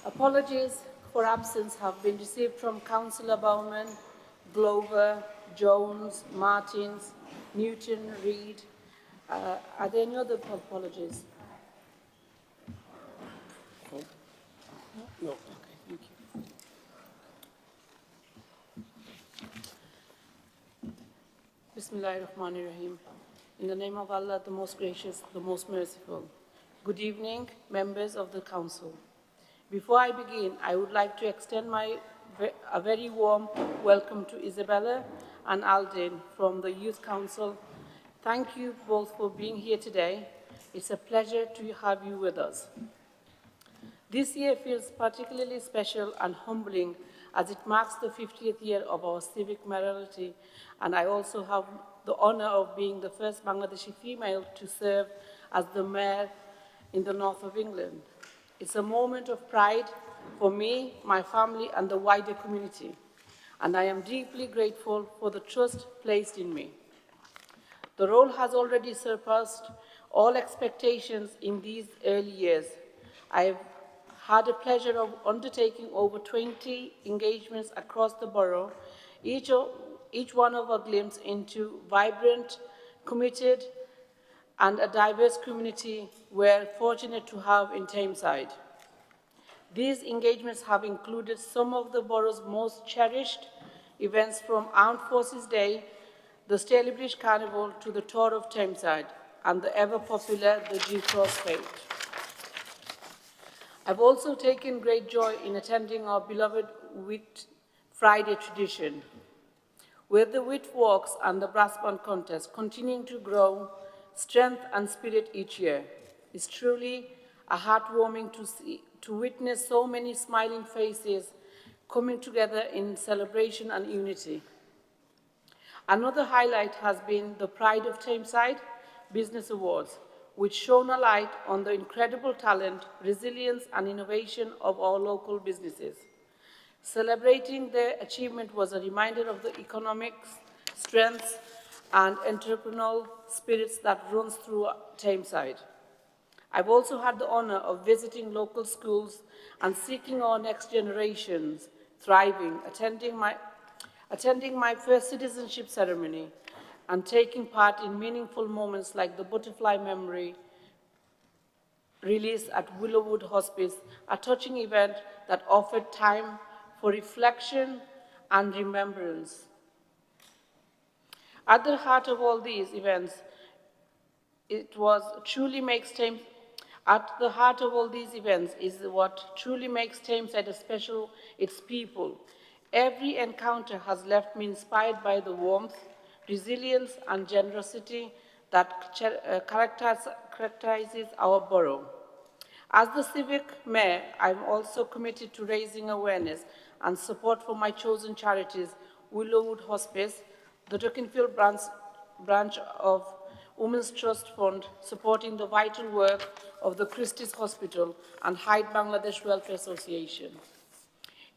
Apologies for absence have been received from Councillor Bowman, Glover, Jones, Martins, Newton, Reid. Are there any other apologies? No. Okay, thank you. Bismillahirrahmanirrahim. In the name of Allah, the most gracious, the most merciful. Good evening, members of the Council. Before I begin, I would like to extend a very warm welcome to Isabella and Aldin from the Youth Council. Thank you both for being here today. It's a pleasure to have you with us. This year feels particularly special and humbling as it marks the 50th year of our civic mayoralty, and I also have the honor of being the first Bangladeshi female to serve as the mayor in the north of England. It's a moment of pride for me, my family, and the wider community, and I am deeply grateful for the trust placed in me. The role has already surpassed all expectations in these early years. I've had the pleasure of undertaking over 20 engagements across the borough, each one of a glimpse into vibrant, committed, and a diverse community we're fortunate to have in Tameside. These engagements have included some of the borough's most cherished events, from Armed Forces Day, the Stalybridge Carnival, to the Tour of Tameside, and the ever-popular the G-Cross Fete. I've also taken great joy in attending our beloved Whit Friday tradition, with the Whit Walks and the Brass Band Contest continuing to grow strength and spirit each year. It's truly a heartwarming to witness so many smiling faces coming together in celebration and unity. Another highlight has been the Pride of Tameside Business Awards, which shone a light on the incredible talent, resilience, and innovation of our local businesses. Celebrating their achievement was a reminder of the economic strengths and entrepreneurial spirits that runs through Tameside. I've also had the honor of visiting local schools and seeing our next generations thriving, attending my first citizenship ceremony, and taking part in meaningful moments like the Butterfly Memory release at Willowwood Hospice, a touching event that offered time for reflection and remembrance. At the heart of all these events, is what truly makes Tameside special, its people. Every encounter has left me inspired by the warmth, resilience, and generosity that characterizes our borough. As the civic mayor, I'm also committed to raising awareness and support for my chosen charities, Willowwood Hospice, the Dukinfield branch of Women's Trust Fund, supporting the vital work of the Christie's Hospital, and Hyde Bangladesh Welfare Association.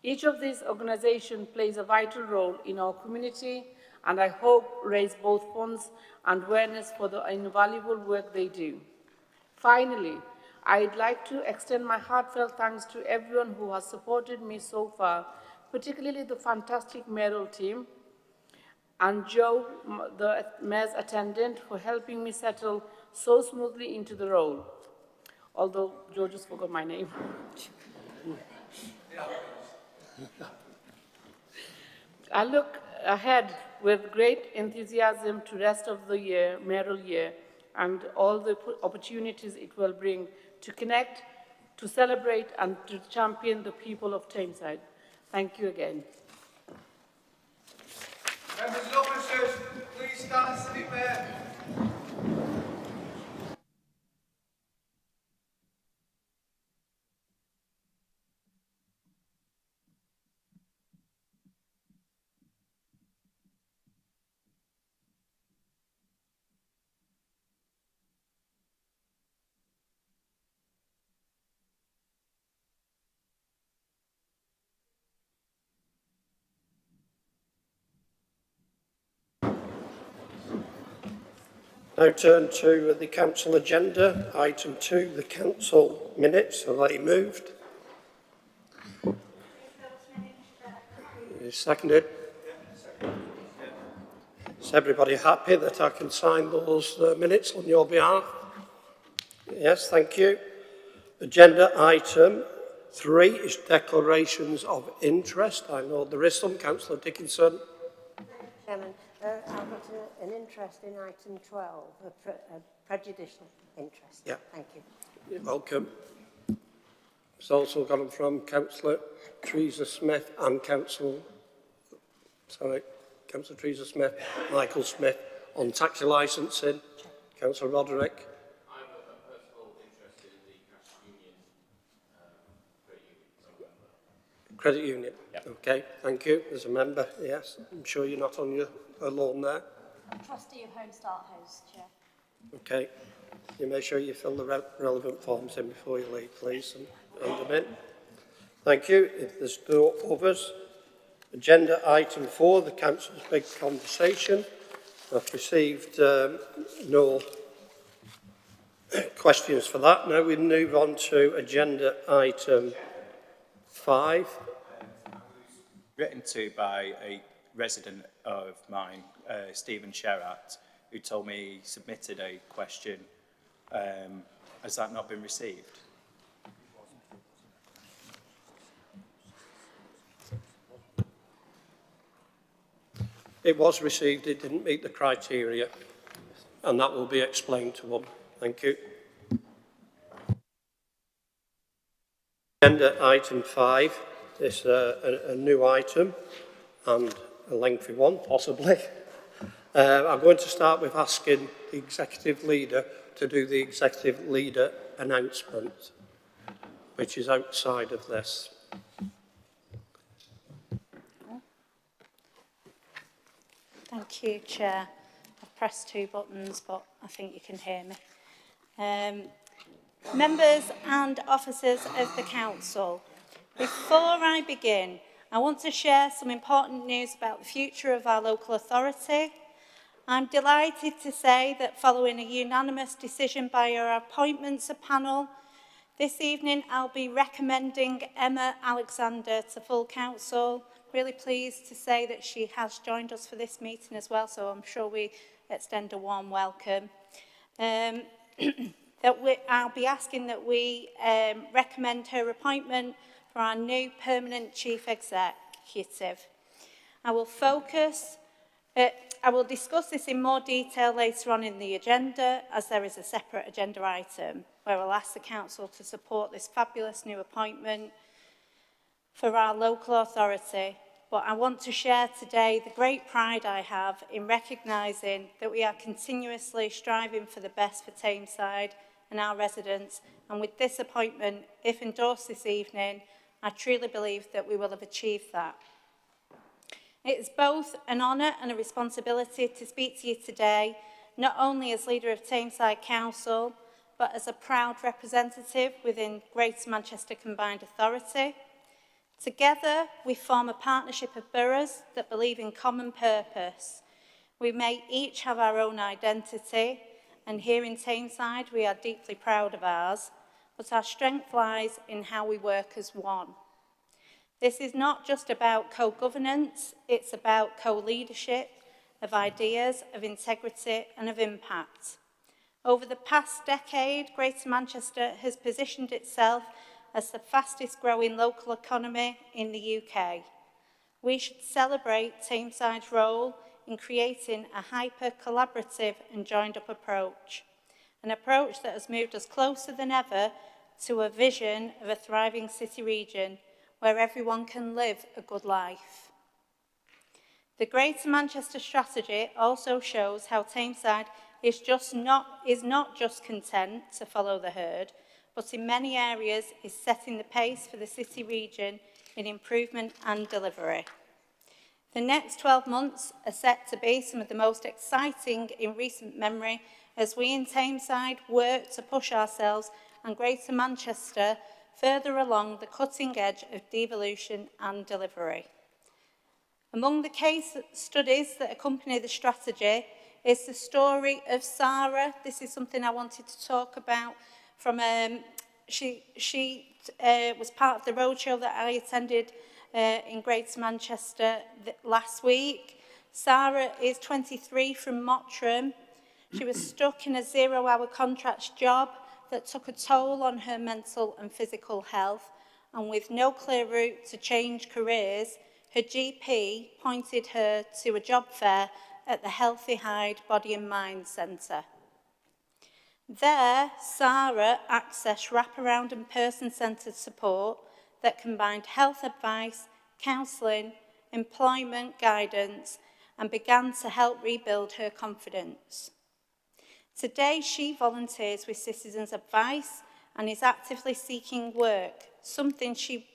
Each of these organizations plays a vital role in our community, and I hope raise both funds and awareness for the invaluable work they do. Finally, I'd like to extend my heartfelt thanks to everyone who has supported me so far, particularly the fantastic mayoral team, and Joe, the mayor's attendant, for helping me settle so smoothly into the role. Although Joe just forgot my name. I look ahead with great enthusiasm to the rest of the year, mayoral year, and all the opportunities it will bring to connect, to celebrate, and to champion the people of Tameside. Thank you again. Members and officers, please stand, Civic Mayor. Now turn to the council agenda. Item 2, the council minutes. Are they moved? Is seconded? Is everybody happy that I can sign those minutes on your behalf? Yes, thank you. Agenda item 3 is declarations of interest. I know there is some. Councillor Dickinson. Chairman, I've got an interest in item 12, a prejudicial interest. Yeah. Thank you. You're welcome. It's also got them from Councillor Teresa Smith and Councillor Teresa Smith, Michael Smith on taxi licensing. Councillor Roderick. I have a personal interest in the credit union. Credit union. Yep. Okay, thank you. There's a member, yes. I'm sure you're not on your alone there. Trustee of Home Start House, Chair. Okay. You make sure you fill the relevant forms in before you leave, please, and hand them in. Thank you. If there's no others, agenda item 4, the council's big conversation. I've received no questions for that. Now we move on to agenda item 5. Written to by a resident of mine, Stephen Sherratt, who told me he submitted a question. Has that not been received? It was received, it didn't meet the criteria, and that will be explained to them. Thank you. Agenda item 5 is a new item and a lengthy one, possibly. I'm going to start with asking the executive leader to do the executive leader announcement, which is outside of this. Thank you, Chair. I've pressed 2 buttons, but I think you can hear me. Members and officers of the Council, before I begin, I want to share some important news about the future of our local authority. I'm delighted to say that following a unanimous decision by our appointments panel, this evening I'll be recommending Emma Alexander to full council. Really pleased to say that she has joined us for this meeting as well, so I'm sure we extend a warm welcome. I'll be asking that we recommend her appointment for our new permanent chief executive. I will discuss this in more detail later on in the agenda, as there is a separate agenda item where I'll ask the council to support this fabulous new appointment for our local authority. But I want to share today the great pride I have in recognising that we are continuously striving for the best for Tameside and our residents. And with this appointment, if endorsed this evening, I truly believe that we will have achieved that. It is both an honour and a responsibility to speak to you today, not only as leader of Tameside Council, but as a proud representative within Greater Manchester Combined Authority. Together, we form a partnership of boroughs that believe in common purpose. We may each have our own identity, and here in Tameside, we are deeply proud of ours, but our strength lies in how we work as one. This is not just about co-governance, it's about co-leadership of ideas, of integrity, and of impact. Over the past decade, Greater Manchester has positioned itself as the fastest growing local economy in the UK. We should celebrate Tameside's role in creating a hyper-collaborative and joined-up approach, an approach that has moved us closer than ever to a vision of a thriving city region where everyone can live a good life. The Greater Manchester strategy also shows how Tameside is not just content to follow the herd, but in many areas is setting the pace for the city region in improvement and delivery. The next 12 months are set to be some of the most exciting in recent memory as we in Tameside work to push ourselves and Greater Manchester further along the cutting edge of devolution and delivery. Among the case studies that accompany the strategy is the story of Sarah. This is something I wanted to talk about from she was part of the roadshow that I attended in Greater Manchester last week. Sarah is 23 from Mottram. She was stuck in a 0-hour contract job that took a toll on her mental and physical health, and with no clear route to change careers, her GP pointed her to a job fair at the Healthy Hyde Body and Mind Centre. There, Sarah accessed wraparound and person-centred support that combined health advice, counselling, employment guidance, and began to help rebuild her confidence. Today, she volunteers with Citizens Advice and is actively seeking work, something she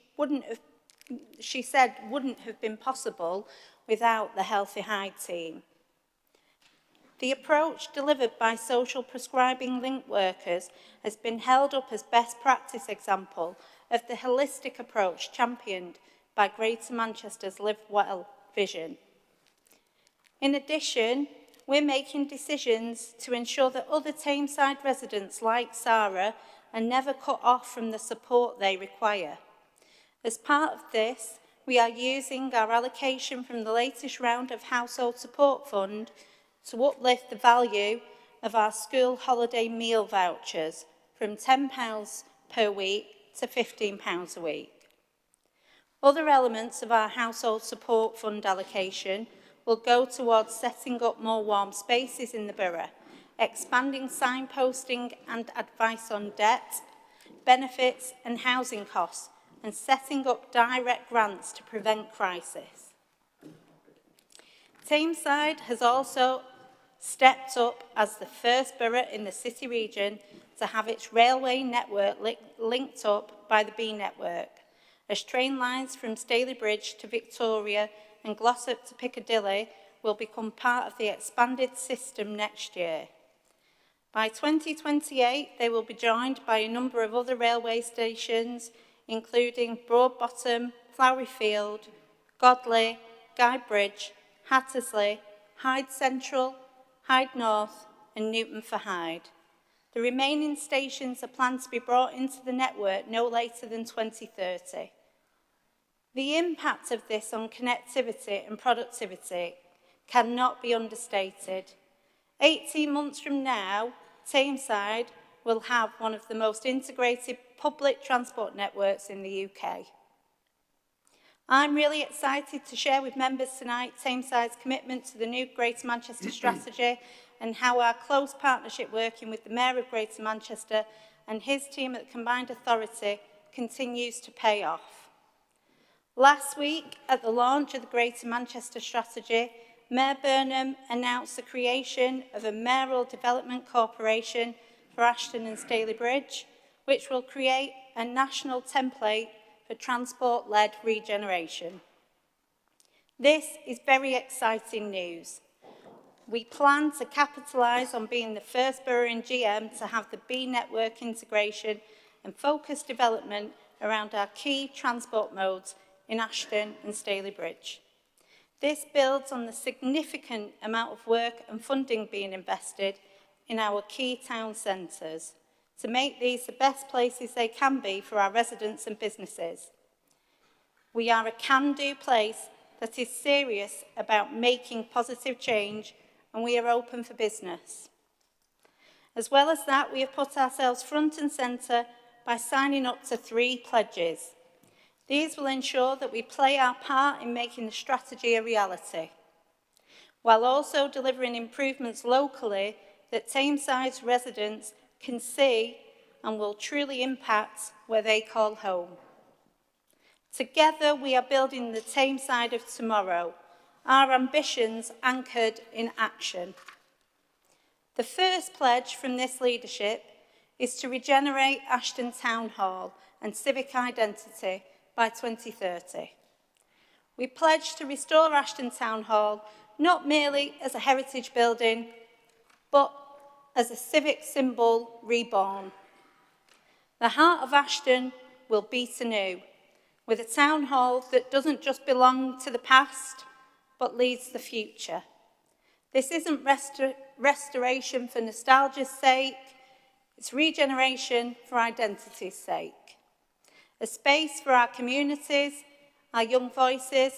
said wouldn't have been possible without the Healthy Hyde team. The approach delivered by social prescribing link workers has been held up as best practice example of the holistic approach championed by Greater Manchester's Live Well vision. In addition, we're making decisions to ensure that other Tameside residents like Sarah are never cut off from the support they require. As part of this, we are using our allocation from the latest round of Household Support Fund to uplift the value of our school holiday meal vouchers from £10 per week to £15 a week. Other elements of our Household Support Fund allocation will go towards setting up more warm spaces in the borough, expanding signposting and advice on debt, benefits and housing costs, and setting up direct grants to prevent crisis. Tameside has also stepped up as the first borough in the city region to have its railway network linked up by the B network, as train lines from Stalybridge to Victoria and Glossop to Piccadilly will become part of the expanded system next year. By 2028, they will be joined by a number of other railway stations, including Broadbottom, Floweryfield, Godley, Guybridge, Hattersley, Hyde Central, Hyde North and Newton for Hyde. The remaining stations are planned to be brought into the network no later than 2030. The impact of this on connectivity and productivity cannot be understated. 18 months from now, Tameside will have one of the most integrated public transport networks in the UK. I'm really excited to share with members tonight Tameside's commitment to the new Greater Manchester strategy and how our close partnership working with the Mayor of Greater Manchester and his team at the Combined Authority continues to pay off. Last week, at the launch of the Greater Manchester strategy, Mayor Burnham announced the creation of a mayoral development corporation for Ashton and Stalybridge, which will create a national template for transport-led regeneration. This is very exciting news. We plan to capitalise on being the first borough in GM to have the B network integration and focused development around our key transport modes in Ashton and Stalybridge. This builds on the significant amount of work and funding being invested in our key town centres to make these the best places they can be for our residents and businesses. We are a can-do place that is serious about making positive change, and we are open for business. As well as that, we have put ourselves front and centre by signing up to 3 pledges. These will ensure that we play our part in making the strategy a reality, while also delivering improvements locally that Tameside's residents can see and will truly impact where they call home. Together, we are building the Tameside of tomorrow, our ambitions anchored in action. The first pledge from this leadership is to regenerate Ashton Town Hall and civic identity by 2030. We pledge to restore Ashton Town Hall not merely as a heritage building, but as a civic symbol reborn. The heart of Ashton will beat anew, with a town hall that doesn't just belong to the past, but leads the future. This isn't restoration for nostalgia's sake, It's regeneration for identity's sake. A space for our communities, our young voices,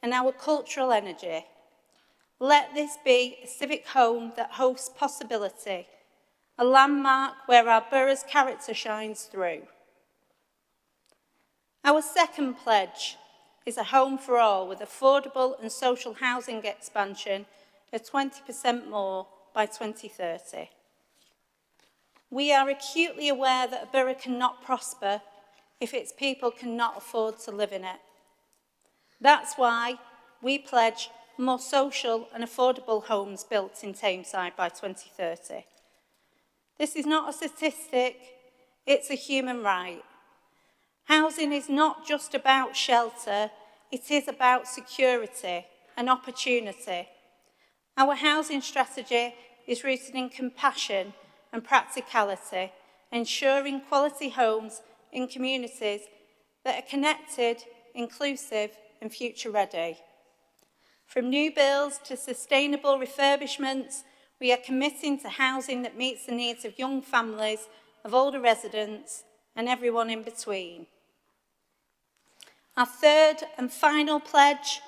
and our cultural energy. Let this be a civic home that hosts possibility, a landmark where our borough's character shines through. Our second pledge is a home for all with affordable and social housing expansion of 20% more by 2030. We are acutely aware that a borough cannot prosper if its people cannot afford to live in it. That's why we pledge more social and affordable homes built in Tameside by 2030. This is not a statistic, it's a human right. Housing is not just about shelter, it is about security and opportunity. Our housing strategy is rooted in compassion and practicality, ensuring quality homes in communities that are connected, inclusive and future ready. From new builds to sustainable refurbishments, we are committing to housing that meets the needs of young families, of older residents and everyone in between. Our third and final pledge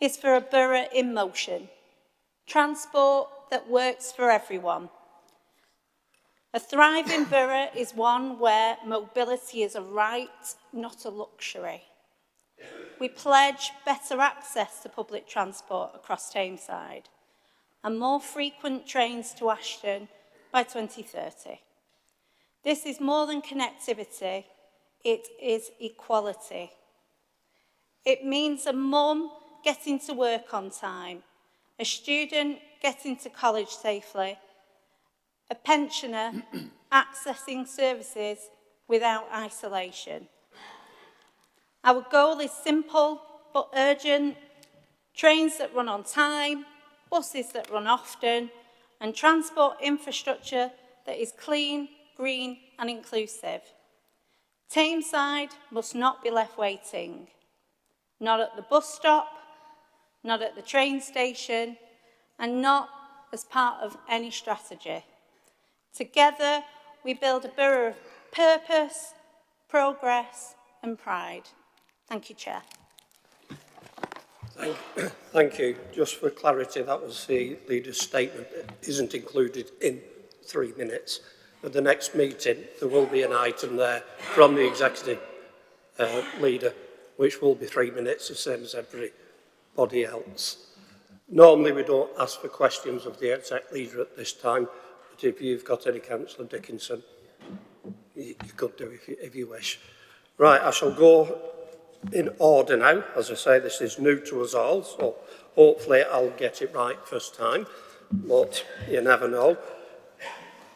is for a borough in motion. Transport that works for everyone. A thriving borough is one where mobility is a right, not a luxury. We pledge better access to public transport across Tameside and more frequent trains to Ashton by 2030. This is more than connectivity, it is equality. It means a mum getting to work on time, a student getting to college safely, a pensioner accessing services without isolation. Our goal is simple but urgent: trains that run on time, buses that run often, and transport infrastructure that is clean, green and inclusive. Tameside must not be left waiting. Not at the bus stop, not at the train station, and not as part of any strategy. Together, we build a borough of purpose, progress and pride. Thank you, Chair. Thank you. Just for clarity, that was the leader's statement. It isn't included in 3 minutes. At the next meeting, there will be an item there from the executive leader, which will be 3 minutes, the same as everybody else. Normally, we don't ask for questions of the exec leader at this time, but if you've got any, Councillor Dickinson, you could do if you wish. Right, I shall go in order now. As I say, this is new to us all, so hopefully I'll get it right first time, but you never know.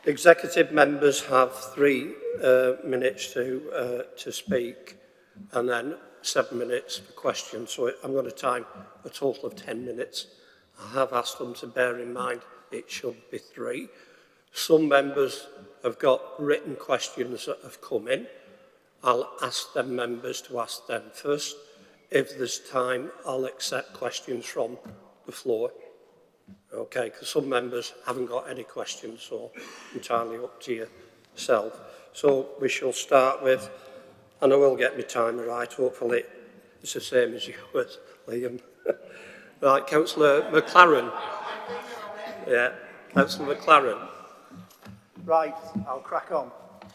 Executive members have 3 minutes to speak, and then 7 minutes for questions, so I'm going to time a total of 10 minutes. I have asked them to bear in mind it should be 3. Some members have got written questions that have come in. I'll ask them members to ask them first. If there's time, I'll accept questions from the floor. Okay, because some members haven't got any questions, so entirely up to yourself. So we shall start with, and I will get my timer right, hopefully it's the same as yours, Liam. Right, Councillor McLaren. Yeah, Councillor McLaren. Right, I'll crack on.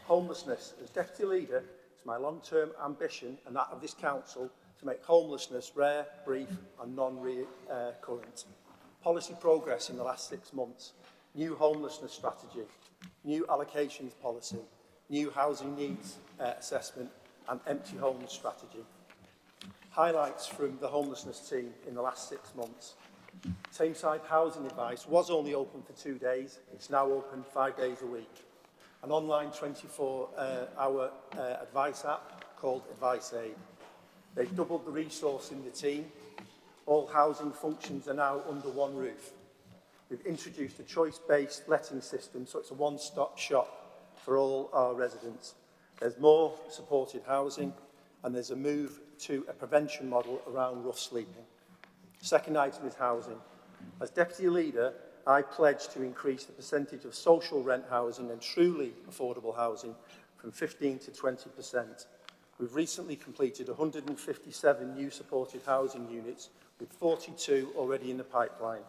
Homelessness. As Deputy Leader, it's my long-term ambition and that of this Council to make homelessness rare, brief and non-recurrent. Policy progress in the last 6 months, new homelessness strategy, new allocations policy, new housing needs assessment and empty homes strategy. Highlights from the homelessness team in the last 6 months. Tameside Housing Advice was only open for 2 days. It's now open 5 days a week. An online 24-hour advice app called Advice Aid. They've doubled the resource in the team. All housing functions are now under one roof. We've introduced a choice-based letting system, so it's a one-stop shop for all our residents. There's more supported housing, and there's a move to a prevention model around rough sleeping. Second item is housing. As Deputy Leader, I pledge to increase the percentage of social rent housing and truly affordable housing from 15 to 20%. We've recently completed 157 new supported housing units, with 42 already in the pipeline.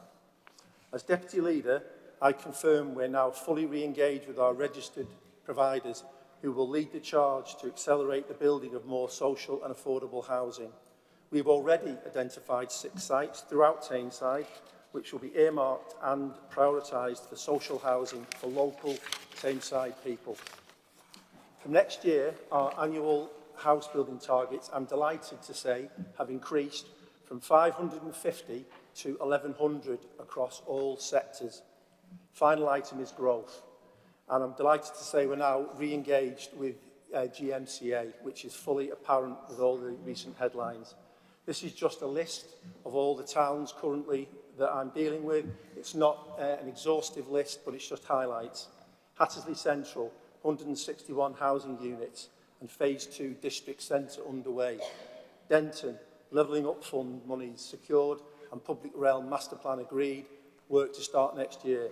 As Deputy Leader, I confirm we're now fully re-engaged with our registered providers who will lead the charge to accelerate the building of more social and affordable housing. We've already identified 6 sites throughout Tameside, which will be earmarked and prioritised for social housing for local Tameside people. From next year, our annual house building targets, I'm delighted to say, have increased from 550 to 1,100 across all sectors. Final item is growth. And I'm delighted to say we're now re-engaged with GMCA, which is fully apparent with all the recent headlines. This is just a list of all the towns currently that I'm dealing with. It's not an exhaustive list, but it's just highlights. Hattersley Central, 161 housing units, and Phase 2 District Centre underway. Denton, Levelling Up Fund monies secured and Public Realm Master Plan agreed, work to start next year.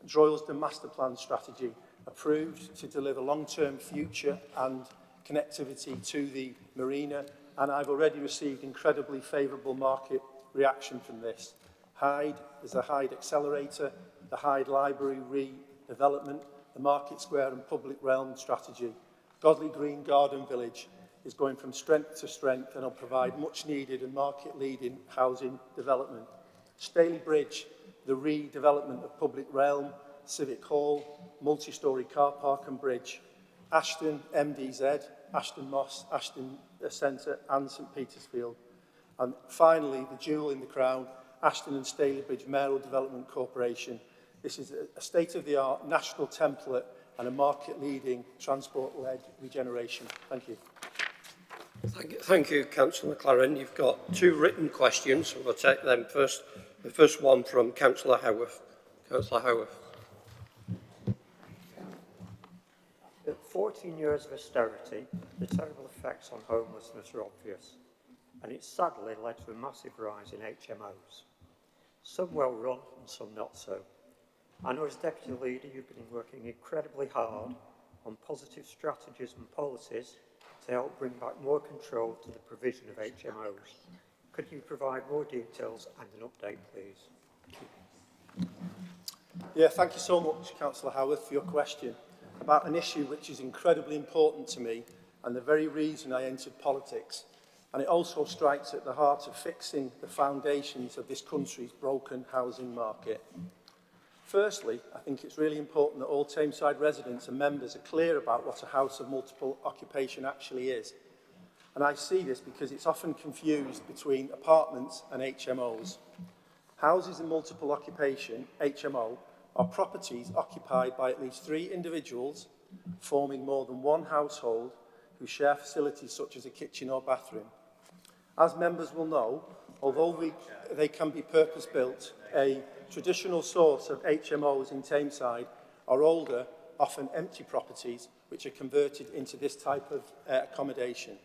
Droylsden Master Plan strategy approved to deliver long-term future and connectivity to the marina, and I've already received incredibly favourable market reaction from this. Hyde is a Hyde accelerator, the Hyde Library redevelopment, the Market Square and Public Realm strategy. Godley Green Garden Village is going from strength to strength and will provide much needed and market leading housing development. Staley Bridge, the redevelopment of Public Realm, Civic Hall, multi-storey car park and bridge. Ashton MDZ, Ashton Moss, Ashton Centre and St Petersfield. And finally, the jewel in the crown, Ashton and Staley Bridge Mayoral Development Corporation. This is a state-of-the-art national template and a market-leading transport-led regeneration. Thank you. Thank you, Councillor McLaren. You've got 2 written questions, so we'll take them first. The first one from Councillor Howarth. Councillor Howarth. 14 years of austerity, the terrible effects on homelessness are obvious, and it's sadly led to a massive rise in HMOs. Some well run and some not so. I know as Deputy Leader you've been working incredibly hard on positive strategies and policies to help bring back more control to the provision of HMOs. Could you provide more details and an update, please? Yeah, thank you so much, Councillor Howarth, for your question about an issue which is incredibly important to me and the very reason I entered politics. And it also strikes at the heart of fixing the foundations of this country's broken housing market. Firstly, I think it's really important that all Tameside residents and members are clear about what a house of multiple occupation actually is. And I see this because it's often confused between apartments and HMOs. Houses in multiple occupation, HMO, are properties occupied by at least 3 individuals forming more than 1 household who share facilities such as a kitchen or bathroom. As members will know, although they can be purpose-built, a traditional source of HMOs in Tameside are older, often empty properties which are converted into this type of accommodation.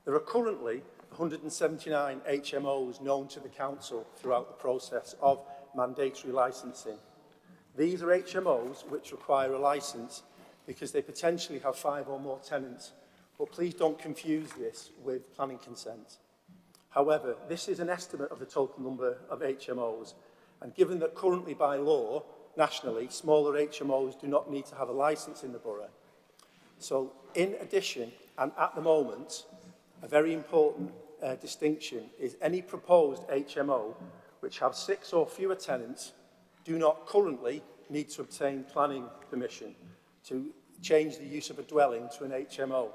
There are currently 179 HMOs known to the Council throughout the process of mandatory licensing. These are HMOs which require a licence because they potentially have 5 or more tenants, but please don't confuse this with planning consent. However, this is an estimate of the total number of HMOs, and given that currently by law, nationally, smaller HMOs do not need to have a licence in the borough. So in addition, and at the moment, a very important distinction is any proposed HMO which have 6 or fewer tenants do not currently need to obtain planning permission to change the use of a dwelling to an HMO.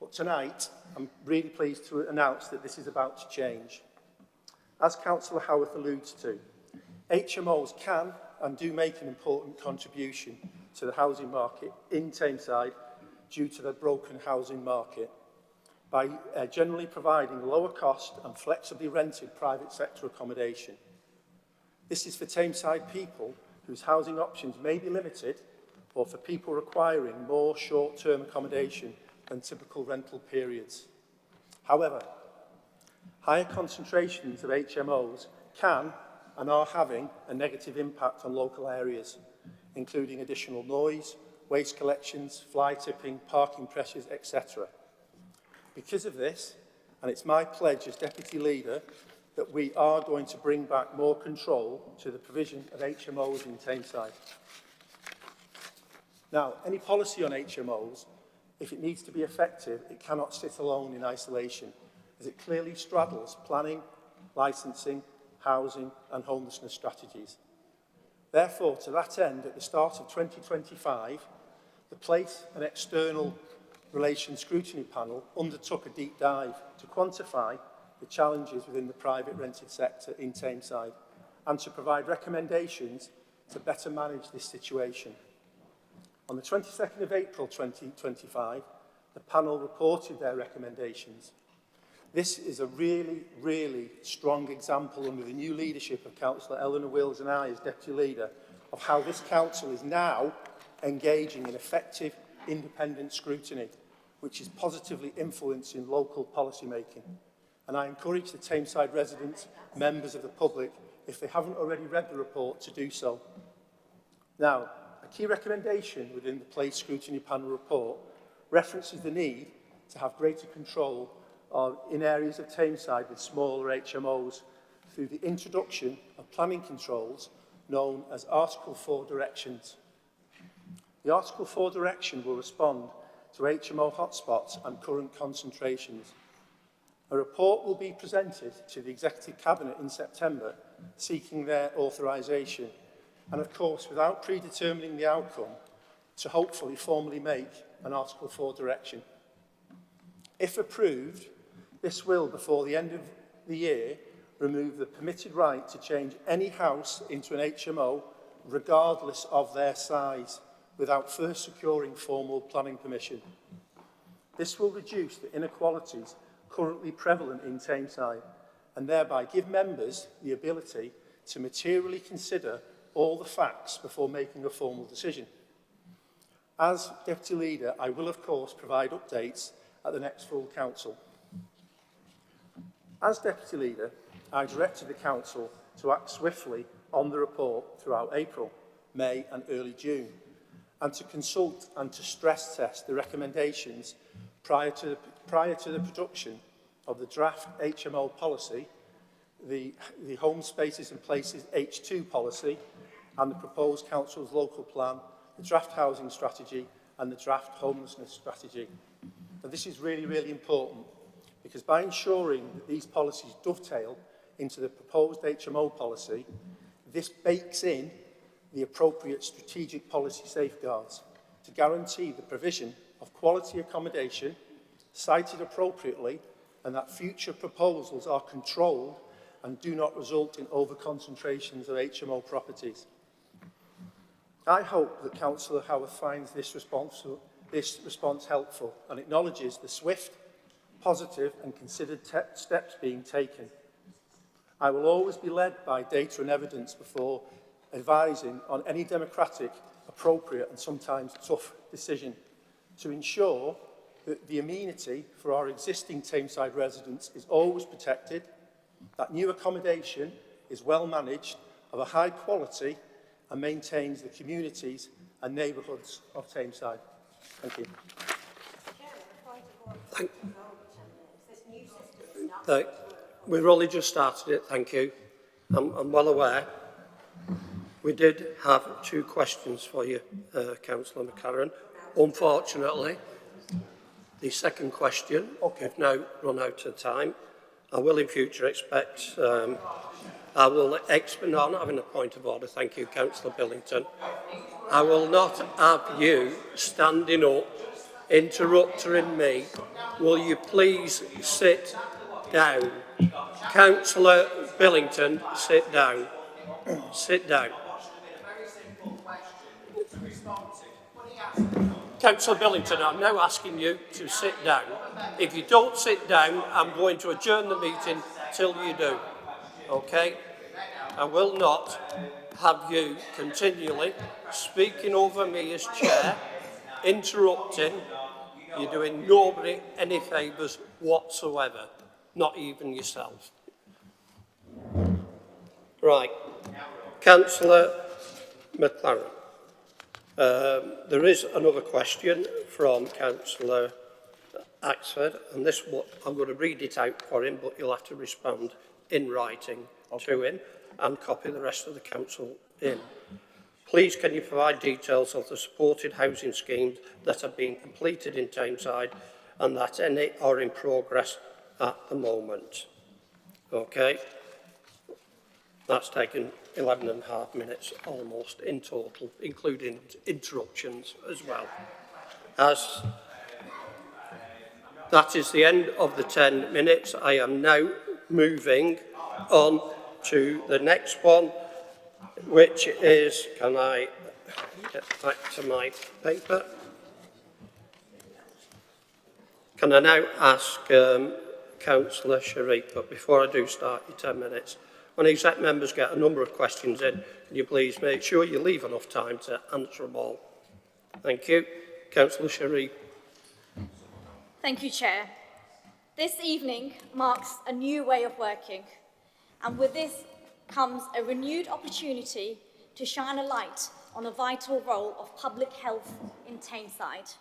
But tonight, I'm really pleased to announce that this is about to change. As Councillor Howarth alludes to, HMOs can and do make an important contribution to the housing market in Tameside due to the broken housing market by generally providing lower cost and flexibly rented private sector accommodation. This is for Tameside people whose housing options may be limited or for people requiring more short-term accommodation than typical rental periods. However, higher concentrations of HMOs can and are having a negative impact on local areas, including additional noise, waste collections, fly tipping, parking pressures, etc. Because of this, and it's my pledge as Deputy Leader, that we are going to bring back more control to the provision of HMOs in Tameside. Now, any policy on HMOs, if it needs to be effective, it cannot sit alone in isolation, as it clearly straddles planning, licensing, housing and homelessness strategies. Therefore, to that end, at the start of 2025, the Place and External Relations Scrutiny Panel undertook a deep dive to quantify the challenges within the private rented sector in Tameside and to provide recommendations to better manage this situation. On the 22nd of April 2025, the panel reported their recommendations. This is a really, really strong example under the new leadership of Councillor Eleanor Wills and I as Deputy Leader of how this council is now engaging in effective independent scrutiny, which is positively influencing local policy making. And I encourage the Tameside residents, members of the public, if they haven't already read the report, to do so. Now, a key recommendation within the Place Scrutiny Panel report references the need to have greater control in areas of Tameside with smaller HMOs through the introduction of planning controls known as Article 4 directions. The Article 4 direction will respond to HMO hotspots and current concentrations. A report will be presented to the Executive Cabinet in September seeking their authorisation and, of course, without predetermining the outcome, to hopefully formally make an Article 4 direction. If approved, this will, before the end of the year, remove the permitted right to change any house into an HMO, regardless of their size, without first securing formal planning permission. This will reduce the inequalities currently prevalent in Tameside and thereby give members the ability to materially consider all the facts before making a formal decision. As Deputy Leader, I will of course provide updates at the next full Council. As Deputy Leader, I directed the Council to act swiftly on the report throughout April, May and early June, and to consult and to stress test the recommendations prior to the production of the draft HMO policy, the Home Spaces and Places H2 policy, and the proposed Council's local plan, the draft housing strategy and the draft homelessness strategy. And this is really, really important because by ensuring that these policies dovetail into the proposed HMO policy, this bakes in the appropriate strategic policy safeguards to guarantee the provision of quality accommodation cited appropriately and that future proposals are controlled and do not result in over-concentrations of HMO properties. I hope that Councillor Howarth finds this response helpful and acknowledges the swift, positive and considered steps being taken. I will always be led by data and evidence before advising on any democratic, appropriate and sometimes tough decision to ensure that the amenity for our existing Tameside residents is always protected, that new accommodation is well managed, of a high quality and maintains the communities and neighbourhoods of Tameside. Thank you. We've only just started it, thank you. I'm well aware. We did have 2 questions for you, Councillor McCarran. Unfortunately, the second question, we've now run out of time. I will in future expect, no, I'm not having a point of order, thank you, Councillor Billington. I will not have you standing up, interrupting me. Will you please sit down? Councillor Billington, sit down. Sit down. Councillor Billington, I'm now asking you to sit down. If you don't sit down, I'm going to adjourn the meeting till you do. Okay? I will not have you continually speaking over me as chair, interrupting. You're doing nobody any favours whatsoever, not even yourself. Right. Councillor McLaren. There is another question from Councillor Axford, and this one, I'm going to read it out for him, but you'll have to respond in writing to him and copy the rest of the council in. Please, can you provide details of the supported housing schemes that have been completed in Tameside and that any are in progress at the moment? Okay. That's taken 11 and a half minutes almost in total, including interruptions as well. As that is the end of the 10 minutes, I am now moving on to the next one, which is, can I get back to my paper? Can I now ask Councillor Sharif, but before I do start your 10 minutes, when exec members get a number of questions in, can you please make sure you leave enough time to answer them all? Thank you. Councillor Sharif. Thank you, Chair. This evening marks a new way of working, and with this comes a renewed opportunity to shine a light on a vital role of public health in Tameside.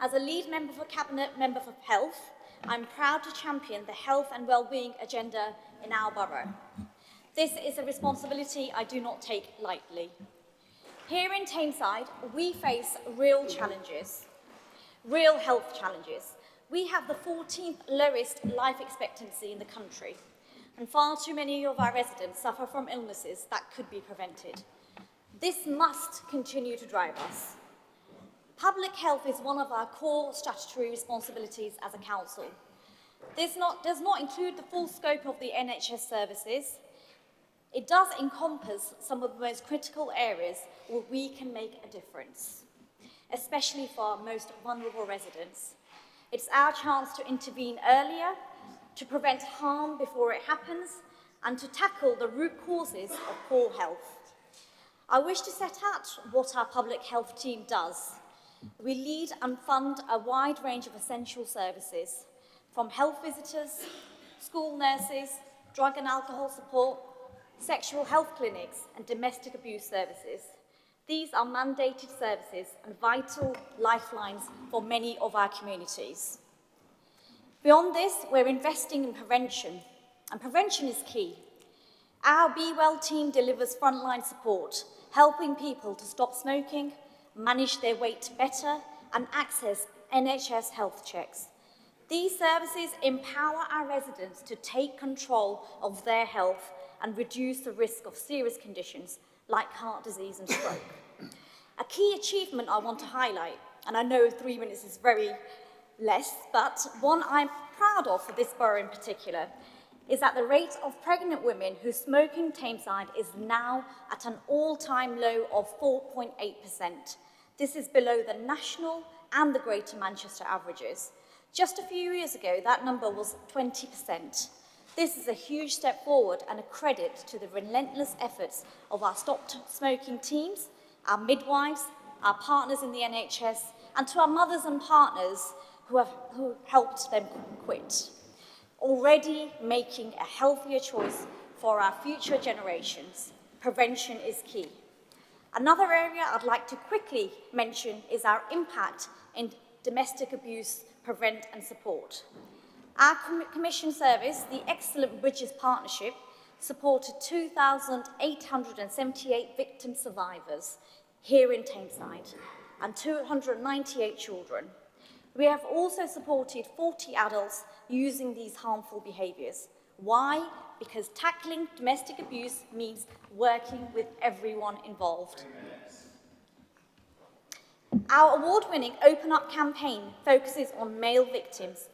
As a lead member for Cabinet Member for Health, I'm proud to champion the health and well-being agenda in our borough. This is a responsibility I do not take lightly. Here in Tameside, we face real challenges, real health challenges. We have the 14th lowest life expectancy in the country, and far too many of our residents suffer from illnesses that could be prevented. This must continue to drive us. Public health is one of our core statutory responsibilities as a council. This does not include the full scope of the NHS services. It does encompass some of the most critical areas where we can make a difference, especially for our most vulnerable residents. It's our chance to intervene earlier, to prevent harm before it happens, and to tackle the root causes of poor health. I wish to set out what our public health team does. We lead and fund a wide range of essential services, from health visitors, school nurses, drug and alcohol support, sexual health clinics, and domestic abuse services. These are mandated services and vital lifelines for many of our communities. Beyond this, we're investing in prevention, and prevention is key. Our Be Well team delivers frontline support, helping people to stop smoking, manage their weight better, and access NHS health checks. These services empower our residents to take control of their health and reduce the risk of serious conditions like heart disease and stroke. A key achievement I want to highlight, and I know 3 minutes is very less, but one I'm proud of for this borough in particular, is that the rate of pregnant women who smoke in Tameside is now at an all-time low of 4.8%. This is below the national and the Greater Manchester averages. Just a few years ago, that number was 20%. This is a huge step forward and a credit to the relentless efforts of our Stop Smoking teams, our midwives, our partners in the NHS, and to our mothers and partners who helped them quit, already making a healthier choice for our future generations. Prevention is key. Another area I'd like to quickly mention is our impact in domestic abuse, prevent and support. Our commission service, the Excellent Bridges Partnership, supported 2,878 victim survivors here in Tameside and 298 children. We have also supported 40 adults using these harmful behaviours. Why? Because tackling domestic abuse means working with everyone involved. Our award-winning Open Up campaign focuses on male victims,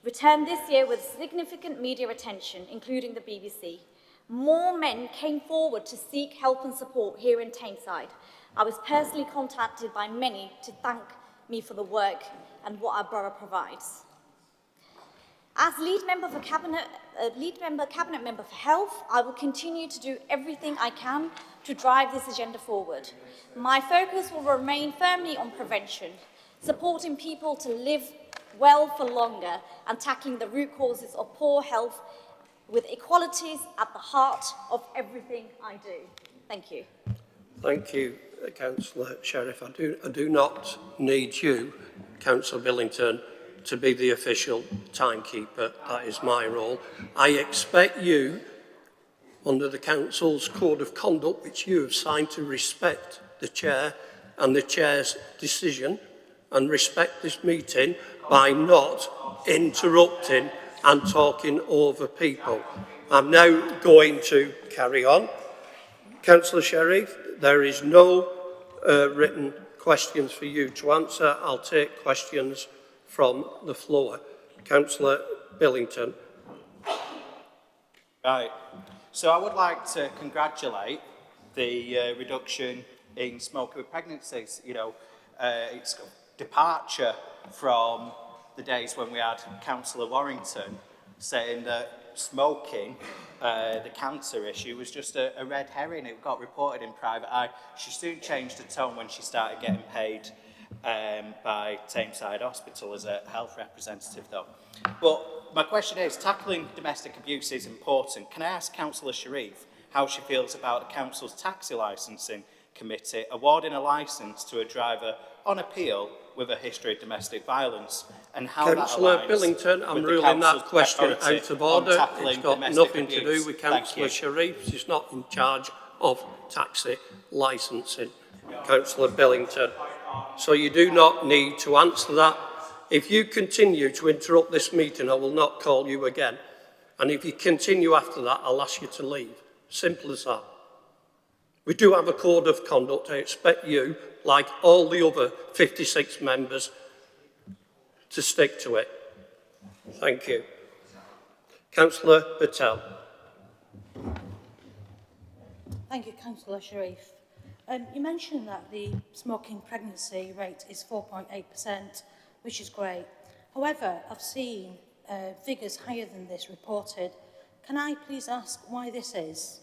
returned this year with significant media attention, including the BBC. More men came forward to seek help and support here in Tameside. I was personally contacted by many to thank me for the work and what our borough provides. As lead member Cabinet Member for Health, I will continue to do everything I can to drive this agenda forward. My focus will remain firmly on prevention, supporting people to live well for longer and tackling the root causes of poor health with equalities at the heart of everything I do. Thank you. Thank you, Councillor Sheriff. I do not need you, Councillor Billington, to be the official timekeeper. That is my role. I expect you, under the Council's Code of Conduct, which you have signed, to respect the Chair and the Chair's decision and respect this meeting by not interrupting and talking over people. I'm now going to carry on. Councillor Sheriff, there is no written questions for you to answer. I'll take questions from the floor. Councillor Billington. Right. So I would like to congratulate the reduction in smoking with pregnancies. You know, it's a departure from the days when we had Councillor Warrington saying that smoking, the cancer issue, was just a red herring. It got reported in private eye. She soon changed her tone when she started getting paid by Tameside Hospital as a health representative, though. But my question is, tackling domestic abuse is important. Can I ask Councillor Sharif how she feels about the Council's taxi licensing committee awarding a licence to a driver on appeal with a history of domestic violence, and how Councillor Billington, I'm ruling that question out of order. It's got nothing to do with Councillor Sharif. She's not in charge of taxi licensing, Councillor Billington. So you do not need to answer that. If you continue to interrupt this meeting, I will not call you again. And if you continue after that, I'll ask you to leave. Simple as that. We do have a code of conduct. I expect you, like all the other 56 members, to stick to it. Thank you. Councillor Patel. Thank you, Councillor Sharif. You mentioned that the smoking pregnancy rate is 4.8%, which is great. However, I've seen figures higher than this reported. Can I please ask why this is?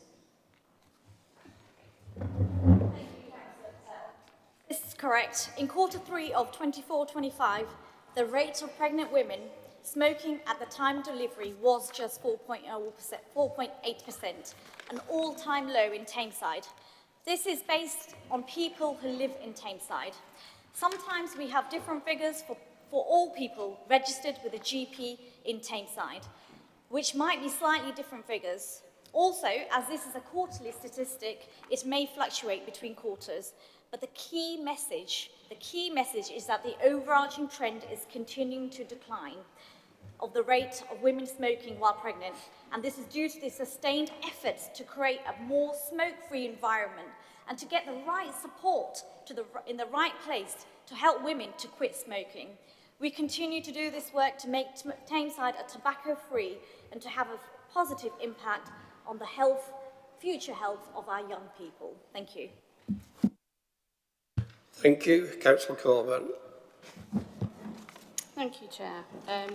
This is correct. In Q3 of 24-25, the rate of pregnant women smoking at the time of delivery was just 4.8%, an all-time low in Tameside. This is based on people who live in Tameside. Sometimes we have different figures for all people registered with a GP in Tameside, which might be slightly different figures. Also, as this is a quarterly statistic, it may fluctuate between quarters, but the key message is that the overarching trend is continuing to decline of the rate of women smoking while pregnant, and this is due to the sustained efforts to create a more smoke-free environment and to get the right support in the right place to help women to quit smoking. We continue to do this work to make Tameside a tobacco-free and to have a positive impact on the future health of our young people. Thank you. Thank you. Councillor Corbett. Thank you, Chair.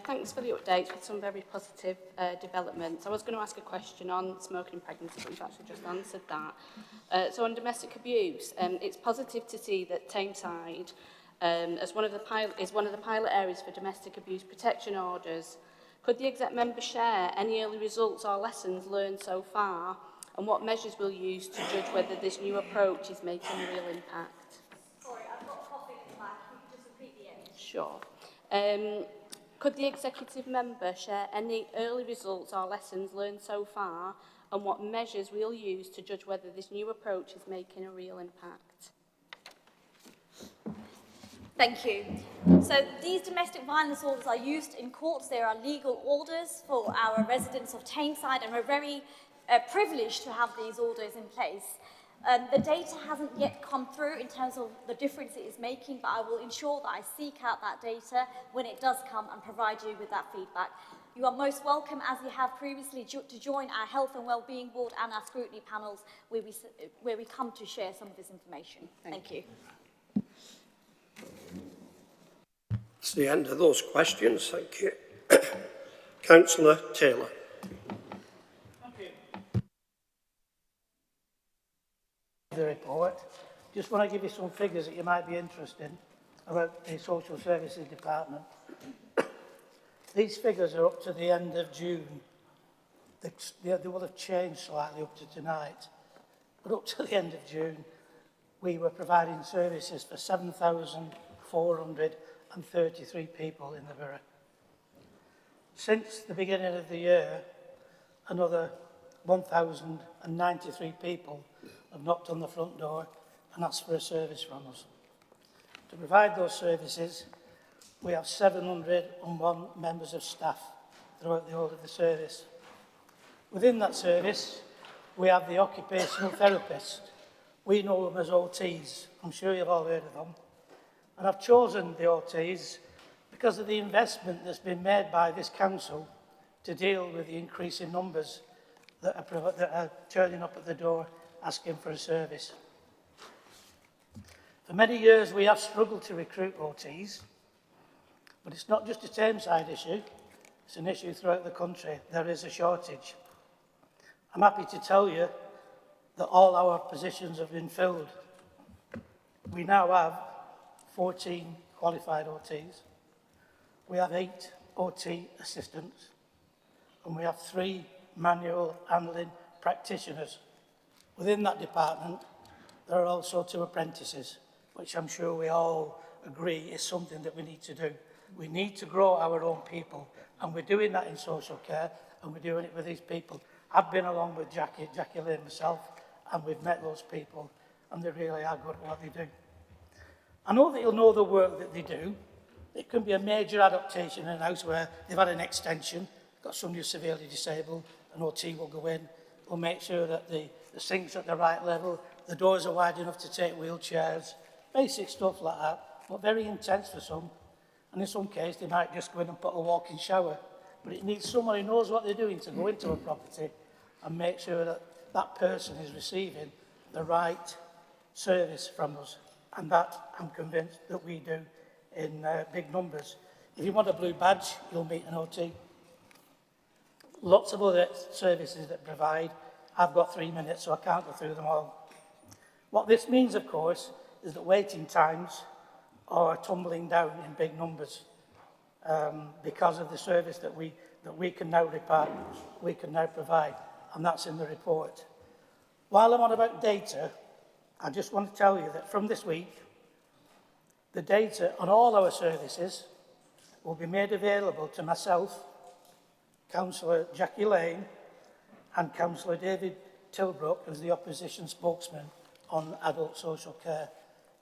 Thanks for the updates with some very positive developments. I was going to ask a question on smoking and pregnancy, but you've actually just answered that. So on domestic abuse, it's positive to see that Tameside is one of the pilot areas for domestic abuse protection orders. Could the exec member share any early results or lessons learned so far, and what measures will you use to judge whether this new approach is making a real impact? Sorry, I've got coughing in the back. Can you just repeat the end? Sure. Could the executive member share any early results or lessons learned so far, and what measures we'll use to judge whether this new approach is making a real impact? Thank you. So these domestic violence orders are used in courts. They are legal orders for our residents of Tameside, and we're very privileged to have these orders in place. The data hasn't yet come through in terms of the difference it is making, but I will ensure that I seek out that data when it does come and provide you with that feedback. You are most welcome, as you have previously, to join our Health and Wellbeing Board and our scrutiny panels where we come to share some of this information. Thank you. That's the end of those questions. Thank you. Councillor Taylor. The report. Just want to give you some figures that you might be interested in about the Social Services Department. These figures are up to the end of June. they will have changed slightly up to tonight. But up to the end of June, we were providing services for 7,433 people in the borough. Since the beginning of the year, another 1,093 people have knocked on the front door and asked for a service from us. To provide those services, we have 701 members of staff throughout the whole of the service. Within that service, we have the occupational therapist. We know them as OTs. I'm sure you've all heard of them. And I've chosen the OTs because of the investment that's been made by this council to deal with the increasing numbers that are turning up at the door asking for a service. For many years, we have struggled to recruit OTs, but it's not just a Tameside issue, it's an issue throughout the country. There is a shortage. I'm happy to tell you that all our positions have been filled. We now have 14 qualified OTs. We have 8 OT assistants, and we have 3 manual handling practitioners. Within that department, there are also 2 apprentices, which I'm sure we all agree is something that we need to do. We need to grow our own people, and we're doing that in social care, and we're doing it with these people. I've been along with Jackie Lane myself, and we've met those people, and they really are good at what they do. I know that you'll know the work that they do. It can be a major adaptation in a house where they've had an extension, got somebody who's severely disabled, an OT will go in, will make sure that the sink's at the right level, the doors are wide enough to take wheelchairs, basic stuff like that, but very intense for some. And in some cases, they might just go in and put a walk-in shower. But it needs someone who knows what they're doing to go into a property and make sure that that person is receiving the right service from us. And that, I'm convinced, that we do in big numbers. If you want a blue badge, you'll meet an OT. Lots of other services that provide. I've got 3 minutes, so I can't go through them all. What this means, of course, is that waiting times are tumbling down in big numbers because of the service that we can now provide, and that's in the report. While I'm on about data, I just want to tell you that from this week, the data on all our services will be made available to myself, Councillor Jackie Lane, and Councillor David Tilbrook as the opposition spokesman on adult social care.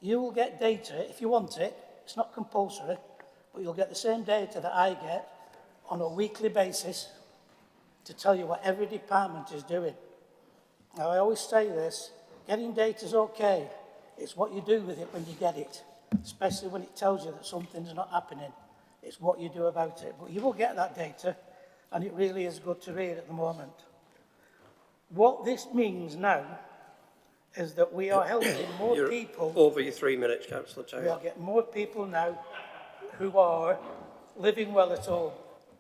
You will get data if you want it. It's not compulsory, but you'll get the same data that I get on a weekly basis to tell you what every department is doing. Now, I always say this, getting data is okay. It's what you do with it when you get it, especially when it tells you that something's not happening. It's what you do about it. But you will get that data, and it really is good to read at the moment. What this means now is that we are helping more people. Over your 3 minutes, Councillor Taylor. We are getting more people now who are living well at home.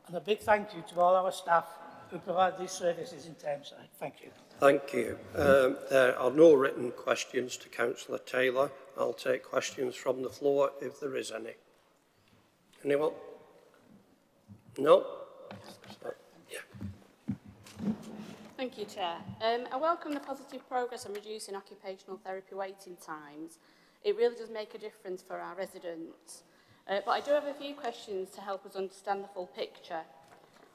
And a big thank you to all our staff who provide these services in Tameside. Thank you. Thank you. There are no written questions to Councillor Taylor. I'll take questions from the floor if there is any. Anyone? No? Yeah. Thank you, Chair. I welcome the positive progress on reducing occupational therapy waiting times. It really does make a difference for our residents. But I do have a few questions to help us understand the full picture.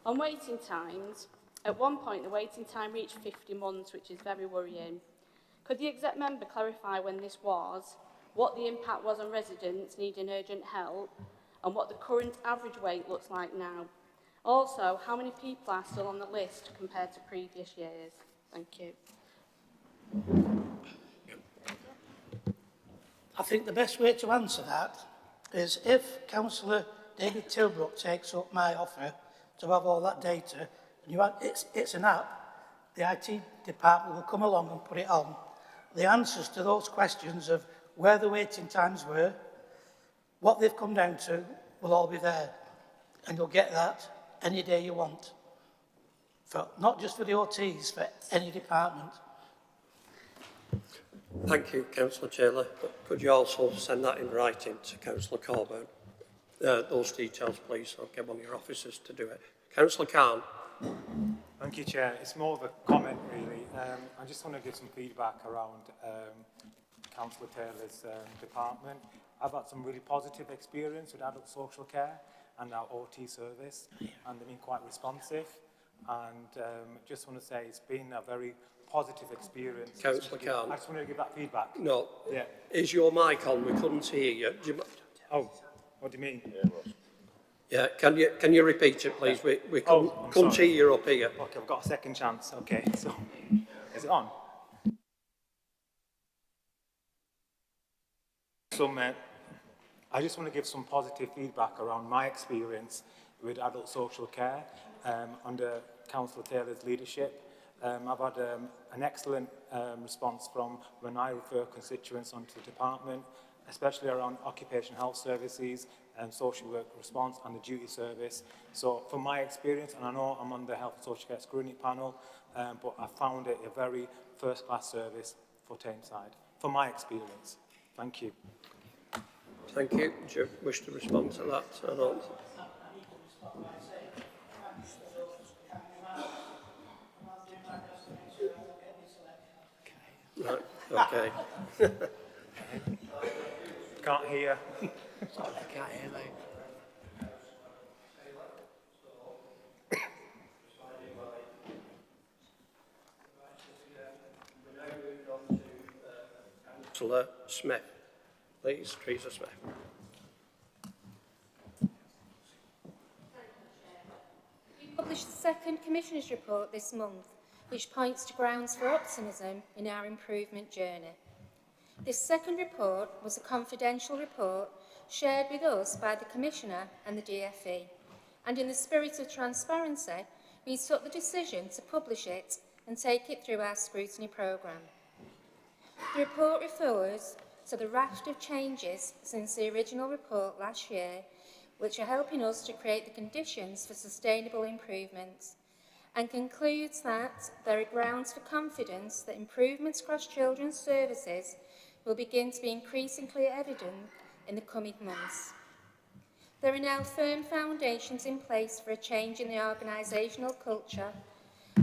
On waiting times, at one point the waiting time reached 50 months, which is very worrying. Could the exec member clarify when this was, what the impact was on residents needing urgent help, and what the current average wait looks like now? Also, how many people are still on the list compared to previous years? Thank you. I think the best way to answer that is if Councillor David Tilbrook takes up my offer to have all that data, and it's an app, the IT department will come along and put it on. The answers to those questions of where the waiting times were, what they've come down to, will all be there. And you'll get that any day you want. Not just for the OTs, for any department. Thank you, Councillor Taylor. But could you also send that in writing to Councillor Coburn? Those details, please. I'll get one of your officers to do it. Councillor Khan. Thank you, Chair. It's more of a comment, really. I just want to give some feedback around Councillor Taylor's department. I've had some really positive experience with adult social care and our OT service, and they've been quite responsive. And just want to say it's been a very positive experience. Councillor Khan. I just want to give that feedback. No. Yeah. Is your mic on? We couldn't hear you. Oh, what do you mean? Yeah, can you repeat it, please? We couldn't hear you up here. Okay, I've got a second chance. Okay, so is it on? I just want to give some positive feedback around my experience with adult social care under Councillor Taylor's leadership. I've had an excellent response from when I refer constituents onto the department, especially around occupational health services and social work response and the duty service. So from my experience, and I know I'm on the Health and Social Care Scrutiny Panel, but I found it a very first-class service for Tameside, from my experience. Thank you. Thank you. Do you wish to respond to that or not? Right, okay. Can't hear. I can't hear, mate. Councillor Smith, please, Teresa Smith. We published the second Commissioner's report this month, which points to grounds for optimism in our improvement journey. This second report was a confidential report shared with us by the Commissioner and the DFE, and in the spirit of transparency, we took the decision to publish it and take it through our scrutiny programme. The report refers to the raft of changes since the original report last year, which are helping us to create the conditions for sustainable improvements, and concludes that there are grounds for confidence that improvements across children's services will begin to be increasingly evident in the coming months. There are now firm foundations in place for a change in the organisational culture,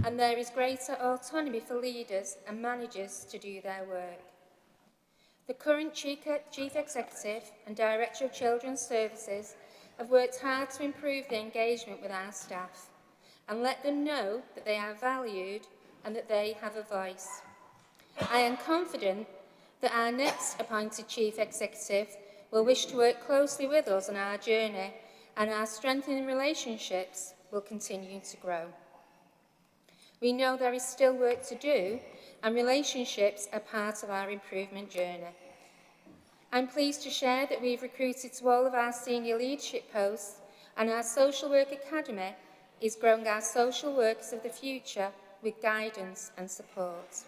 and there is greater autonomy for leaders and managers to do their work. The current Chief Executive and Director of Children's Services have worked hard to improve the engagement with our staff and let them know that they are valued and that they have a voice. I am confident that our next appointed Chief Executive will wish to work closely with us on our journey, and our strengthening relationships will continue to grow. We know there is still work to do, and relationships are part of our improvement journey. I'm pleased to share that we've recruited to all of our senior leadership posts, and our Social Work Academy is growing our social workers of the future with guidance and support.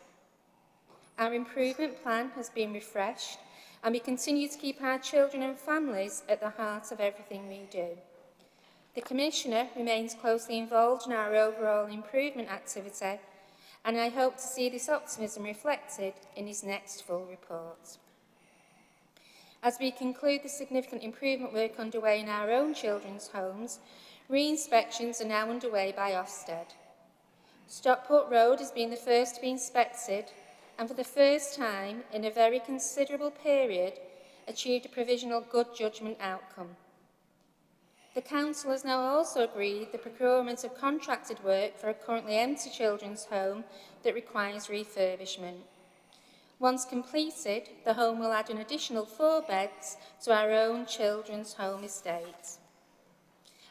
Our improvement plan has been refreshed, and we continue to keep our children and families at the heart of everything we do. The Commissioner remains closely involved in our overall improvement activity, and I hope to see this optimism reflected in his next full report. As we conclude the significant improvement work underway in our own children's homes, re-inspections are now underway by Ofsted. Stockport Road has been the first to be inspected, and for the first time in a very considerable period, achieved a provisional good judgment outcome. The Council has now also agreed the procurement of contracted work for a currently empty children's home that requires refurbishment. Once completed, the home will add an additional 4 beds to our own children's home estate.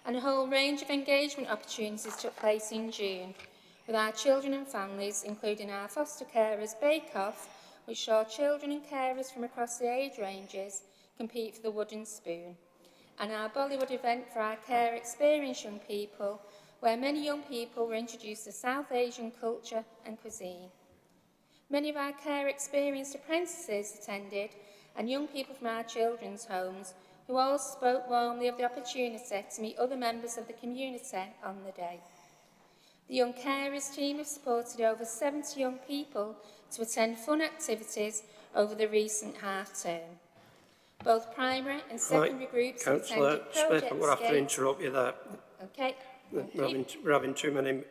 And a whole range of engagement opportunities took place in June, with our children and families, including our foster carers bake-off, which saw children and carers from across the age ranges compete for the wooden spoon, and our Bollywood event for our care experienced young people, where many young people were introduced to South Asian culture and cuisine. Many of our care experienced apprentices attended, and young people from our children's homes who all spoke warmly of the opportunity to meet other members of the community on the day. The Young Carers team have supported over 70 young people to attend fun activities over the recent half-term. Both primary and secondary groups have attended Councillor Smith, I'm going to have to interrupt you there. Okay. We're having too many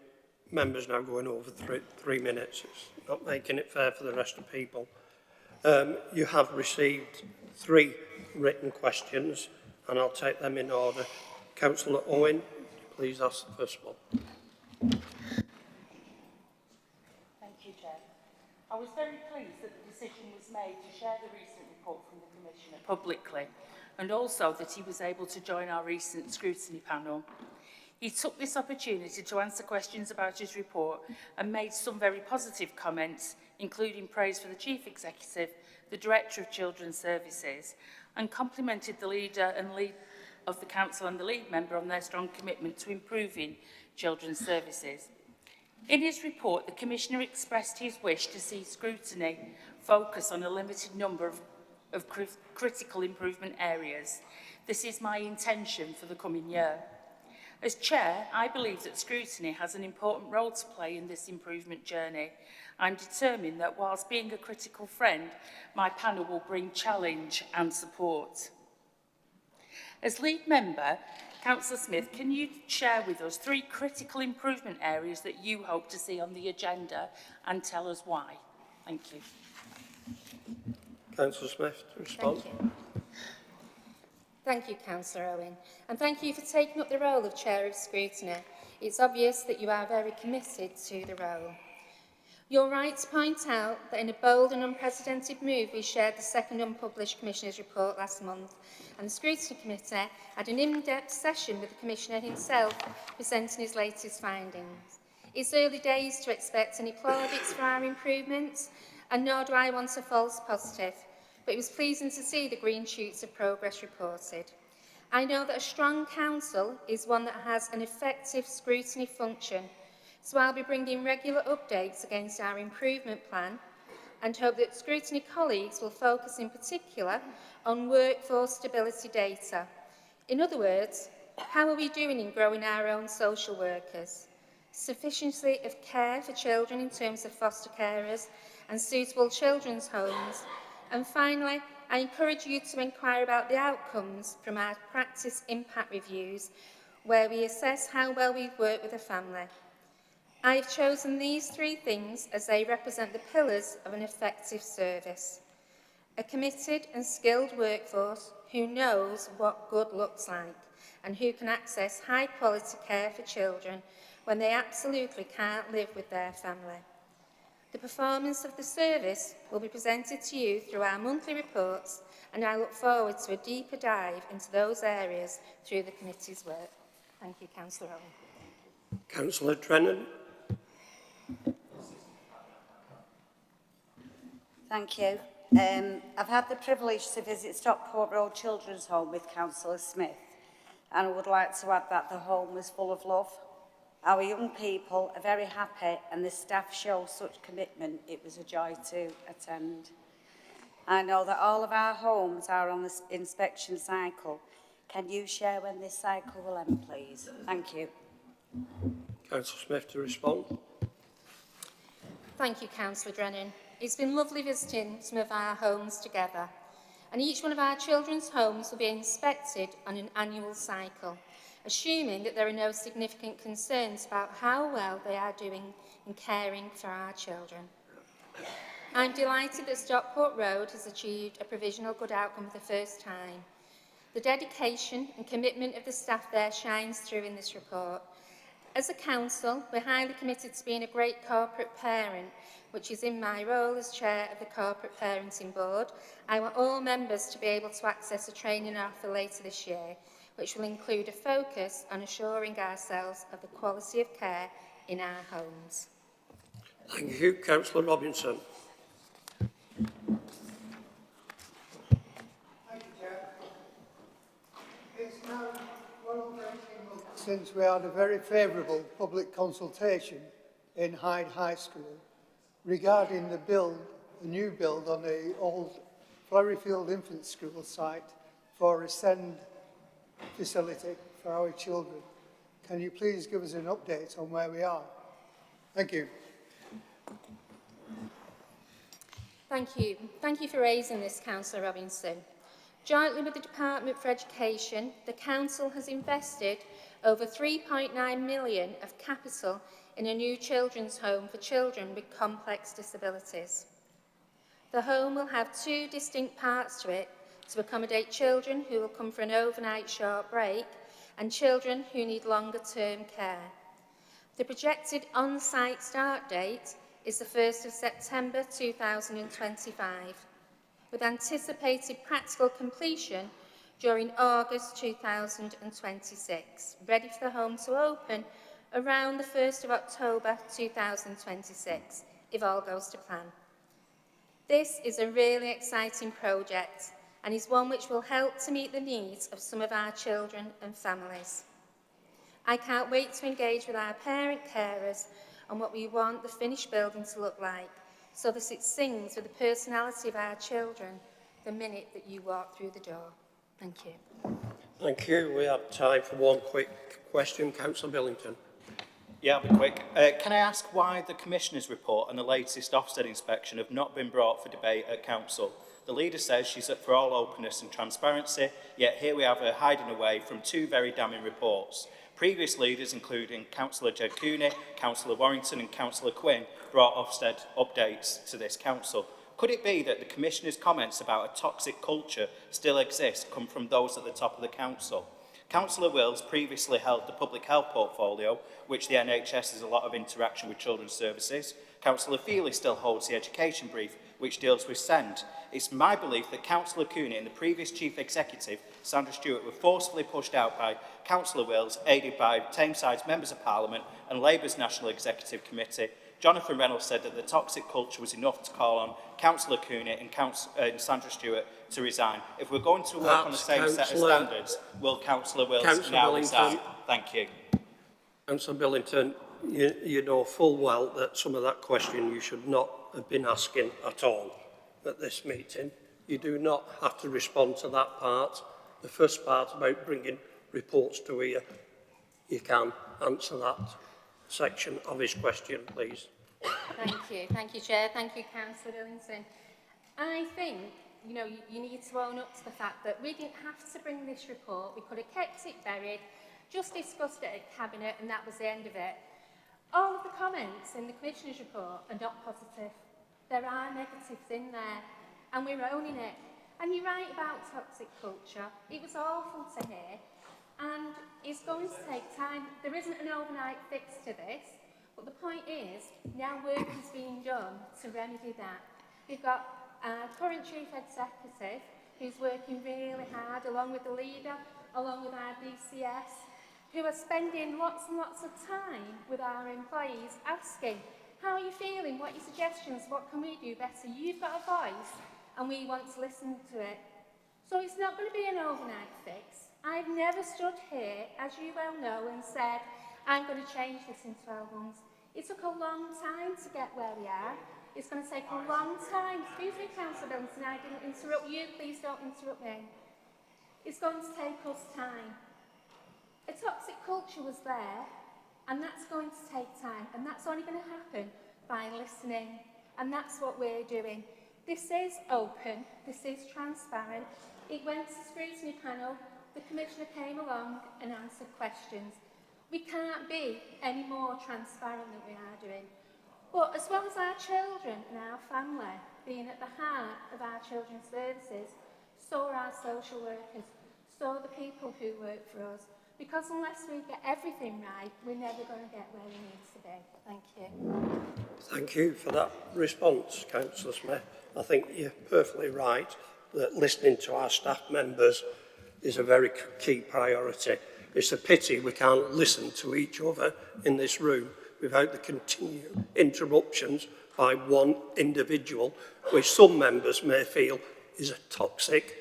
members now going over 3 minutes. It's not making it fair for the rest of the people. You have received 3 written questions, and I'll take them in order. Councillor Owen, please ask the first one. Thank you, Chair. I was very pleased that the decision was made to share the recent report from the Commissioner publicly, and also that he was able to join our recent scrutiny panel. He took this opportunity to answer questions about his report and made some very positive comments, including praise for the Chief Executive, the Director of Children's Services, and complimented the leader and lead of the Council and the lead member on their strong commitment to improving children's services. In his report, the Commissioner expressed his wish to see scrutiny focus on a limited number of critical improvement areas. This is my intention for the coming year. As Chair, I believe that scrutiny has an important role to play in this improvement journey. I'm determined that whilst being a critical friend, my panel will bring challenge and support. As lead member, Councillor Smith, can you share with us 3 critical improvement areas that you hope to see on the agenda and tell us why? Thank you. Councillor Smith to respond. Thank you. Thank you, Councillor Owen, and thank you for taking up the role of Chair of Scrutiny. It's obvious that you are very committed to the role. You're right to point out that in a bold and unprecedented move, we shared the second unpublished Commissioner's report last month, and the Scrutiny Committee had an in-depth session with the Commissioner himself, presenting his latest findings. It's early days to expect any plaudits for our improvements, and nor do I want a false positive, but it was pleasing to see the green shoots of progress reported. I know that a strong council is one that has an effective scrutiny function, so I'll be bringing regular updates against our improvement plan and hope that scrutiny colleagues will focus in particular on workforce stability data. In other words, how are we doing in growing our own social workers? Sufficiency of care for children in terms of foster carers and suitable children's homes. And finally, I encourage you to inquire about the outcomes from our practice impact reviews, where we assess how well we've worked with a family. I've chosen these 3 things as they represent the pillars of an effective service. A committed and skilled workforce who knows what good looks like and who can access high-quality care for children when they absolutely can't live with their family. The performance of the service will be presented to you through our monthly reports, and I look forward to a deeper dive into those areas through the committee's work. Thank you, Councillor Owen. Councillor Drennan. Thank you. I've had the privilege to visit Stockport Road Children's Home with Councillor Smith, and I would like to add that the home was full of love. Our young people are very happy, and the staff show such commitment. It was a joy to attend. I know that all of our homes are on the inspection cycle. Can you share when this cycle will end, please? Thank you. Councillor Smith to respond. Thank you, Councillor Drennan. It's been lovely visiting some of our homes together, and each one of our children's homes will be inspected on an annual cycle, assuming that there are no significant concerns about how well they are doing in caring for our children. I'm delighted that Stockport Road has achieved a provisional good outcome for the first time. The dedication and commitment of the staff there shines through in this report. As a council, we're highly committed to being a great corporate parent, which is in my role as chair of the Corporate Parenting Board. I want all members to be able to access a training offer later this year, which will include a focus on assuring ourselves of the quality of care in our homes. Thank you. Councillor Robinson. Thank you, Chair. It's now well over 18 months since we had a very favourable public consultation in Hyde High School regarding the new build on the old Flurryfield Infant School site for a SEND facility for our children. Can you please give us an update on where we are? Thank you. Thank you. Thank you for raising this, Councillor Robinson. Jointly with the Department for Education, the Council has invested over £3.9 million of capital in a new children's home for children with complex disabilities. The home will have 2 distinct parts to it to accommodate children who will come for an overnight short break and children who need longer-term care. The projected on-site start date is the 1st of September 2025, with anticipated practical completion during August 2026, ready for the home to open around the 1st of October 2026, if all goes to plan. This is a really exciting project and is one which will help to meet the needs of some of our children and families. I can't wait to engage with our parent carers on what we want the finished building to look like, so that it sings with the personality of our children the minute that you walk through the door. Thank you. Thank you. We have time for one quick question. Councillor Billington. Yeah, I'll be quick. Can I ask why the Commissioner's report and the latest Ofsted inspection have not been brought for debate at Council? The leader says she's up for all openness and transparency, yet here we have her hiding away from 2 very damning reports. Previous leaders, including Councillor Jed Cooney, Councillor Warrington and Councillor Quinn, brought Ofsted updates to this Council. Could it be that the Commissioner's comments about a toxic culture still exist come from those at the top of the Council? Councillor Wills previously held the public health portfolio, which the NHS has a lot of interaction with children's services. Councillor Feely still holds the education brief, which deals with SEND. It's my belief that Councillor Cooney and the previous Chief Executive, Sandra Stewart, were forcefully pushed out by Councillor Wills, aided by Tameside's Members of Parliament and Labour's National Executive Committee. Jonathan Reynolds said that the toxic culture was enough to call on Councillor Cooney and Sandra Stewart to resign. If we're going to work on the same set of standards, will Councillor Wills now resign? Thank you. Councillor Billington, you know full well that some of that question you should not have been asking at all at this meeting. You do not have to respond to that part. The first part about bringing reports to here, you can answer that section of his question, please. Thank you, Chair. Thank you, Councillor Billington. I think, you know, you need to own up to the fact that we didn't have to bring this report. We could have kept it buried, just discussed it at Cabinet, and that was the end of it. All of the comments in the Commissioner's report are not positive. There are negatives in there, and we're owning it. And you're right about toxic culture. It was awful to hear, and it's going to take time. There isn't an overnight fix to this, but the point is, now work is being done to remedy that. We've got our current Chief Executive, who's working really hard, along with the leader, along with our DCS, who are spending lots and lots of time with our employees, asking, how are you feeling? What are your suggestions? What can we do better? You've got a voice, and we want to listen to it. So it's not going to be an overnight fix. I've never stood here, as you well know, and said, I'm going to change this in 12 months. It took a long time to get where we are. It's going to take a long time. Excuse me, Councillor Billington, I didn't interrupt you. Please don't interrupt me. It's going to take us time. A toxic culture was there, and that's going to take time, and that's only going to happen by listening, and that's what we're doing. This is open, this is transparent. It went to scrutiny panel, the Commissioner came along and answered questions. We can't be any more transparent than we are doing. But as well as our children and our family being at the heart of our children's services, so are our social workers, so are the people who work for us. Because unless we get everything right, we're never going to get where we need to be. Thank you. Thank you for that response, Councillor Smith. I think you're perfectly right that listening to our staff members is a very key priority. It's a pity we can't listen to each other in this room without the continued interruptions by one individual, which some members may feel is a toxic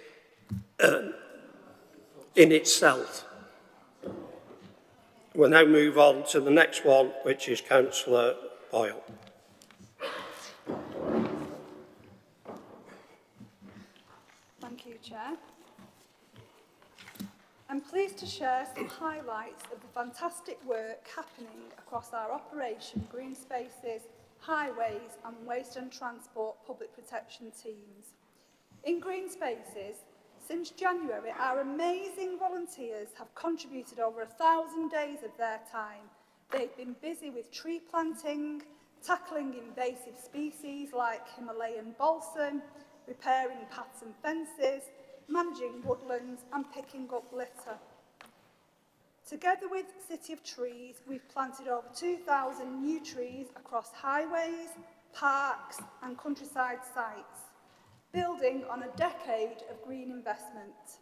in itself. We'll now move on to the next one, which is Councillor Boyle. Thank you, Chair. I'm pleased to share some highlights of the fantastic work happening across our Operation Green Spaces, Highways and Waste and Transport Public Protection teams. In Green Spaces, since January, our amazing volunteers have contributed over 1,000 days of their time, They've been busy with tree planting, tackling invasive species like Himalayan balsam, repairing paths and fences, managing woodlands and picking up litter. Together with City of Trees, we've planted over 2,000 new trees across highways, parks and countryside sites, building on a decade of green investment.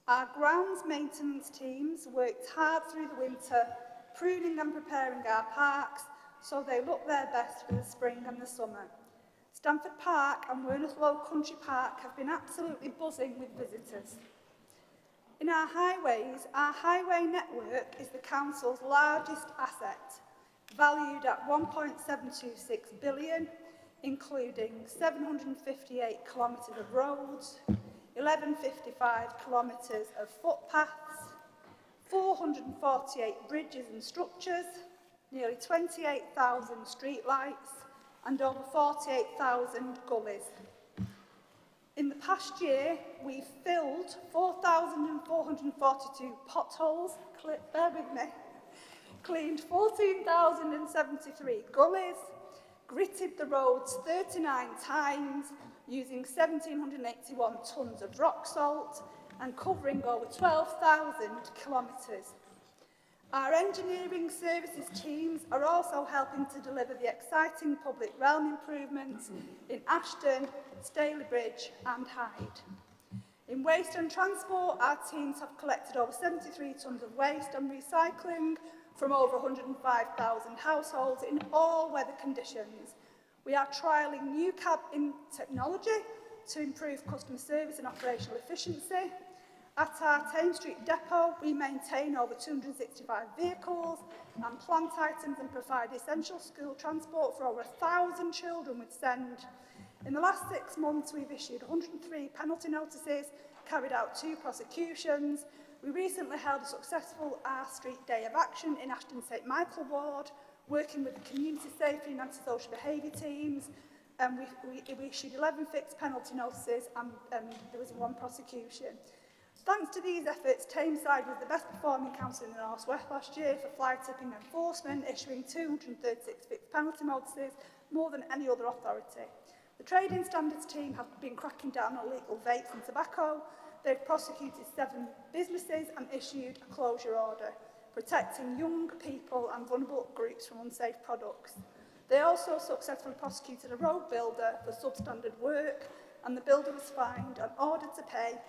Our grounds maintenance teams worked hard through the winter, pruning and preparing our parks so they look their best for the spring and the summer. Stamford Park and Werneth Country Park have been absolutely buzzing with visitors. In our highway network is the council's largest asset, valued at 1.726 billion, including 758 kilometres of roads, 1155 kilometres of footpaths, 448 bridges and structures, nearly 28,000 streetlights, and over 48,000 gullies. In the past year, we've filled 4,442 potholes, bear with me, cleaned 14,073 gullies, gritted the roads 39 times, using 1,781 tonnes of rock salt and covering over 12,000 kilometres. Our engineering services teams are also helping to deliver the exciting public realm improvements in Ashton, Stalybridge and Hyde. In waste and transport, our teams have collected over 73 tonnes of waste and recycling from over 105,000 households in all weather conditions. We are trialling new cab-in technology to improve customer service and operational efficiency. At our Thames Street depot, we maintain over 265 vehicles and plant items and provide essential school transport for over 1,000 children with SEND. In the last 6 months, we've issued 103 penalty notices, carried out 2 prosecutions. We recently held a successful R Street Day of Action in Ashton St Michael Ward, working with the community safety and antisocial behaviour teams. We issued 11 fixed penalty notices and there was 1 prosecution. Thanks to these efforts, Tameside was the best performing council in the North West last year for fly tipping enforcement, issuing 236 fixed penalty notices, more than any other authority. The Trading Standards team have been cracking down on illegal vapes and tobacco. They've prosecuted 7 businesses and issued a closure order, protecting young people and vulnerable groups from unsafe products. They also successfully prosecuted a road builder for substandard work, and the builder was fined and ordered to pay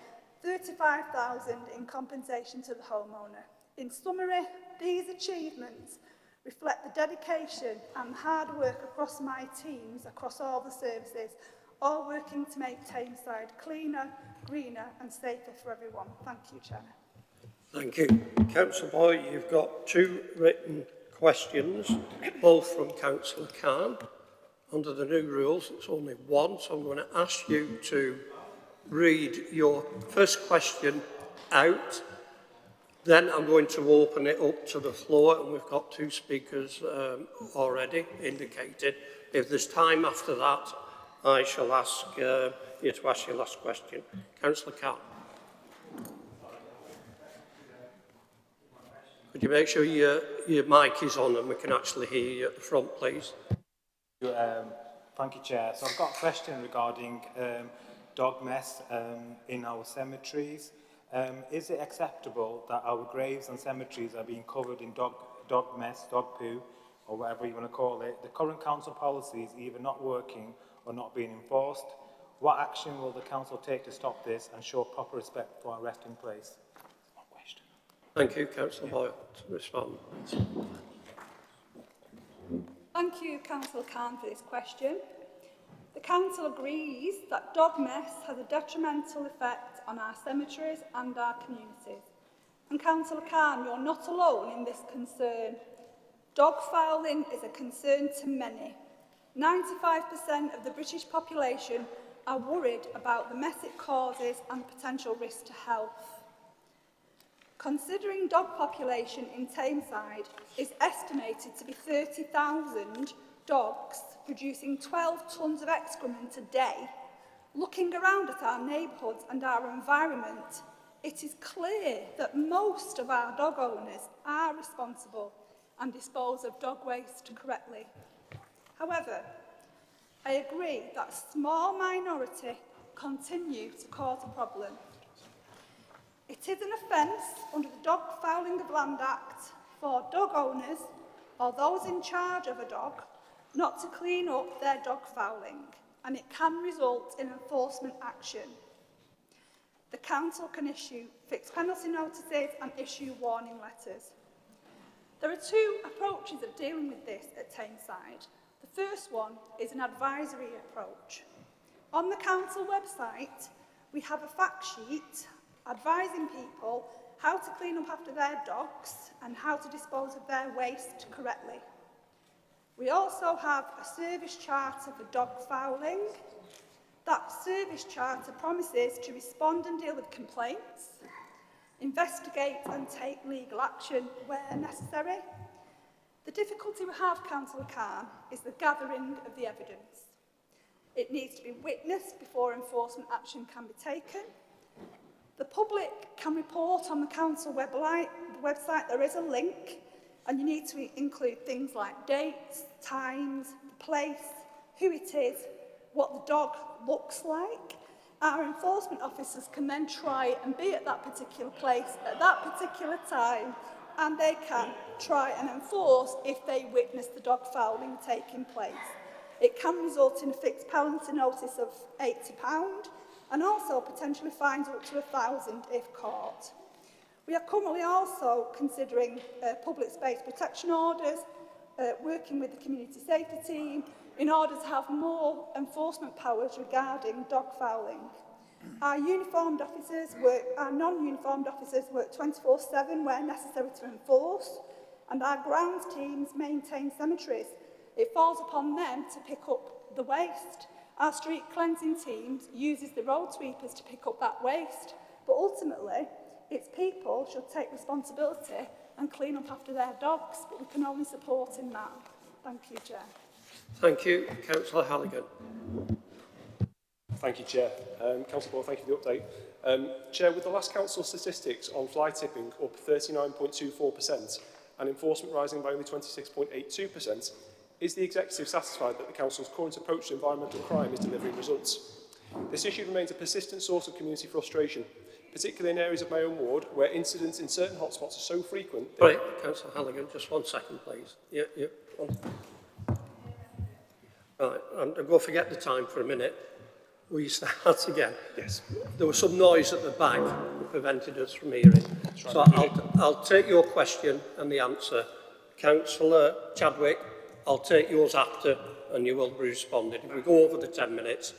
$35,000 in compensation to the homeowner. In summary, these achievements reflect the dedication and hard work across my teams, across all the services, all working to make Tameside cleaner, greener and safer for everyone. Thank you, Chair. Thank you. Councillor Boyd, you've got 2 written questions, both from Councillor Khan. Under the new rules, it's only 1, so I'm going to ask you to read your first question out. Then I'm going to open it up to the floor, and we've got 2 speakers already indicated. If there's time after that, I shall ask you to ask your last question. Councillor Khan. Could you make sure your mic is on and we can actually hear you at the front, please? Thank you, Chair. So I've got a question regarding dog mess in our cemeteries. Is it acceptable that our graves and cemeteries are being covered in dog mess, dog poo, or whatever you want to call it? The current council policy is either not working or not being enforced. What action will the council take to stop this and show proper respect for our resting place? Thank you, Councillor Boyle, to respond. Thank you, Councillor Khan, for this question. The Council agrees that dog mess has a detrimental effect on our cemeteries and our communities. And Councillor Khan, you're not alone in this concern. Dog fouling is a concern to many. 95% of the British population are worried about the mess it causes and the potential risk to health. Considering dog population in Tameside is estimated to be 30,000 dogs producing 12 tonnes of excrement a day, looking around at our neighbourhoods and our environment, it is clear that most of our dog owners are responsible and dispose of dog waste correctly. However, I agree that a small minority continue to cause a problem. It is an offence under the Dog Fouling of Land Act for dog owners or those in charge of a dog not to clean up their dog fouling, and it can result in enforcement action. The council can issue fixed penalty notices and issue warning letters. There are two approaches of dealing with this at Tameside. The first one is an advisory approach. On the council website, we have a fact sheet advising people how to clean up after their dogs and how to dispose of their waste correctly. We also have a service charter for dog fouling. That service charter promises to respond and deal with complaints, investigate and take legal action where necessary. The difficulty we have, Councillor Khan, is the gathering of the evidence. It needs to be witnessed before enforcement action can be taken. The public can report on the council website. There is a link, and you need to include things like dates, times, the place, who it is, what the dog looks like. Our enforcement officers can then try and be at that particular place at that particular time, and they can try and enforce if they witness the dog fouling taking place. It can result in a fixed penalty notice of £80 and also potentially fines up to £1,000 if caught. We are currently also considering public space protection orders, working with the community safety team in order to have more enforcement powers regarding dog fouling. Our non-uniformed officers work 24/7 where necessary to enforce, and our grounds teams maintain cemeteries. It falls upon them to pick up the waste. Our street cleansing teams uses the road sweepers to pick up that waste, but ultimately, its people should take responsibility and clean up after their dogs, but we can only support in that. Thank you, Chair. Thank you. Councillor Halligan. Thank you, Chair. Councillor Ball, thank you for the update. Chair, with the last council statistics on fly tipping up 39.24% and enforcement rising by only 26.82%, is the Executive satisfied that the Council's current approach to environmental crime is delivering results? This issue remains a persistent source of community frustration, particularly in areas of my own ward where incidents in certain hotspots are so frequent. Right, Councillor Halligan, just 1 second, please. Yeah. Right, I'm going to forget the time for a minute. Will you start again? Yes. There was some noise at the back that prevented us from hearing. So I'll take your question and the answer. Councillor Chadwick, I'll take yours after and you will be responded. If we go over the 10 minutes,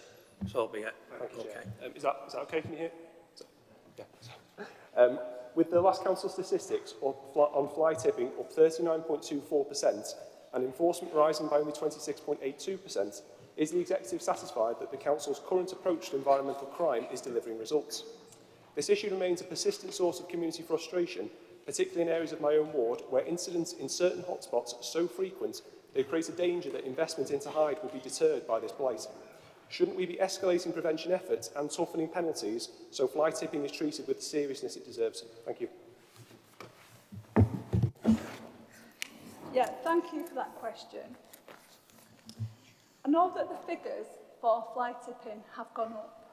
so be it. Thank you, Chair. Is that okay? Can you hear? Yeah. With the last council statistics on fly tipping up 39.24% and enforcement rising by only 26.82%, is the Executive satisfied that the Council's current approach to environmental crime is delivering results? This issue remains a persistent source of community frustration, particularly in areas of my own ward where incidents in certain hotspots are so frequent they create a danger that investment into Hyde will be deterred by this blight. Shouldn't we be escalating prevention efforts and toughening penalties so fly tipping is treated with the seriousness it deserves? Thank you. Yeah, thank you for that question. I know that the figures for fly tipping have gone up.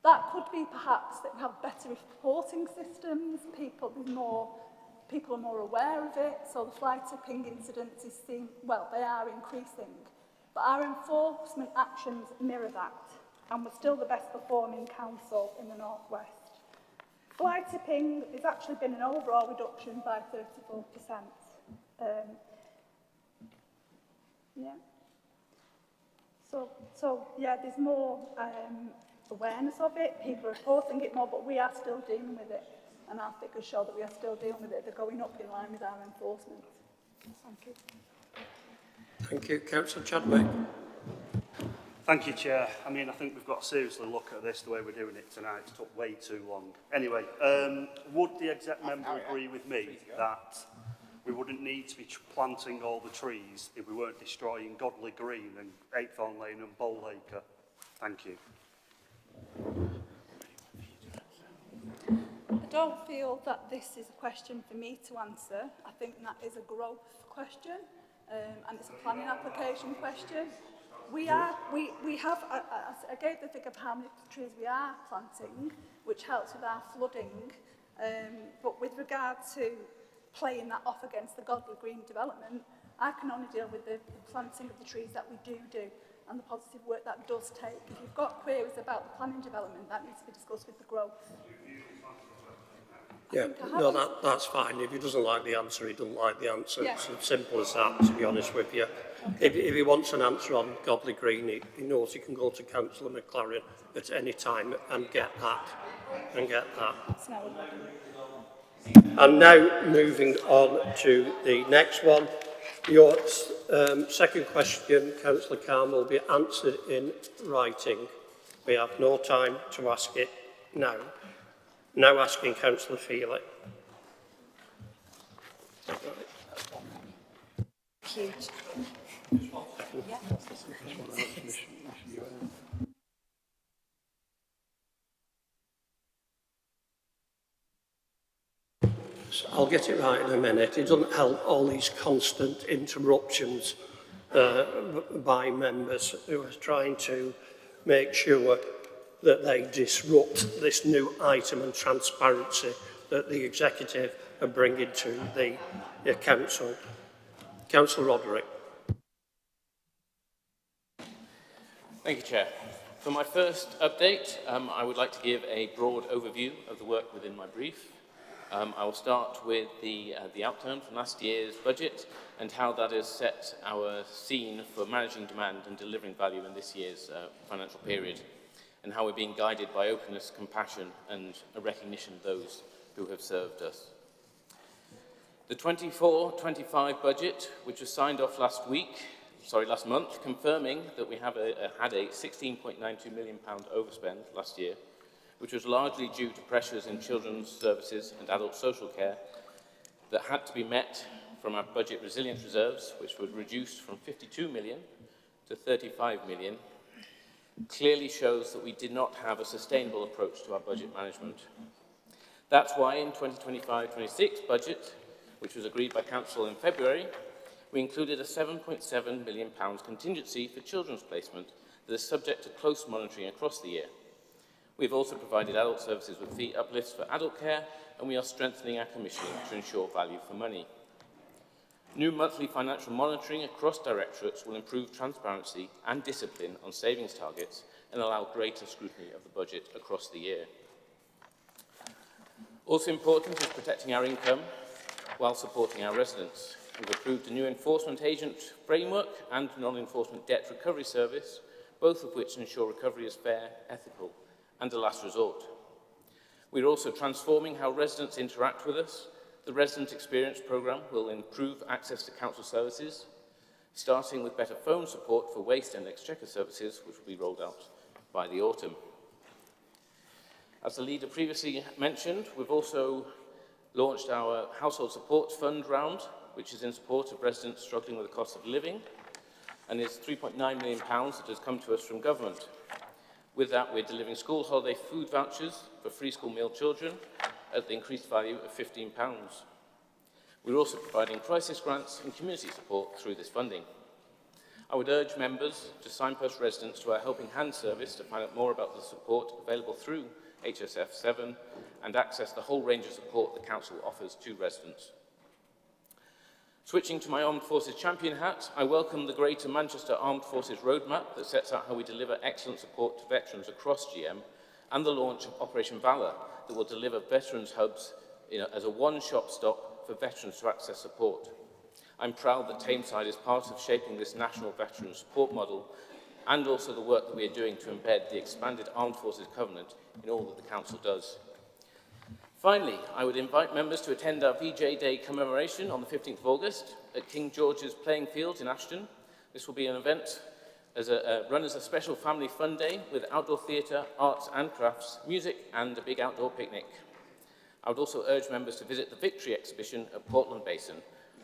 That could be perhaps that we have better reporting systems, people are more aware of it, so the fly tipping incidents they are increasing. But our enforcement actions mirror that, and we're still the best performing council in the North West. Fly tipping has actually been an overall reduction by 34%. Yeah. So yeah, there's more awareness of it, people are reporting it more, but we are still dealing with it. And our figures show that we are still dealing with it. They're going up in line with our enforcement. Thank you. Thank you. Councillor Chadwick. Thank you, Chair. I mean, I think we've got to seriously look at this the way we're doing it tonight. It's took way too long. Anyway, would the exec member agree with me that we wouldn't need to be planting all the trees if we weren't destroying Godley Green and Eightthorn Lane and Bowl Acre? Thank you. don't feel that this is a question for me to answer. I think that is a growth question, and it's a planning application question. We have, I gave the figure of how many trees we are planting, which helps with our flooding, but with regard to playing that off against the Godley Green development, I can only deal with the planting of the trees that we do and the positive work that does take. If you've got queries about the planning development, that needs to be discussed with the growth. Yeah, no, that's fine. If he doesn't like the answer, he doesn't like the answer. Yeah. It's as simple as that, to be honest with you. Okay. If he wants an answer on Godley Green, he knows he can go to Councillor McLaren at any time and get that. And now moving on to the next one. Your second question, Councillor Calm, will be answered in writing. We have no time to ask it now. Now asking Councillor Feely. I'll get it right in a minute. It doesn't help all these constant interruptions by members who are trying to make sure that they disrupt this new item and transparency that the Executive are bringing to the Council. Councillor Roderick. Thank you, Chair. For my first update, I would like to give a broad overview of the work within my brief. I will start with the outturn from last year's budget and how that has set our scene for managing demand and delivering value in this year's financial period, and how we're being guided by openness, compassion, and a recognition of those who have served us. The 24-25 budget, which was signed off last month, confirming that we have had a £16.92 million overspend last year, which was largely due to pressures in children's services and adult social care that had to be met from our budget resilience reserves, which were reduced from 52 million to 35 million, clearly shows that we did not have a sustainable approach to our budget management. That's why in 2025-26 budget, which was agreed by Council in February, we included a £7.7 million contingency for children's placement that is subject to close monitoring across the year. We've also provided adult services with fee uplifts for adult care, and we are strengthening our commissioning to ensure value for money. New monthly financial monitoring across directorates will improve transparency and discipline on savings targets and allow greater scrutiny of the budget across the year. Also important is protecting our income while supporting our residents. We've approved a new enforcement agent framework and non-enforcement debt recovery service, both of which ensure recovery is fair, ethical, and a last resort. We're also transforming how residents interact with us. The Resident Experience Programme will improve access to council services, starting with better phone support for waste and exchequer services, which will be rolled out by the autumn. As the leader previously mentioned, we've also launched our Household Support Fund round, which is in support of residents struggling with the cost of living, and is £3.9 million that has come to us from government. With that, we're delivering school holiday food vouchers for free school meal children at the increased value of £15. We're also providing crisis grants and community support through this funding. I would urge members to signpost residents to our Helping Hand service to find out more about the support available through HSF 7 and access the whole range of support the Council offers to residents. Switching to my Armed Forces champion hat, I welcome the Greater Manchester Armed Forces roadmap that sets out how we deliver excellent support to veterans across GM, and the launch of Operation Valour that will deliver veterans hubs as a one-stop stop for veterans to access support. I'm proud that Tameside is part of shaping this national veteran support model, and also the work that we are doing to embed the expanded Armed Forces Covenant in all that the Council does. Finally, I would invite members to attend our VJ Day commemoration on the 15th of August at King George's Playing Fields in Ashton. This will be an event run as a special family fun day with outdoor theatre, arts and crafts, music and a big outdoor picnic. I would also urge members to visit the Victory exhibition at Portland Basin,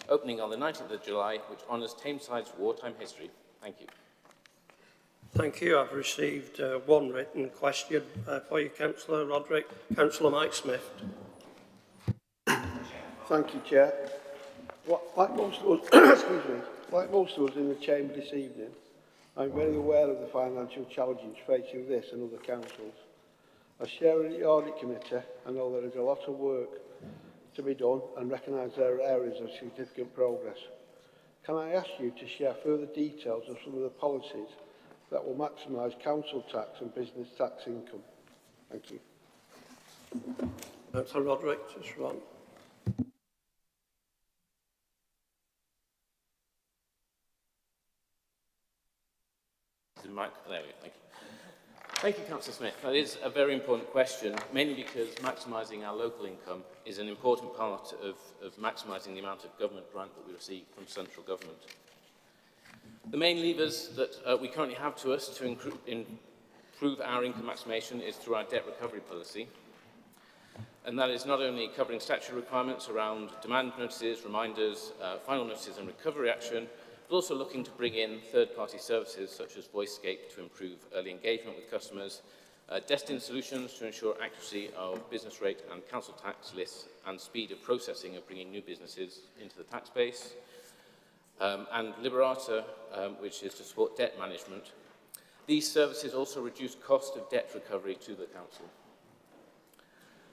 opening on the 19th of July, which honours Tameside's wartime history. Thank you. Thank you. I've received one written question for you, Councillor Roderick. Councillor Mike Smith. Thank you, Chair. Like most of us, excuse me, like most of us in the chamber this evening, I'm very aware of the financial challenges facing this and other councils. As chair of the Audit Committee, I know there is a lot of work to be done and recognise there are areas of significant progress. Can I ask you to share further details of some of the policies that will maximise council tax and business tax income? Thank you. Councillor Roderick, just run. There we go, thank you. Thank you, Councillor Smith. That is a very important question, mainly because maximising our local income is an important part of maximising the amount of government grant that we receive from central government. The main levers that we currently have to us to improve our income maximation is through our debt recovery policy. And that is not only covering statutory requirements around demand notices, reminders, final notices and recovery action, but also looking to bring in third-party services such as VoiceScape to improve early engagement with customers, destined solutions to ensure accuracy of business rate and council tax lists and speed of processing of bringing new businesses into the tax base, and Liberata, which is to support debt management. These services also reduce cost of debt recovery to the council.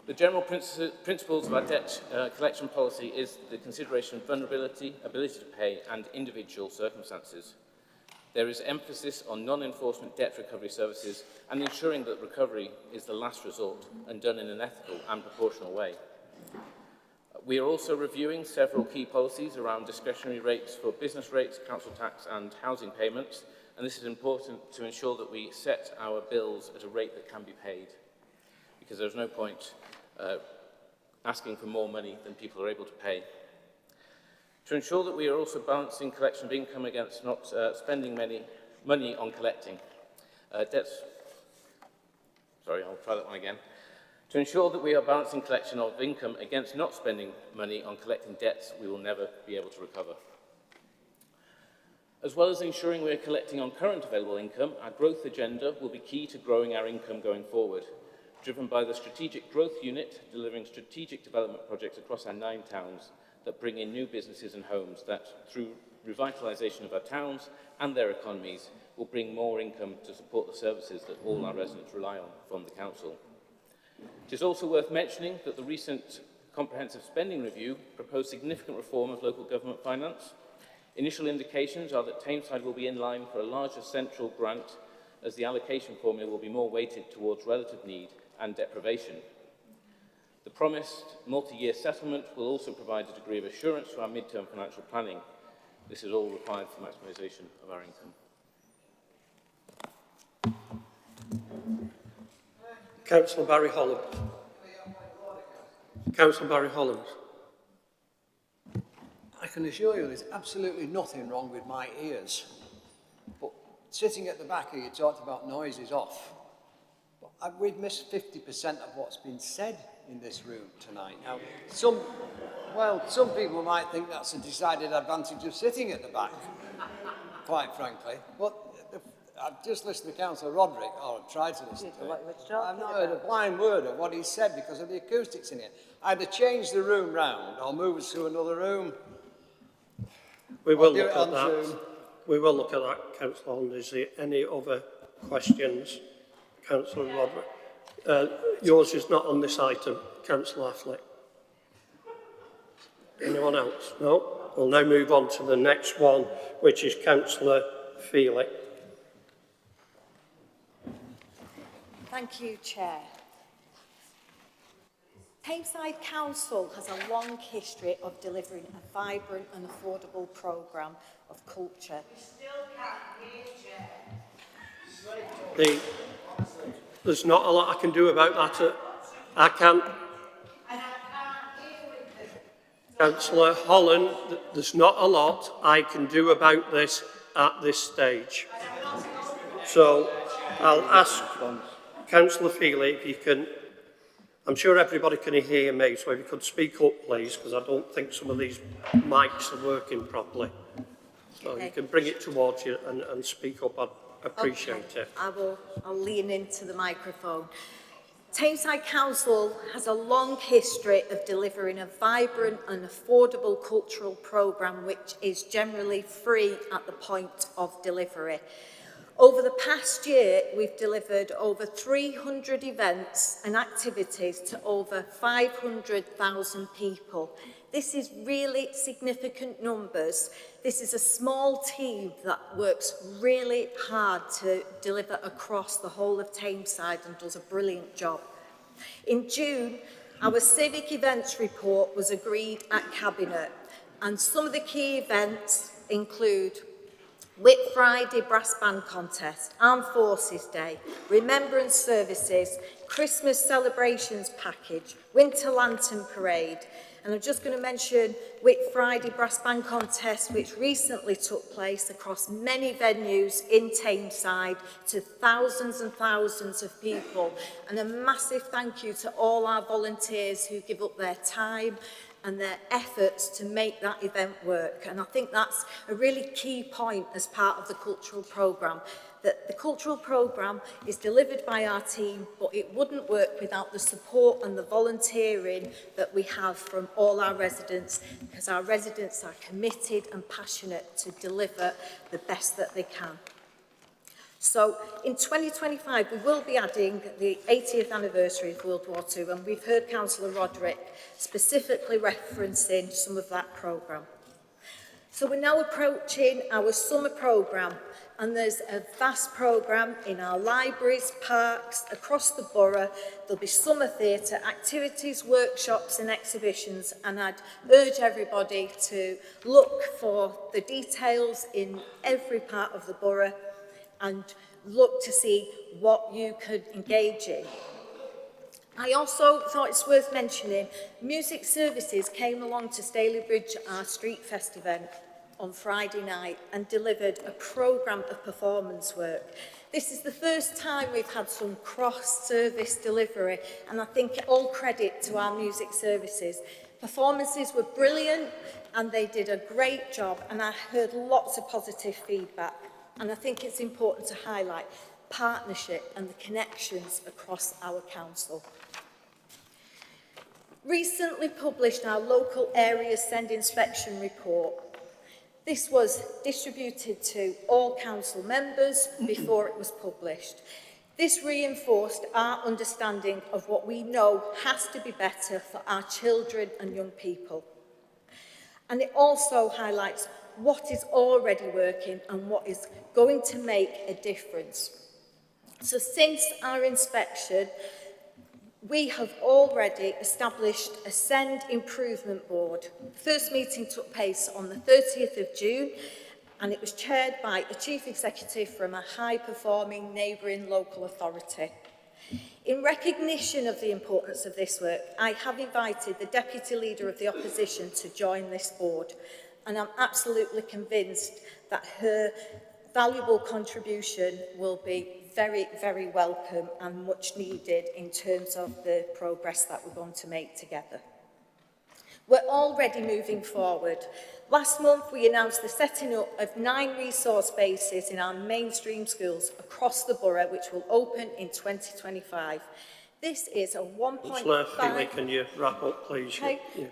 The general principles of our debt collection policy is the consideration of vulnerability, ability to pay, and individual circumstances. There is emphasis on non-enforcement debt recovery services and ensuring that recovery is the last resort and done in an ethical and proportional way. We are also reviewing several key policies around discretionary rates for business rates, council tax, and housing payments, and this is important to ensure that we set our bills at a rate that can be paid, because there's no point asking for more money than people are able to pay. To ensure that we are also balancing collection of income against not spending money on collecting debts. Sorry, I'll try that one again. To ensure that we are balancing collection of income against not spending money on collecting debts we will never be able to recover. As well as ensuring we are collecting on current available income, our growth agenda will be key to growing our income going forward, driven by the Strategic Growth Unit, delivering strategic development projects across our 9 towns that bring in new businesses and homes that, through revitalisation of our towns and their economies, will bring more income to support the services that all our residents rely on from the council. It is also worth mentioning that the recent Comprehensive Spending Review proposed significant reform of local government finance. Initial indications are that Tameside will be in line for a larger central grant, as the allocation formula will be more weighted towards relative need and deprivation. The promised multi-year settlement will also provide a degree of assurance to our mid-term financial planning. This is all required for maximisation of our income. Councillor Barry Holland. Councillor Barry Holland. I can assure you there's absolutely nothing wrong with my ears. But sitting at the back here, you talked about noises off. But we've missed 50% of what's been said in this room tonight. Now, some people might think that's a decided advantage of sitting at the back, quite frankly. But I've just listened to Councillor Roderick, or I've tried to listen to it. I've not heard a blind word of what he said because of the acoustics in here. Either change the room round or move us to another room. We will look at that. We will look at that, Councillor Holland. Is there any other questions? Councillor Roderick. Yours is not on this item, Councillor Affleck. Anyone else? No? We'll now move on to the next one, which is Councillor Feely. Thank you, Chair. Tameside Council has a long history of delivering a vibrant and affordable programme of culture. There's not a lot I can do about that. I can't. Councillor Holland, there's not a lot I can do about this at this stage. So I'll ask Councillor Feely if you can. I'm sure everybody can hear me, so if you could speak up, please, because I don't think some of these mics are working properly. So okay. You can bring it towards you and speak up. I'd appreciate it. I'll lean into the microphone. Tameside Council has a long history of delivering a vibrant and affordable cultural programme which is generally free at the point of delivery. Over the past year, we've delivered over 300 events and activities to over 500,000 people. This is really significant numbers. This is a small team that works really hard to deliver across the whole of Tameside and does a brilliant job. In June, our civic events report was agreed at Cabinet, and some of the key events include Whit Friday Brass Band Contest, Armed Forces Day, Remembrance Services, Christmas Celebrations Package, Winter Lantern Parade. And I'm just going to mention Whit Friday Brass Band Contest, which recently took place across many venues in Tameside to thousands and thousands of people. And a massive thank you to all our volunteers who give up their time and their efforts to make that event work. And I think that's a really key point as part of the cultural programme, that the cultural programme is delivered by our team, but it wouldn't work without the support and the volunteering that we have from all our residents, because our residents are committed and passionate to deliver the best that they can. So in 2025, we will be adding the 80th anniversary of World War II, and we've heard Councillor Roderick specifically referencing some of that programme. So we're now approaching our summer programme, and there's a vast programme in our libraries, parks, across the borough. There'll be summer theatre, activities, workshops and exhibitions, and I'd urge everybody to look for the details in every part of the borough and look to see what you could engage in. I also thought it's worth mentioning, Music Services came along to Stalybridge, our Street Fest event, on Friday night and delivered a programme of performance work. This is the first time we've had some cross-service delivery, and I think all credit to our Music Services. Performances were brilliant and they did a great job, and I heard lots of positive feedback. And I think it's important to highlight partnership and the connections across our council. Recently published our local area send inspection report. This was distributed to all council members before it was published. This reinforced our understanding of what we know has to be better for our children and young people. And it also highlights what is already working and what is going to make a difference. So since our inspection, we have already established a Send Improvement Board. The first meeting took place on the 30th of June, and it was chaired by a chief executive from a high-performing neighbouring local authority. In recognition of the importance of this work, I have invited the Deputy Leader of the Opposition to join this board, and I'm absolutely convinced that her valuable contribution will be very, very welcome and much needed in terms of the progress that we're going to make together. We're already moving forward. Last month, we announced the setting up of 9 resource bases in our mainstream schools across the borough, which will open in 2025. This is a 1.5 can you wrap up, please?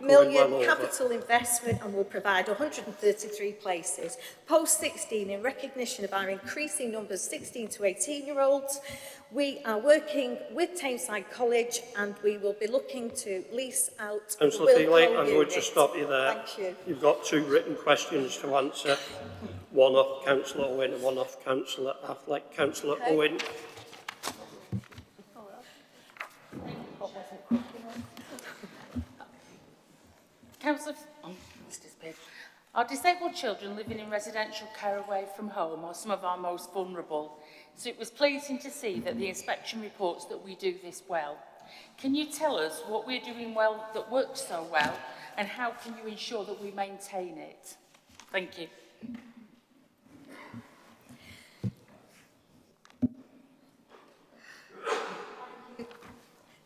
million capital investment and will provide 133 places. Post-16, in recognition of our increasing numbers 16 to 18-year-olds, we are working with Tameside College and we will be looking to lease out the Councillor Feely, I'm going to unit. stop you there. Thank you. You've got 2 written questions to answer. One off Councillor Owen and one off Councillor Affleck. Councillor Owen. Councillor, our disabled children living in residential care away from home are some of our most vulnerable, so it was pleasing to see that the inspection reports that we do this well. Can you tell us what we're doing well that works so well, and how can you ensure that we maintain it? Thank you.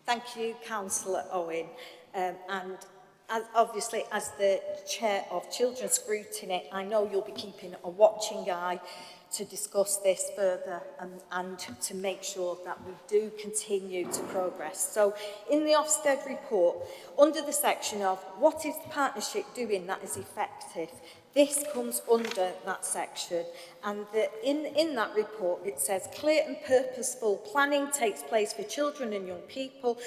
Thank you, Councillor Owen. And obviously, as the Chair of Children's Scrutiny, I know you'll be keeping a watching eye to discuss this further and to make sure that we do continue to progress. So in the Ofsted report, under the section of what is the partnership doing that is effective, this comes under that section, and in that report it says clear and purposeful planning takes place for children and young people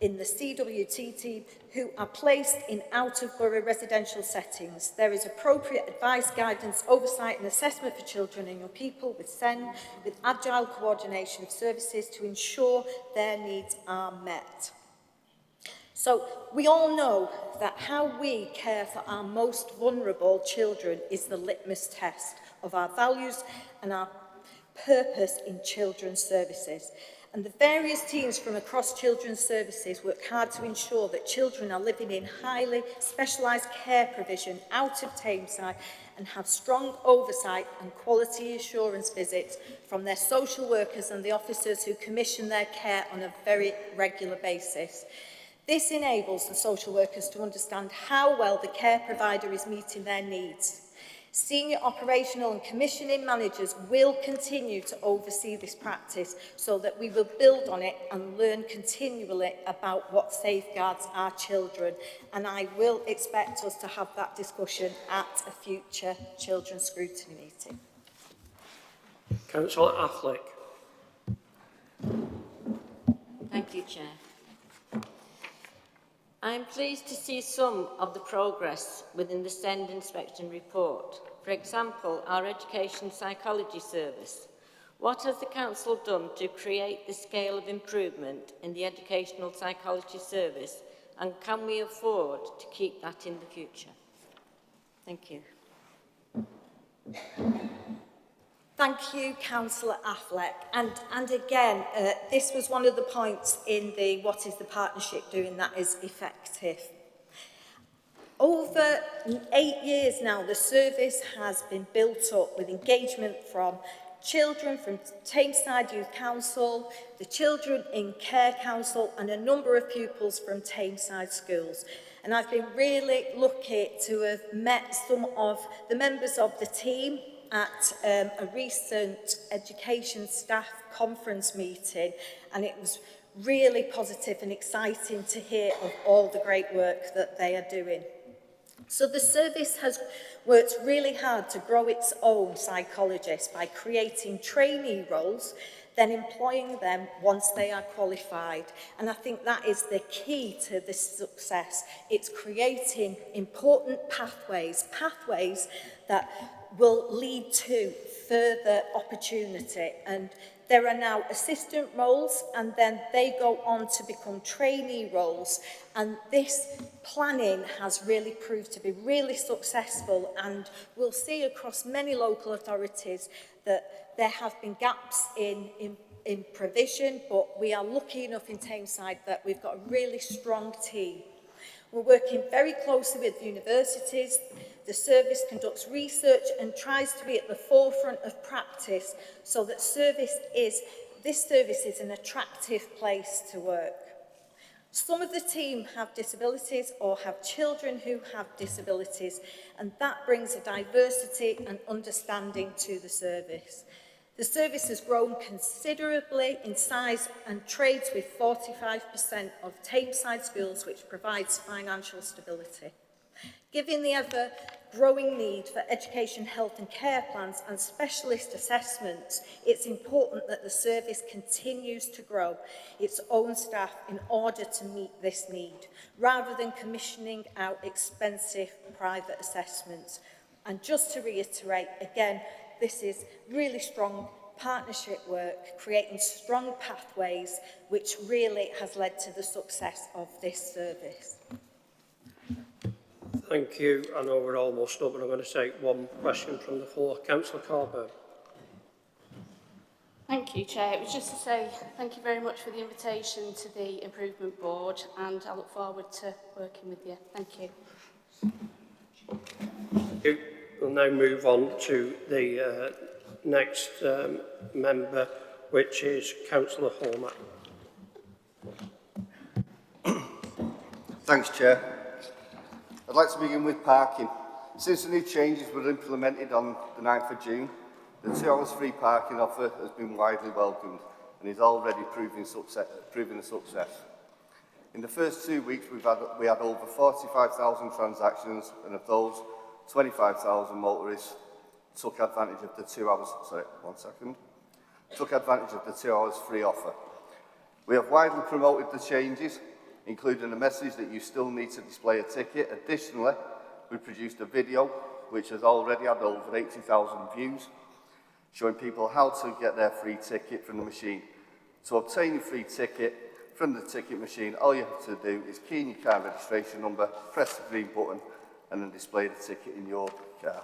in the CWT team who are placed in out-of-borough residential settings. There is appropriate advice, guidance, oversight and assessment for children and young people with SEN, with agile coordination of services to ensure their needs are met. So we all know that how we care for our most vulnerable children is the litmus test of our values and our purpose in children's services. And the various teams from across children's services work hard to ensure that children are living in highly specialised care provision out of Tameside and have strong oversight and quality assurance visits from their social workers and the officers who commission their care on a very regular basis. This enables the social workers to understand how well the care provider is meeting their needs. Senior operational and commissioning managers will continue to oversee this practice so that we will build on it and learn continually about what safeguards our children. And I will expect us to have that discussion at a future Children's Scrutiny meeting. Councillor Affleck. Thank you, Chair. I am pleased to see some of the progress within the SEND inspection report. For example, our education psychology service. What has the Council done to create the scale of improvement in the educational psychology service, and can we afford to keep that in the future? Thank you. Thank you, Councillor Affleck. And again, this was one of the points in the what is the partnership doing that is effective. Over 8 years now, the service has been built up with engagement from children from Tameside Youth Council, the Children in Care Council and a number of pupils from Tameside schools. And I've been really lucky to have met some of the members of the team at a recent education staff conference meeting, and it was really positive and exciting to hear of all the great work that they are doing. So the service has worked really hard to grow its own psychologists by creating trainee roles, then employing them once they are qualified. And I think that is the key to this success. It's creating important pathways that will lead to further opportunity. And there are now assistant roles, and then they go on to become trainee roles. And this planning has really proved to be really successful, and we'll see across many local authorities that there have been gaps in provision, but we are lucky enough in Tameside that we've got a really strong team. We're working very closely with universities. The service conducts research and tries to be at the forefront of practice so that this service is an attractive place to work. Some of the team have disabilities or have children who have disabilities, and that brings a diversity and understanding to the service. The service has grown considerably in size and trades with 45% of Tameside schools, which provides financial stability. Given the ever-growing need for education, health and care plans and specialist assessments, it's important that the service continues to grow its own staff in order to meet this need, rather than commissioning out expensive private assessments. And just to reiterate, again, this is really strong partnership work, creating strong pathways, which really has led to the success of this service. Thank you. I know we're almost up, but I'm going to take one question from the floor. Councillor Corbett. Thank you, Chair. It was just to say thank you very much for the invitation to the Improvement Board, and I look forward to working with you. Thank you. Thank you. We'll now move on to the next member, which is Councillor Holmer. Thanks, Chair. I'd like to begin with parking. Since the new changes were implemented on the 9th of June, the 2 hours free parking offer has been widely welcomed and is already proving a success. In the first 2 weeks, we had over 45,000 transactions, and of those, 25,000 motorists took advantage of the 2 hours, took advantage of the 2 hours free offer. We have widely promoted the changes, including a message that you still need to display a ticket. Additionally, we produced a video which has already had over 80,000 views, showing people how to get their free ticket from the machine. To obtain your free ticket from the ticket machine, all you have to do is key in your car registration number, press the green button, and then display the ticket in your car.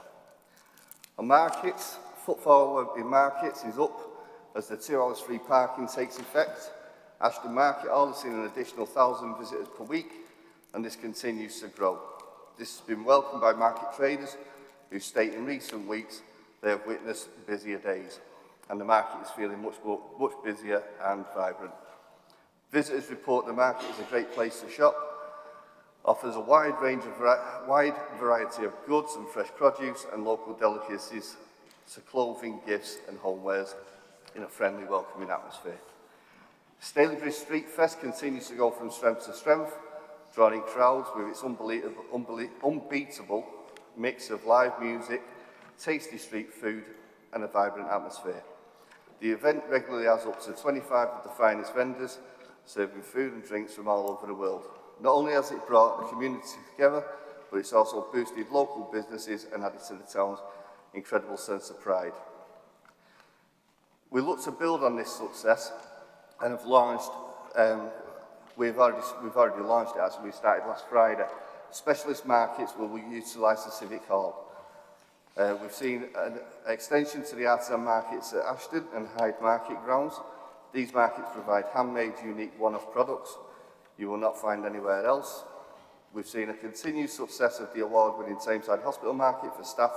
On markets, footfall in markets is up as the 2 hours free parking takes effect. Ashton Market Hall has seen an additional 1,000 visitors per week, and this continues to grow. This has been welcomed by market traders who state in recent weeks they have witnessed busier days, and the market is feeling much busier and vibrant. Visitors report the market is a great place to shop, offers a wide variety of goods and fresh produce and local delicacies to clothing, gifts and homewares in a friendly, welcoming atmosphere. Stalybridge Street Fest continues to go from strength to strength, drawing crowds with its unbeatable mix of live music, tasty street food and a vibrant atmosphere. The event regularly has up to 25 of the finest vendors serving food and drinks from all over the world. Not only has it brought the community together, but it's also boosted local businesses and added to the town's incredible sense of pride. We look to build on this success and have launched, we've already launched it as we started last Friday. Specialist markets will utilise the Civic Hall. We've seen an extension to the artisan markets at Ashton and Hyde Market grounds. These markets provide handmade, unique one-off products you will not find anywhere else. We've seen a continued success of the award-winning Tameside Hospital Market for staff,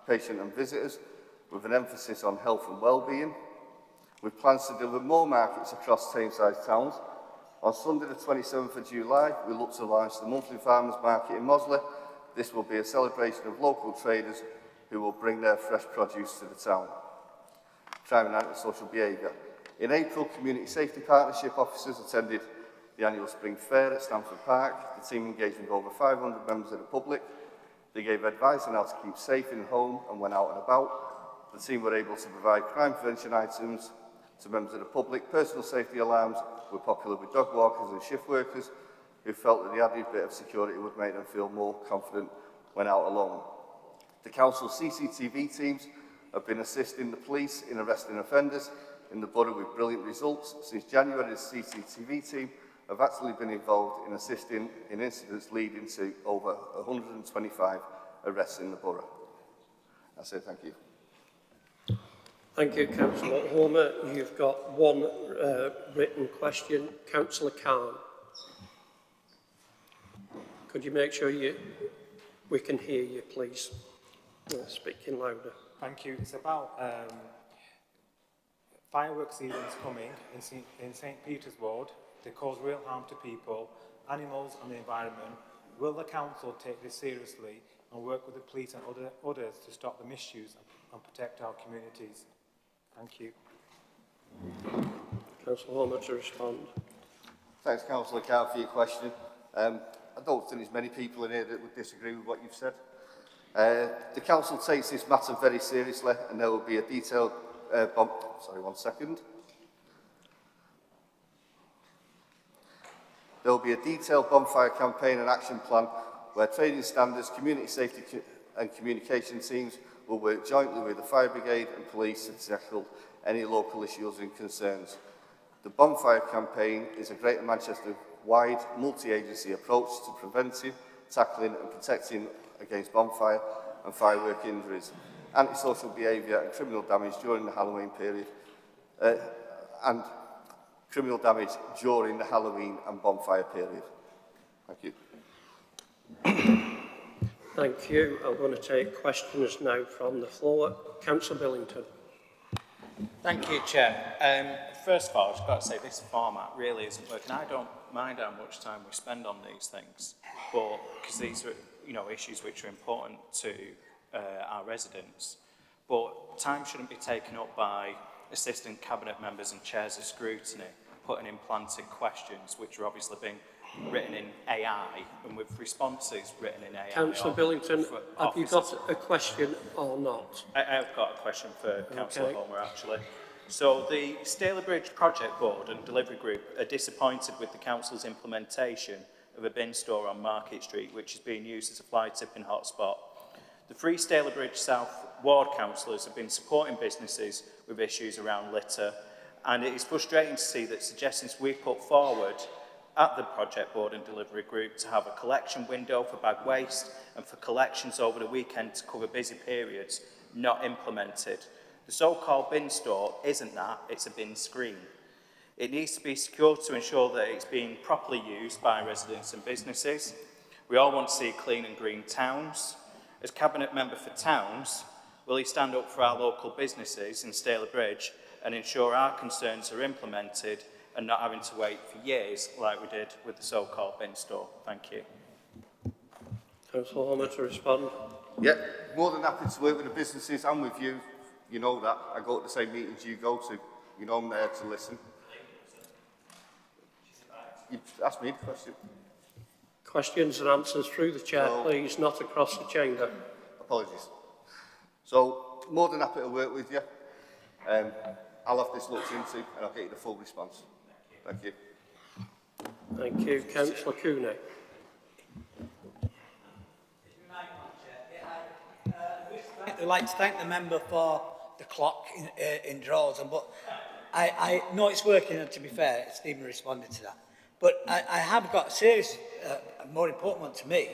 patient and visitors, with an emphasis on health and well-being. With plans to deliver more markets across Tameside towns. On Sunday the 27th of July, we look to launch the monthly farmers market in Mosley. This will be a celebration of local traders who will bring their fresh produce to the town. Crime and antisocial behaviour. In April, Community Safety Partnership officers attended the annual Spring Fair at Stamford Park. The team engaged with over 500 members of the public. They gave advice on how to keep safe in home and when out and about. The team were able to provide crime prevention items to members of the public. Personal safety alarms were popular with dog walkers and shift workers who felt that the added bit of security would make them feel more confident when out alone. The council's CCTV teams have been assisting the police in arresting offenders in the borough with brilliant results. Since January, the CCTV team have actually been involved in assisting in incidents leading to over 125 arrests in the borough. I say thank you. Thank you, Councillor Homer. You've got one written question. Councillor Khan. Could you make sure we can hear you, please? Speaking louder. Thank you. It's about fireworks seasons coming in St. Peter's Ward. They cause real harm to people, animals and the environment. Will the council take this seriously and work with the police and others to stop the misuse and protect our communities? Thank you. Councillor Homer to respond. Thanks, Councillor Carr, for your question. I don't think there's many people in here that would disagree with what you've said. The council takes this matter very seriously, and there will be a detailed There will be a detailed bonfire campaign and action plan where training standards, community safety and communication teams will work jointly with the fire brigade and police to tackle any local issues and concerns. The bonfire campaign is a Greater Manchester-wide multi-agency approach to preventing, tackling and protecting against bonfire and firework injuries, antisocial behaviour and criminal damage during the Halloween period, and criminal damage during the Halloween and bonfire period. Thank you. Thank you. I'm going to take questions now from the floor. Councillor Billington. Thank you, Chair. First of all, I've got to say this format really isn't working. I don't mind how much time we spend on these things, but because these are you know, issues which are important to our residents. But time shouldn't be taken up by assistant cabinet members and chairs of scrutiny putting in planted questions which are obviously being written in AI and with responses written in AI. Councillor Billington, have you got a question or not? I have got a question for Councillor Homer, actually. So the Stalybridge Project Board and Delivery Group are disappointed with the Council's implementation of a bin store on Market Street, which is being used as a fly tipping hotspot. The three Stalybridge South Ward councillors have been supporting businesses with issues around litter, and it is frustrating to see that suggestions we put forward at the Project Board and Delivery Group to have a collection window for bag waste and for collections over the weekend to cover busy periods not implemented. The so-called bin store isn't that, it's a bin screen. It needs to be secured to ensure that it's being properly used by residents and businesses. We all want to see clean and green towns. As Cabinet Member for Towns, will he stand up for our local businesses in Stalybridge and ensure our concerns are implemented and not having to wait for years like we did with the so-called bin store? Thank you. Councillor Homer to respond. Yeah, more than happy to work with the businesses and with you. You know that. I go to the same meetings you go to. You know I'm there to listen. You've asked me the question. Questions and answers through the chair, please, not across the chamber. Apologies. So, more than happy to work with you. I'll have this looked into and I'll get you the full response. Thank you. Thank you. Councillor Cooney. I'd like to thank the member for the clock in Drawson, but I know it's working, and to be fair, Stephen responded to that. But I have got a serious, more important one to me,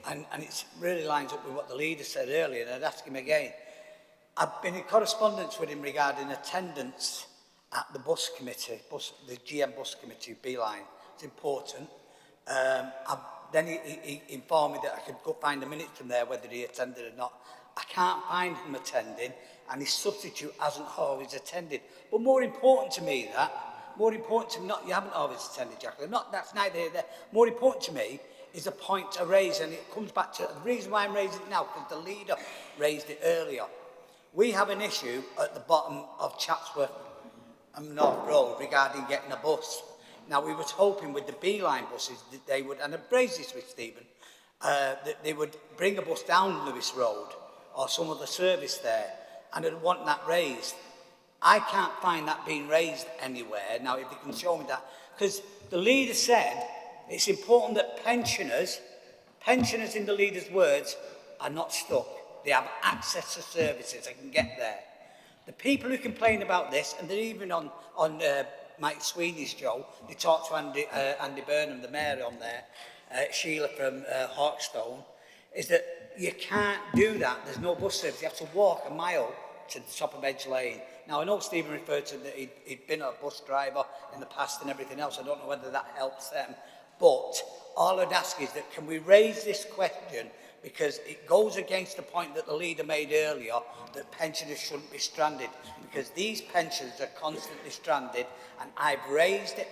and it really lines up with what the leader said earlier, and I'd ask him again. I've been in correspondence with him regarding attendance at the bus committee, the GM bus committee, Beeline. It's important. Then he informed me that I could go find a minute from there whether he attended or not. I can't find him attending, and his substitute hasn't always attended. But more important to me, you haven't always attended, Jacqueline. That's neither here nor there. More important to me is a point to raise, and it comes back to the reason why I'm raising it now, because the leader raised it earlier. We have an issue at the bottom of Chatsworth and North Road regarding getting a bus. Now, we was hoping with the Beeline buses that they would, and I've raised this with Stephen, that they would bring a bus down Lewis Road or some other service there, and I'd want that raised. I can't find that being raised anywhere. Now, if they can show me that, because the leader said it's important that pensioners in the leader's words, are not stuck. They have access to services, they can get there. The people who complain about this, and they're even on Mike Sweeney's show, they talked to Andy Burnham, the mayor on there, Sheila from Hawkstone, is that you can't do that. There's no bus service. You have to walk a mile to the top of Edge Lane. Now, I know Stephen referred to that he'd been a bus driver in the past and everything else. I don't know whether that helps them. But all I'd ask is that can we raise this question, because it goes against the point that the leader made earlier that pensioners shouldn't be stranded, because these pensioners are constantly stranded, and I've raised it,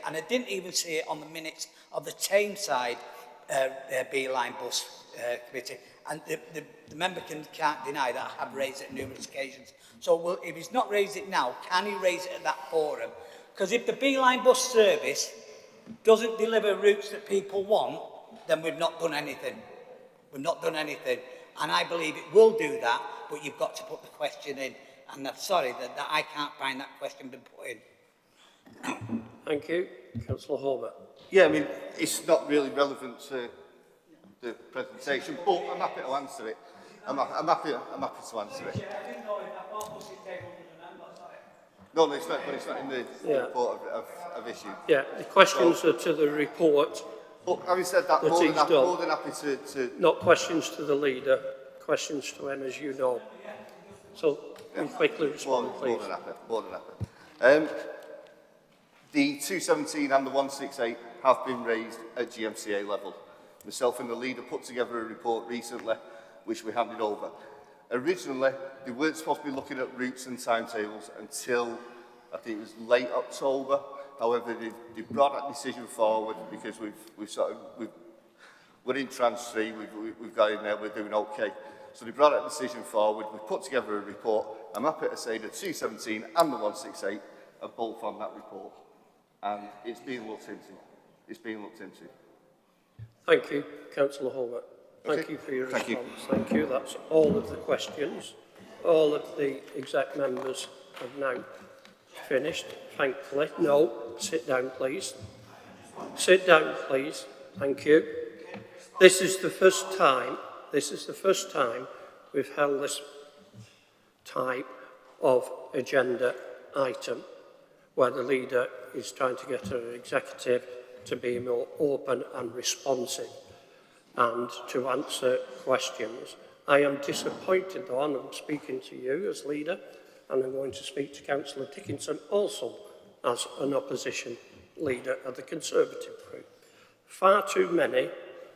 and I didn't even see it on the minutes of the Tameside Beeline bus committee, and the member can't deny that I have raised it on numerous occasions. So if he's not raised it now, can he raise it at that forum? Because if the Beeline bus service doesn't deliver routes that people want, then we've not done anything. We've not done anything. And I believe it will do that, but you've got to put the question in. And I'm sorry that I can't find that question been put in. Thank you. Councillor Homer. Yeah, I mean, it's not really relevant to the presentation, but I'm happy to answer it. I'm happy to answer it. No, it's not in the report of issue. Yeah, the questions are to the report. But having said that, more than happy to... Not questions to the leader, questions to him, as you know. So, quickly respond, please. More than happy. The 217 and the 168 have been raised at GMCA level. Myself and the leader put together a report recently, which we handed over. Originally, they weren't supposed to be looking at routes and timetables until, I think it was late October. However, they brought that decision forward because We're in trans 3, we've got in there, we're doing okay. So they brought that decision forward, we put together a report. I'm happy to say that 217 and the 168 are both on that report. And it's being looked into. It's being looked into. Thank you, Councillor Homer. Thank you for your response. Thank you. That's all of the questions. All of the exec members have now finished, thankfully. No, sit down, please. Sit down, please. Thank you. This is the first time we've held this type of agenda item where the leader is trying to get her executive to be more open and responsive and to answer questions. I am disappointed though, and I'm speaking to you as leader, and I'm going to speak to Councillor Dickinson also as an opposition leader of the Conservative group. Far too many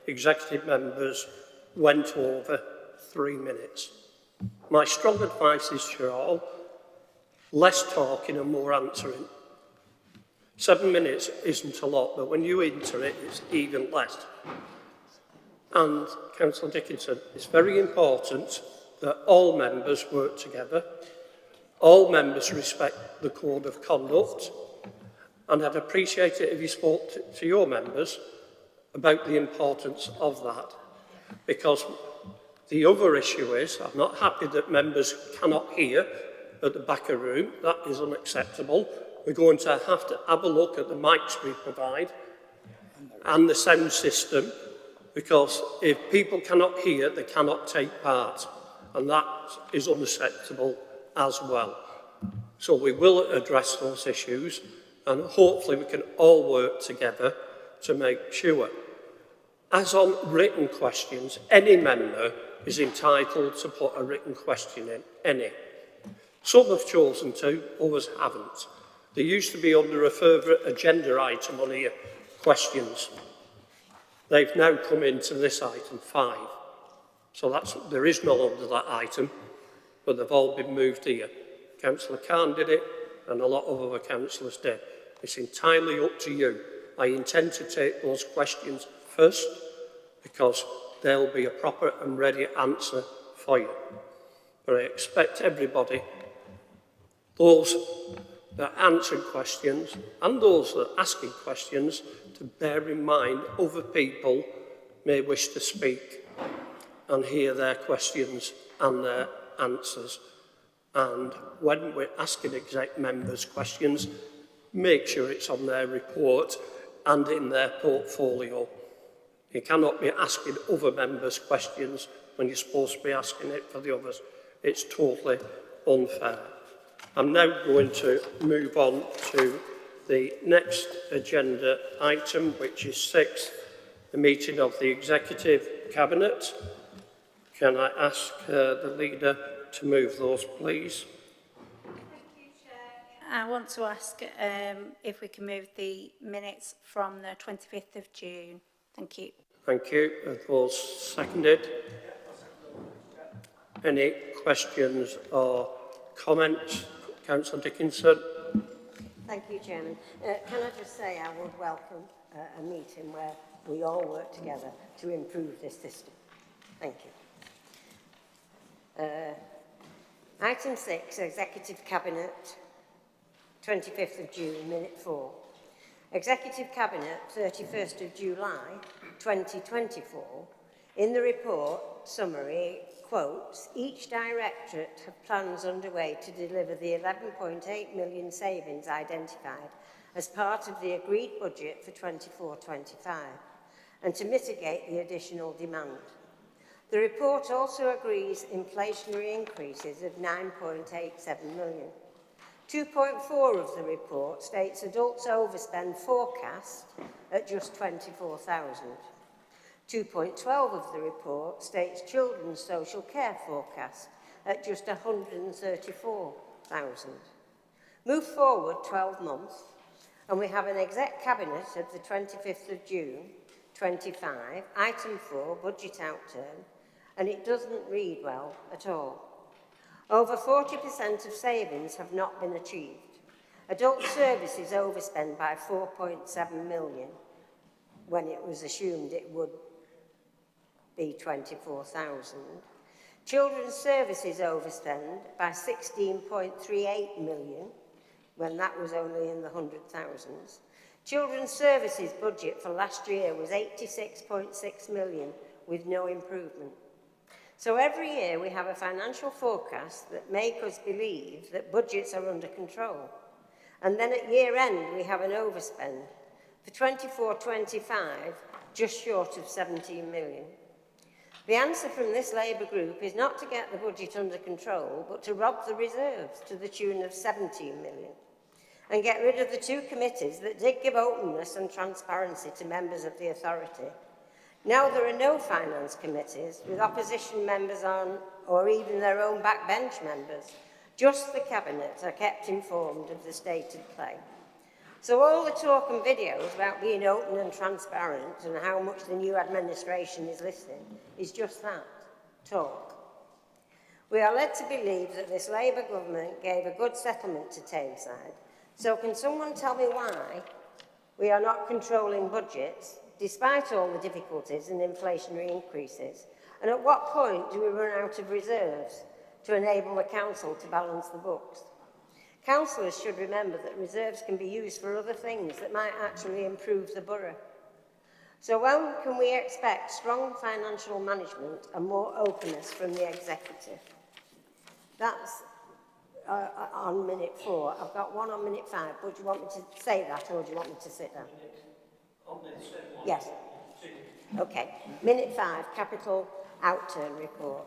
executive members went over 3 minutes. My strong advice is to all, less talking and more answering. 7 minutes isn't a lot, but when you enter it, it's even less. And, Councillor Dickinson, it's very important that all members work together, all members respect the code of conduct, and I'd appreciate it if you spoke to your members about the importance of that, because the other issue is, I'm not happy that members cannot hear at the back of the room. That is unacceptable. We're going to have a look at the mics we provide and the sound system, because if people cannot hear, they cannot take part, and that is unacceptable as well. So we will address those issues, and hopefully we can all work together to make sure. As on written questions, any member is entitled to put a written question in, any. Some have chosen to, others haven't. There used to be under a further agenda item on here, questions. They've now come into this item 5. So there is none under that item, but they've all been moved here. Councillor Khan did it, and a lot of other councillors did. It's entirely up to you. I intend to take those questions first, because there'll be a proper and ready answer for you. But I expect everybody, those that are answering questions and those that are asking questions, to bear in mind other people may wish to speak and hear their questions and their answers. And when we're asking exec members questions, make sure it's on their report and in their portfolio. You cannot be asking other members questions when you're supposed to be asking it for the others. It's totally unfair. I'm now going to move on to the next agenda item, which is 6, the meeting of the Executive Cabinet. Can I ask the leader to move those, please? I want to ask if we can move the minutes from the 25th of June. Thank you. Thank you. Are those seconded? Any questions or comments? Councillor Dickinson. Thank you, Chairman. Can I just say I would welcome a meeting where we all work together to improve this system. Thank you. Item 6, Executive Cabinet, 25th of June, minute 4. Executive Cabinet, 31st of July, 2024. In the report summary, quotes, each directorate have plans underway to deliver the 11.8 million savings identified as part of the agreed budget for 24-25 and to mitigate the additional demand. The report also agrees inflationary increases of 9.87 million. 2.4 of the report states adults overspend forecast at just 24,000. 2.12 of the report states children's social care forecast at just 134,000. Move forward 12 months and we have an exec cabinet of the 25th of June 25, item 4, budget outturn, and it doesn't read well at all. Over 40% of savings have not been achieved. Adult services overspend by 4.7 million when it was assumed it would be 24,000. Children's services overspend by 16.38 million, when that was only in the 100,000s. Children's services budget for last year was 86.6 million, with no improvement. So every year we have a financial forecast that make us believe that budgets are under control. And then at year end we have an overspend. For 24-25, just short of 17 million. The answer from this Labour group is not to get the budget under control, but to rob the reserves to the tune of 17 million. And get rid of the two committees that did give openness and transparency to members of the authority. Now there are no finance committees with opposition members on, or even their own backbench members. Just the Cabinet are kept informed of the state of play. So all the talk and videos about being open and transparent and how much the new administration is listening is just that, talk. We are led to believe that this Labour government gave a good settlement to Tameside. So can someone tell me why we are not controlling budgets, despite all the difficulties and inflationary increases? And at what point do we run out of reserves to enable the council to balance the books? Councillors should remember that reserves can be used for other things that might actually improve the borough. So when can we expect strong financial management and more openness from the executive? That's on minute 4. I've got one on minute 5, but do you want me to say that or do you want me to sit down? Yes. Okay. Minute 5, capital outturn report.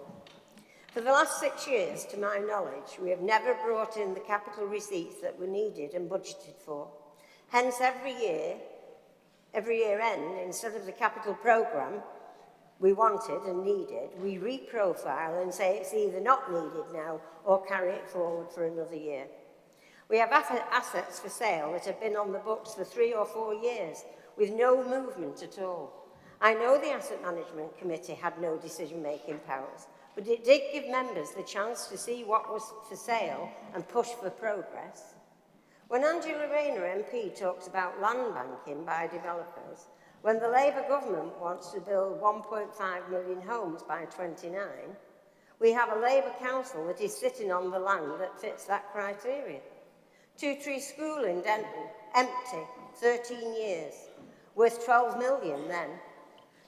For the last 6 years, to my knowledge, we have never brought in the capital receipts that were needed and budgeted for. Hence, every year end, instead of the capital programme we wanted and needed, we reprofile and say it's either not needed now or carry it forward for another year. We have assets for sale that have been on the books for 3 or 4 years with no movement at all. I know the Asset Management Committee had no decision-making powers, but it did give members the chance to see what was for sale and push for progress. When Angela Rayner MP talks about land banking by developers, when the Labour government wants to build 1.5 million homes by 29, we have a Labour council that is sitting on the land that fits that criteria. Two-Tree School in Denton, empty, 13 years, worth 12 million then.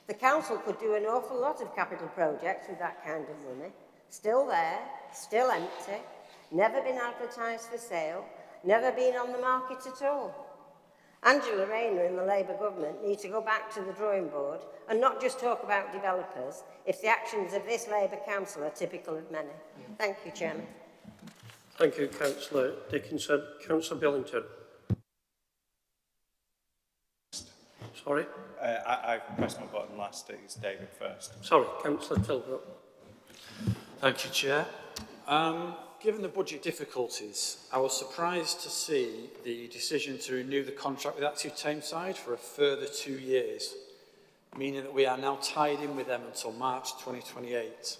The council could do an awful lot of capital projects with that kind of money. Still there, still empty, never been advertised for sale, never been on the market at all. Angela Rayner and the Labour government need to go back to the drawing board and not just talk about developers if the actions of this Labour council are typical of many. Thank you, Chairman. Thank you, Councillor Dickinson. Councillor Billington. Sorry? I pressed my button last. It's David first. Sorry, Councillor Tilbrook. Thank you, Chair. Given the budget difficulties, I was surprised to see the decision to renew the contract with Active Tameside for a further 2 years, meaning that we are now tied in with them until March 2028.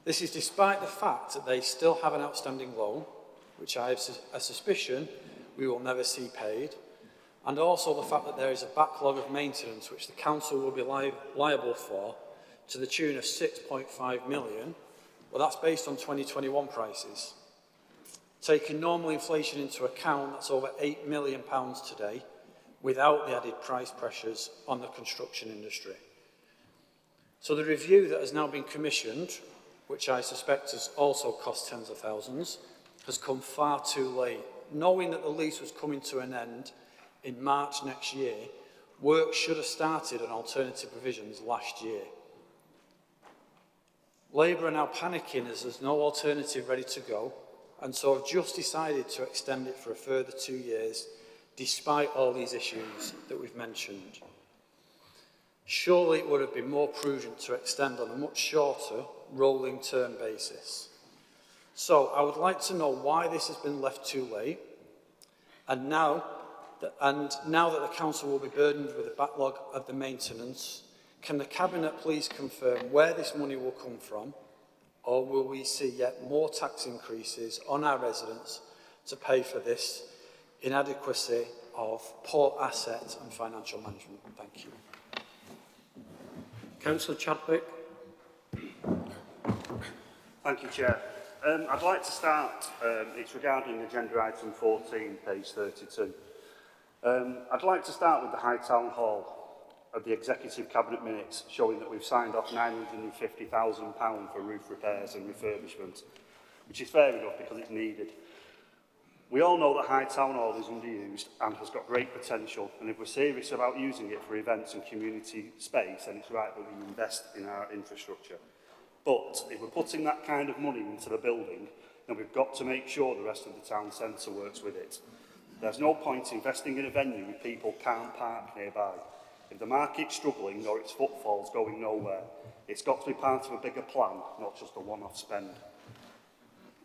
This is despite the fact that they still have an outstanding loan, which I have a suspicion we will never see paid, and also the fact that there is a backlog of maintenance which the council will be liable for to the tune of 6.5 million. Well, that's based on 2021 prices. Taking normal inflation into account, that's over £8 million today, without the added price pressures on the construction industry. So the review that has now been commissioned, which I suspect has also cost tens of thousands, has come far too late. Knowing that the lease was coming to an end in March next year, work should have started on alternative provisions last year. Labour are now panicking as there's no alternative ready to go, and so have just decided to extend it for a further 2 years, despite all these issues that we've mentioned. Surely it would have been more prudent to extend on a much shorter, rolling term basis. So I would like to know why this has been left too late, and now that the council will be burdened with the backlog of the maintenance, can the Cabinet please confirm where this money will come from, or will we see yet more tax increases on our residents to pay for this inadequacy of poor asset and financial management? Thank you. Councillor Chadwick. Thank you, Chair. I'd like to start, it's regarding agenda item 14, page 32. I'd like to start with the High Town Hall of the Executive Cabinet minutes showing that we've signed off £950,000 for roof repairs and refurbishment, which is fair enough because it's needed. We all know that High Town Hall is underused and has got great potential, and if we're serious about using it for events and community space, then it's right that we invest in our infrastructure. But if we're putting that kind of money into the building, then we've got to make sure the rest of the town centre works with it. There's no point investing in a venue if people can't park nearby. If the market's struggling or its footfall's going nowhere, it's got to be part of a bigger plan, not just a one-off spend.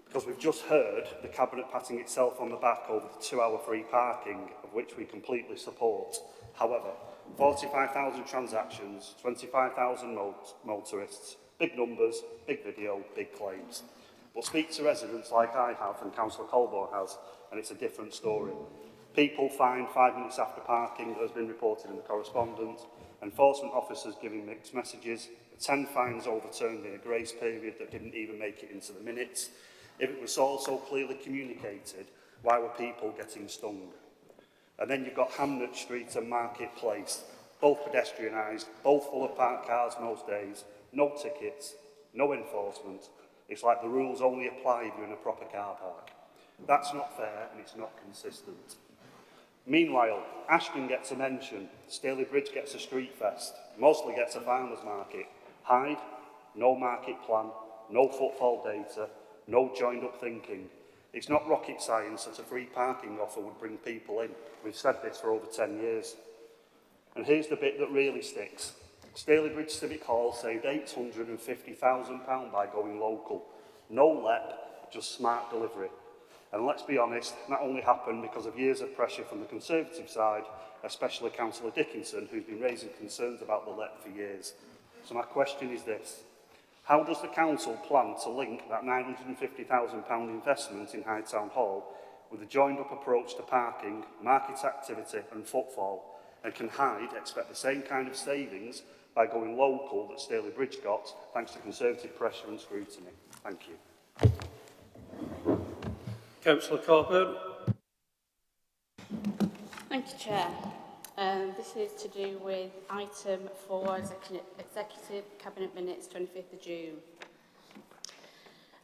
Because we've just heard the Cabinet patting itself on the back over the 2-hour free parking, of which we completely support. However, 45,000 transactions, 25,000 motorists, big numbers, big video, big claims. But speak to residents like I have and Councillor Colborne has, and it's a different story. People fined 5 minutes after parking that has been reported in the correspondence, enforcement officers giving mixed messages, 10 fines overturned in a grace period that didn't even make it into the minutes. If it was all so clearly communicated, why were people getting stung? And then you've got Hamnet Street and Market Place, both pedestrianised, both full of parked cars most days, no tickets, no enforcement. It's like the rules only apply if you're in a proper car park. That's not fair and it's not consistent. Meanwhile, Ashton gets a mention, Staley Bridge gets a street fest, Mosley gets a farmers market, Hyde, no market plan, no footfall data, no joined-up thinking. It's not rocket science that a free parking offer would bring people in. We've said this for over 10 years. And here's the bit that really sticks. Staley Bridge Civic Hall saved £850,000 by going local. No LEP, just smart delivery. And let's be honest, that only happened because of years of pressure from the Conservative side, especially Councillor Dickinson, who's been raising concerns about the LEP for years. So my question is this. How does the Council plan to link that £950,000 investment in High Town Hall with a joined-up approach to parking, market activity and footfall? And can Hyde expect the same kind of savings by going local that Staley Bridge got, thanks to Conservative pressure and scrutiny? Thank you. Councillor Coburn. Thank you, Chair. This is to do with item 4, Executive Cabinet Minutes, 25th of June.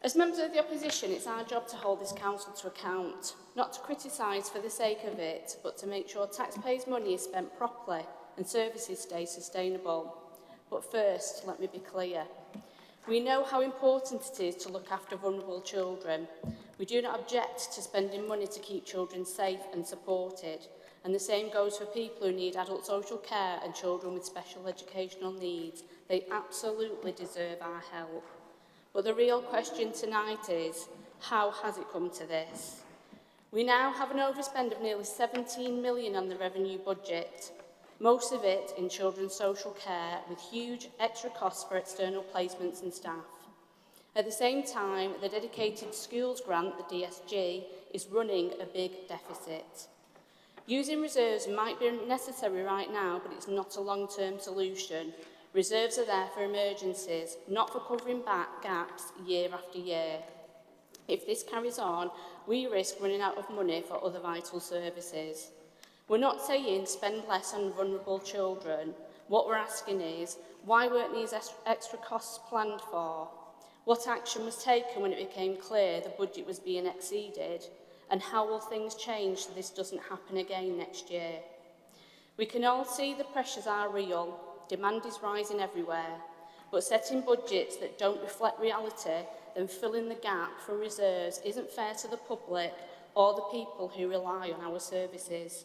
As members of the opposition, it's our job to hold this council to account, not to criticise for the sake of it, but to make sure taxpayers' money is spent properly and services stay sustainable. But first, let me be clear. We know how important it is to look after vulnerable children. We do not object to spending money to keep children safe and supported. And the same goes for people who need adult social care and children with special educational needs. They absolutely deserve our help. But the real question tonight is, how has it come to this? We now have an overspend of nearly 17 million on the revenue budget, most of it in children's social care, with huge extra costs for external placements and staff. At the same time, the dedicated schools grant, the DSG, is running a big deficit. Using reserves might be necessary right now, but it's not a long-term solution. Reserves are there for emergencies, not for covering back gaps year after year. If this carries on, we risk running out of money for other vital services. We're not saying spend less on vulnerable children. What we're asking is, why weren't these extra costs planned for? What action was taken when it became clear the budget was being exceeded? And how will things change so this doesn't happen again next year? We can all see the pressures are real, demand is rising everywhere, but setting budgets that don't reflect reality, then filling the gap from reserves isn't fair to the public or the people who rely on our services.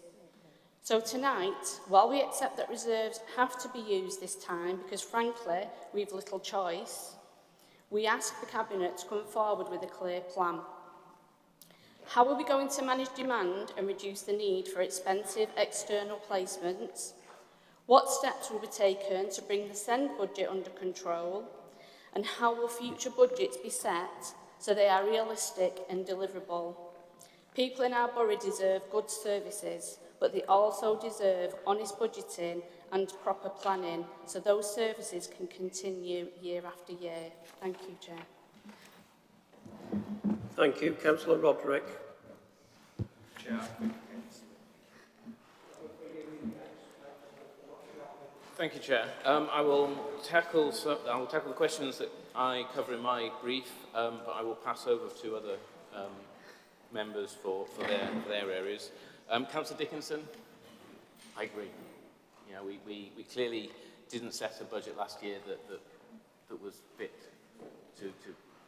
So tonight, while we accept that reserves have to be used this time because frankly, we've little choice, we ask the Cabinet to come forward with a clear plan. How are we going to manage demand and reduce the need for expensive external placements? What steps will be taken to bring the SEND budget under control? And how will future budgets be set so they are realistic and deliverable? People in our borough deserve good services, but they also deserve honest budgeting and proper planning so those services can continue year after year. Thank you, Chair. Thank you. Councillor Roderick. Chair. Thank you, Chair. I will tackle the questions that I cover in my brief, but I will pass over to other members for their areas. Councillor Dickinson, I agree. You know, we clearly didn't set a budget last year that was fit to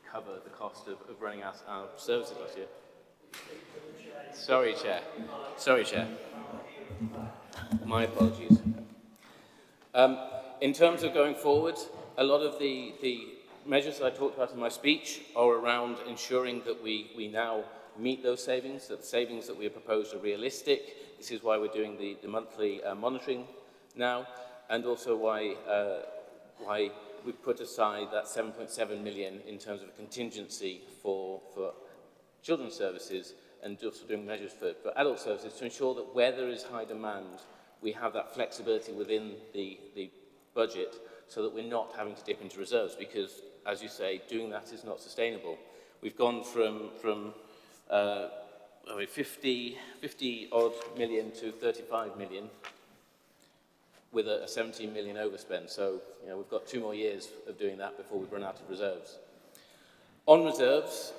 cover the cost of running our services last year. Sorry, Chair. Sorry, Chair. My apologies. In terms of going forward, a lot of the measures that I talked about in my speech are around ensuring that we now meet those savings, that the savings that we have proposed are realistic. This is why we're doing the monthly monitoring now, and also why we've put aside that 7.7 million in terms of a contingency for children's services, and also doing measures for adult services to ensure that where there is high demand, we have that flexibility within the budget so that we're not having to dip into reserves, because, as you say, doing that is not sustainable. We've gone from 50 odd million to 35 million with a 17 million overspend. So, you know, we've got 2 more years of doing that before we run out of reserves. On reserves,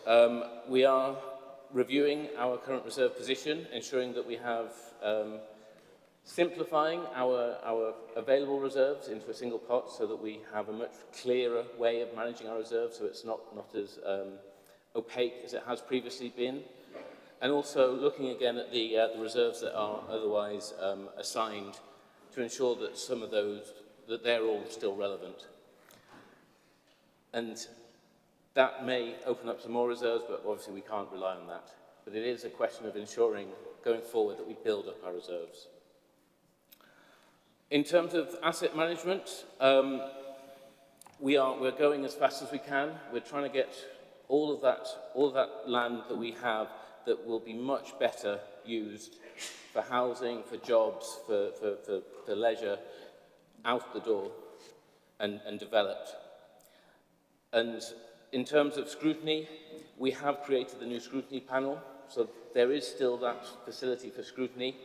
we are reviewing our current reserve position, ensuring that we have simplifying our available reserves into a single pot so that we have a much clearer way of managing our reserves, so it's not as opaque as it has previously been. And also looking again at the reserves that are otherwise assigned to ensure that some of those, that they're all still relevant. And that may open up some more reserves, but obviously we can't rely on that. But it is a question of ensuring, going forward, that we build up our reserves. In terms of asset management, we're going as fast as we can. We're trying to get all of that land that we have that will be much better used for housing, for jobs, for leisure, out the door and developed. And in terms of scrutiny, we have created the new scrutiny panel, so there is still that facility for scrutiny.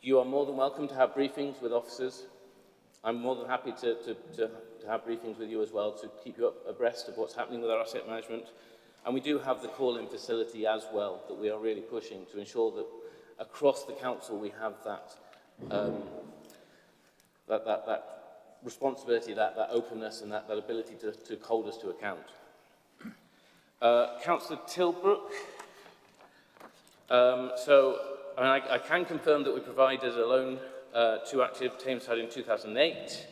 You are more than welcome to have briefings with officers. I'm more than happy to have briefings with you as well to keep you abreast of what's happening with our asset management. And we do have the call-in facility as well that we are really pushing to ensure that across the council we have that responsibility, that openness and that ability to hold us to account. Councillor Tilbrook. I can confirm that we provided a loan to Active Tameside in 2008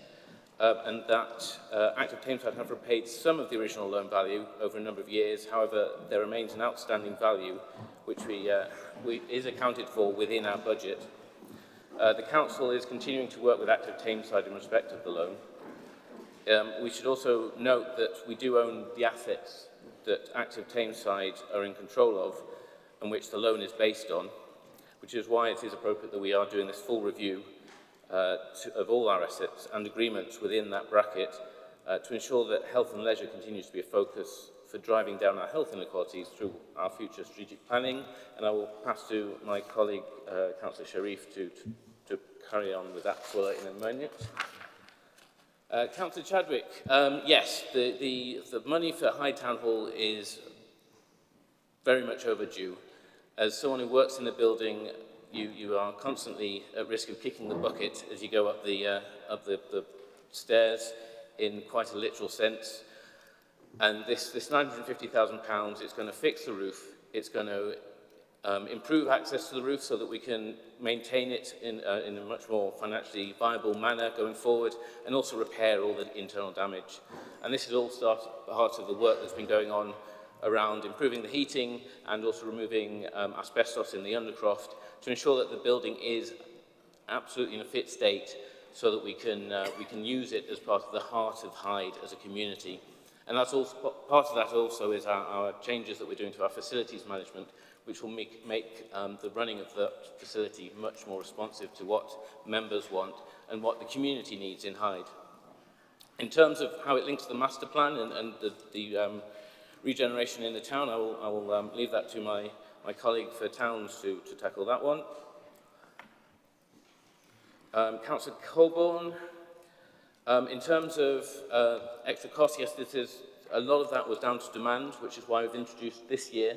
and that Active Tameside have repaid some of the original loan value over a number of years. However, there remains an outstanding value which is accounted for within our budget. The Council is continuing to work with Active Tameside in respect of the loan. We should also note that we do own the assets that Active Tameside are in control of and which the loan is based on, which is why it is appropriate that we are doing this full review of all our assets and agreements within that bracket to ensure that health and leisure continues to be a focus for driving down our health inequalities through our future strategic planning. And I will pass to my colleague, Councillor Sharif, to carry on with that in a moment. Councillor Chadwick, yes, the money for Hyde Town Hall is very much overdue. As someone who works in the building, you are constantly at risk of kicking the bucket as you go up the stairs in quite a literal sense. And this £950,000, it's going to fix the roof, it's going to improve access to the roof so that we can maintain it in a much more financially viable manner going forward, and also repair all the internal damage. And this is all part of the work that's been going on around improving the heating and also removing asbestos in the undercroft to ensure that the building is absolutely in a fit state so that we can use it as part of the heart of Hyde as a community. And that's also, part of that also is our changes that we're doing to our facilities management, which will make the running of the facility much more responsive to what members want and what the community needs in Hyde. In terms of how it links to the master plan and the regeneration in the town, I will leave that to my colleague for towns to tackle that one. Councillor Colborne, in terms of extra costs, yes, a lot of that was down to demand, which is why we've introduced this year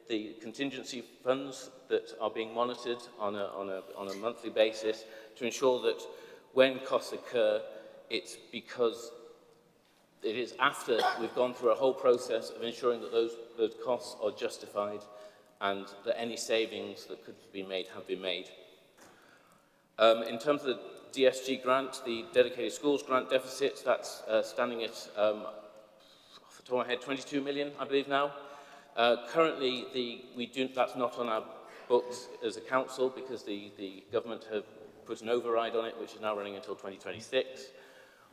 the contingency funds that are being monitored on a monthly basis to ensure that when costs occur, it's because it is after we've gone through a whole process of ensuring that those costs are justified and that any savings that could be made have been made. In terms of the DSG grant, the dedicated schools grant deficit, that's standing at, off the top of my head, 22 million, I believe now. Currently, that's not on our books as a council because the government have put an override on it, which is now running until 2026.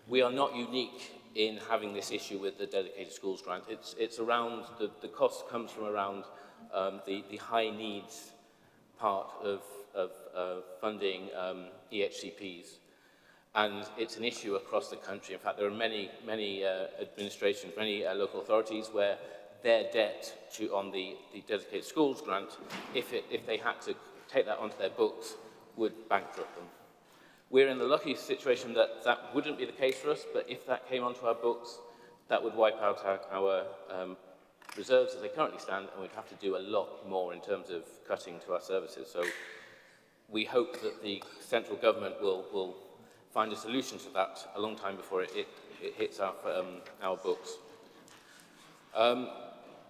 We are not unique in having this issue with the dedicated schools grant. It's around, the cost comes from around the high needs part of funding EHCPs. And it's an issue across the country. In fact, there are many administrations, many local authorities where their debt on the dedicated schools grant, if they had to take that onto their books, would bankrupt them. We're in the lucky situation that that wouldn't be the case for us, but if that came onto our books, that would wipe out our reserves as they currently stand, and we'd have to do a lot more in terms of cutting to our services. So we hope that the central government will find a solution to that a long time before it hits our books.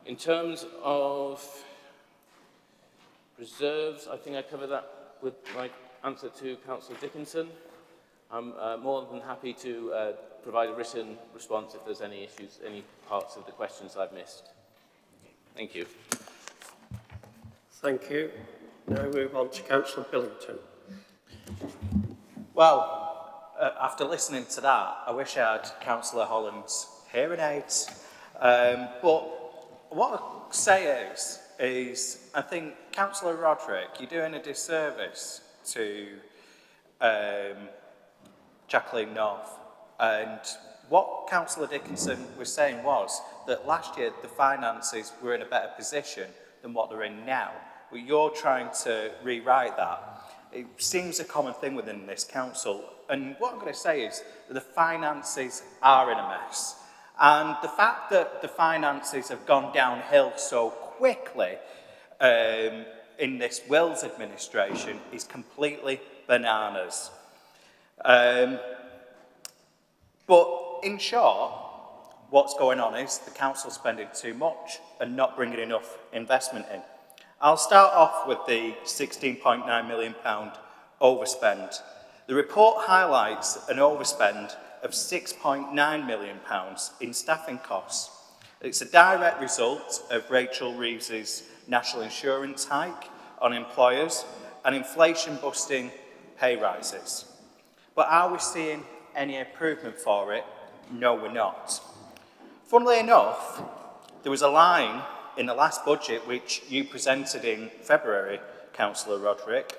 In terms of reserves, I think I covered that with my answer to Councillor Dickinson. I'm more than happy to provide a written response if there's any issues, any parts of the questions I've missed. Thank you. Thank you. Now we move on to Councillor Billington. Well, after listening to that, I wish I had Councillor Holland's hearing aids. But what I say is I think, Councillor Roderick, you're doing a disservice to Jacqueline North. And what Councillor Dickinson was saying was that last year the finances were in a better position than what they're in now. But you're trying to rewrite that. It seems a common thing within this council. And what I'm going to say is that the finances are in a mess. And the fact that the finances have gone downhill so quickly in this Wills administration is completely bananas. But in short, what's going on is the council spending too much and not bringing enough investment in. I'll start off with the £16.9 million overspend. The report highlights an overspend of £6.9 million in staffing costs. It's a direct result of Rachel Reeves's national insurance hike on employers and inflation-busting pay rises. But are we seeing any improvement for it? No, we're not. Funnily enough, there was a line in the last budget which you presented in February, Councillor Roderick,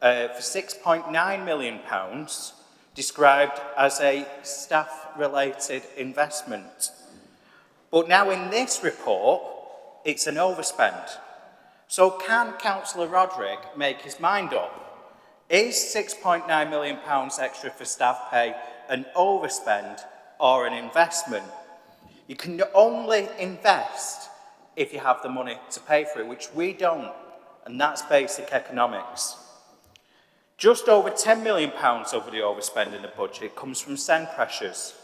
for £6.9 million described as a staff-related investment. But now in this report, it's an overspend. So can Councillor Roderick make his mind up? Is £6.9 million extra for staff pay an overspend or an investment? You can only invest if you have the money to pay for it, which we don't, and that's basic economics. Just over £10 million over the overspend in the budget comes from SEND pressures.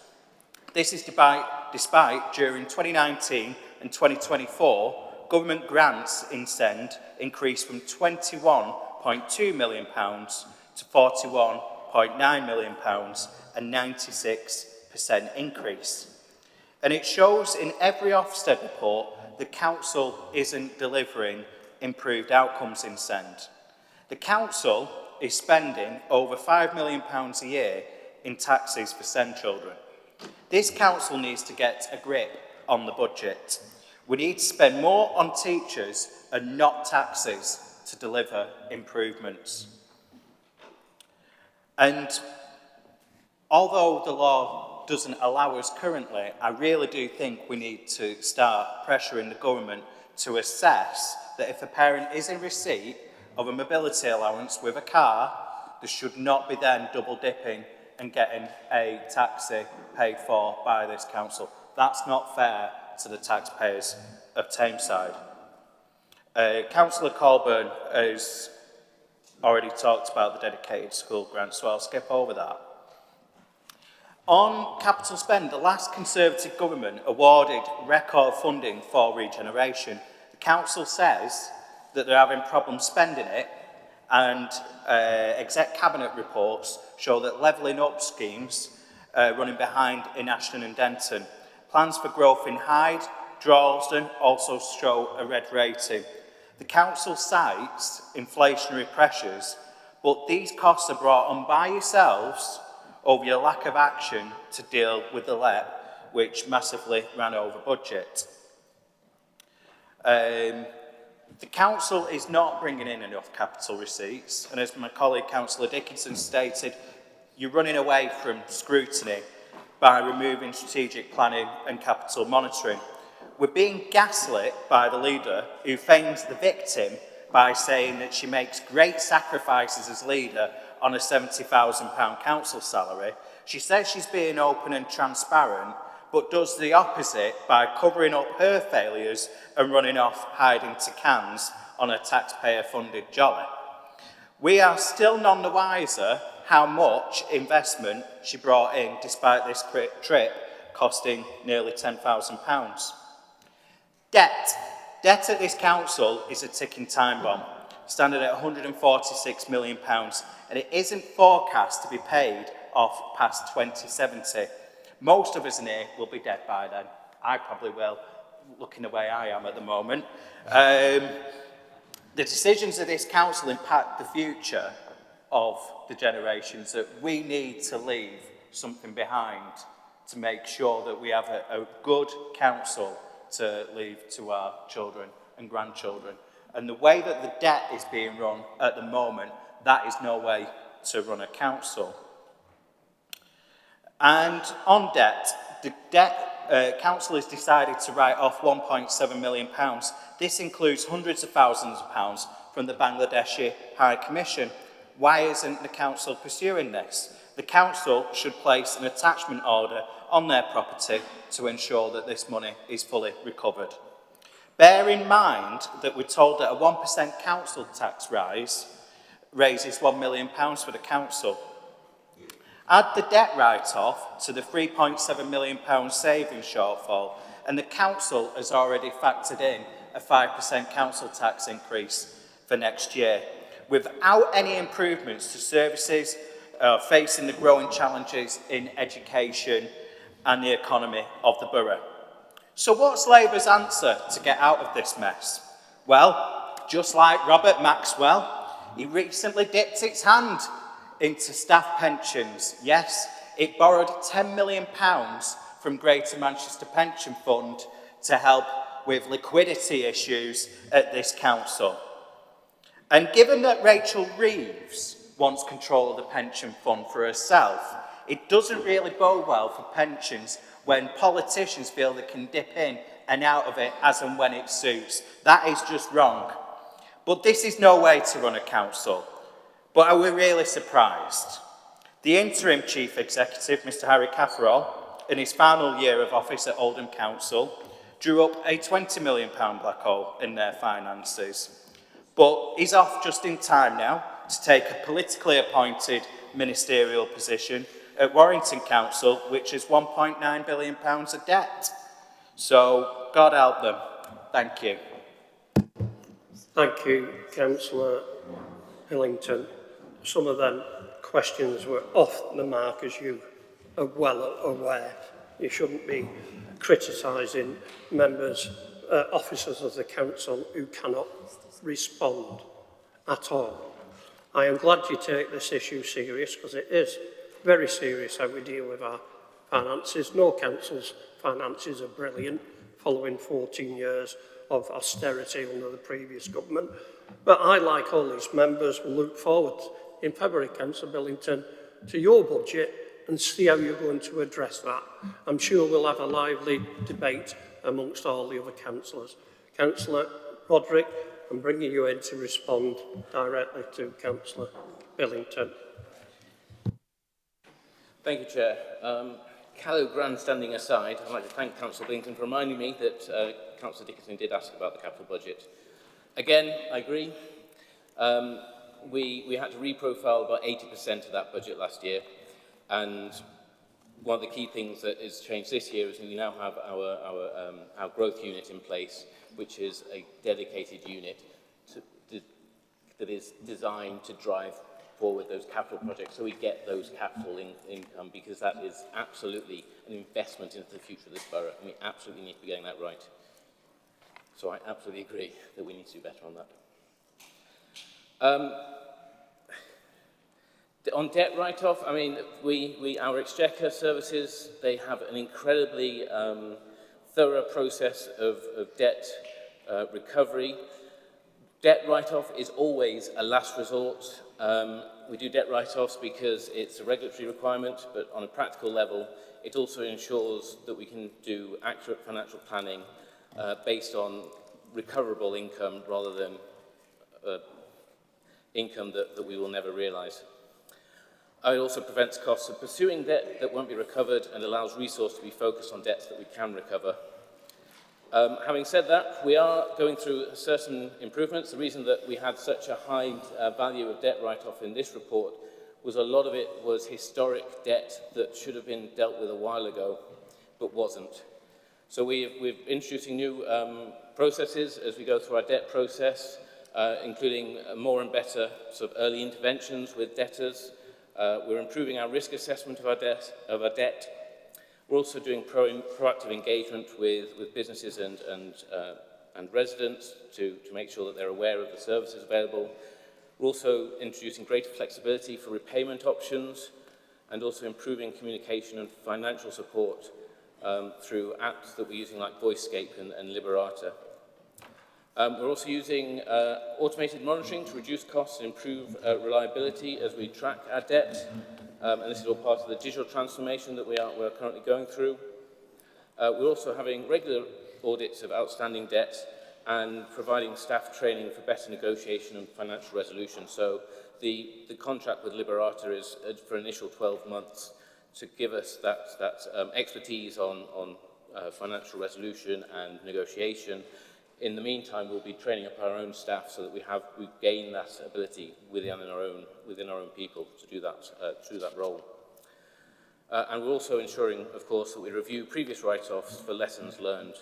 This is despite during 2019 and 2024, government grants in SEND increased from £21.2 million to £41.9 million, a 96% increase. And it shows in every Ofsted report the council isn't delivering improved outcomes in SEND. The council is spending over £5 million a year in taxes for SEND children. This council needs to get a grip on the budget. We need to spend more on teachers and not taxes to deliver improvements. And although the law doesn't allow us currently, I really do think we need to start pressuring the government to assess that if a parent is in receipt of a mobility allowance with a car, they should not be then double dipping and getting a taxi paid for by this council. That's not fair to the taxpayers of Tameside. Councillor Colburn has already talked about the dedicated school grant, so I'll skip over that. On capital spend, the last Conservative government awarded record funding for regeneration. The council says that they're having problems spending it, and exec cabinet reports show that levelling up schemes running behind in Ashton and Denton. Plans for growth in Hyde, Droylsden also show a red rating. The council cites inflationary pressures, but these costs are brought on by yourselves over your lack of action to deal with the LEP, which massively ran over budget. The council is not bringing in enough capital receipts, and as my colleague Councillor Dickinson stated, you're running away from scrutiny by removing strategic planning and capital monitoring. We're being gaslit by the leader who feigns the victim by saying that she makes great sacrifices as leader on a £70,000 council salary. She says she's being open and transparent, but does the opposite by covering up her failures and running off hiding to cans on a taxpayer-funded jolly. We are still none the wiser how much investment she brought in, despite this trip costing nearly £10,000. Debt. Debt at this council is a ticking time bomb, standing at £146 million, and it isn't forecast to be paid off past 2070. Most of us in here will be dead by then. I probably will, looking the way I am at the moment. The decisions of this council impact the future of the generations that we need to leave something behind to make sure that we have a good council to leave to our children and grandchildren. And the way that the debt is being run at the moment, that is no way to run a council. And on debt, the council has decided to write off £1.7 million. This includes hundreds of thousands of pounds from the Bangladeshi High Commission. Why isn't the council pursuing this? The council should place an attachment order on their property to ensure that this money is fully recovered. Bear in mind that we're told that a 1% council tax rise raises £1 million for the council. Add the debt write-off to the £3.7 million savings shortfall, and the council has already factored in a 5% council tax increase for next year, without any improvements to services facing the growing challenges in education and the economy of the borough. So what's Labour's answer to get out of this mess? Well, just like Robert Maxwell, he recently dipped its hand into staff pensions. Yes, it borrowed £10 million from Greater Manchester Pension Fund to help with liquidity issues at this council. And given that Rachel Reeves wants control of the pension fund for herself, it doesn't really bode well for pensions when politicians feel they can dip in and out of it as and when it suits. That is just wrong. But this is no way to run a council. But are we really surprised? The interim chief executive, Mr. Harry Cafferall, in his final year of office at Oldham Council, drew up a £20 million black hole in their finances. But he's off just in time now to take a politically appointed ministerial position at Warrington Council, which is £1.9 billion of debt. So, God help them. Thank you. Thank you, Councillor Hillington. Some of them questions were off the mark, as you are well aware. You shouldn't be criticising members, officers of the council who cannot respond at all. I am glad you take this issue serious, because it is very serious how we deal with our finances. No council's finances are brilliant, following 14 years of austerity under the previous government. But I, like all these members, will look forward in February, Councillor Billington, to your budget and see how you're going to address that. I'm sure we'll have a lively debate amongst all the other councillors. Councillor Roderick, I'm bringing you in to respond directly to Councillor Billington. Thank you, Chair. Callow grandstanding aside, I'd like to thank Councillor Billington for reminding me that Councillor Dickinson did ask about the capital budget. Again, I agree. We had to reprofile about 80% of that budget last year, and one of the key things that has changed this year is we now have our growth unit in place, which is a dedicated unit that is designed to drive forward those capital projects, so we get those capital income, because that is absolutely an investment into the future of this borough, and we absolutely need to be getting that right. So I absolutely agree that we need to do better on that. On debt write-off, I mean, our Exchequer services, they have an incredibly thorough process of debt recovery. Debt write-off is always a last resort. We do debt write-offs because it's a regulatory requirement, but on a practical level, it also ensures that we can do accurate financial planning based on recoverable income rather than income that we will never realise. It also prevents costs of pursuing debt that won't be recovered and allows resource to be focused on debts that we can recover. Having said that, we are going through certain improvements. The reason that we had such a high value of debt write-off in this report was a lot of it was historic debt that should have been dealt with a while ago, but wasn't. So we're introducing new processes as we go through our debt process, including more and better sort of early interventions with debtors. We're improving our risk assessment of our debt. We're also doing proactive engagement with businesses and residents to make sure that they're aware of the services available. We're also introducing greater flexibility for repayment options and also improving communication and financial support through apps that we're using like VoiceScape and Liberata. We're also using automated monitoring to reduce costs and improve reliability as we track our debt. And this is all part of the digital transformation that we're currently going through. We're also having regular audits of outstanding debt and providing staff training for better negotiation and financial resolution. So the contract with Liberata is for an initial 12 months to give us that expertise on financial resolution and negotiation. In the meantime, we'll be training up our own staff so that we gain that ability within our own people to do that role. And we're also ensuring, of course, that we review previous write-offs for lessons learned.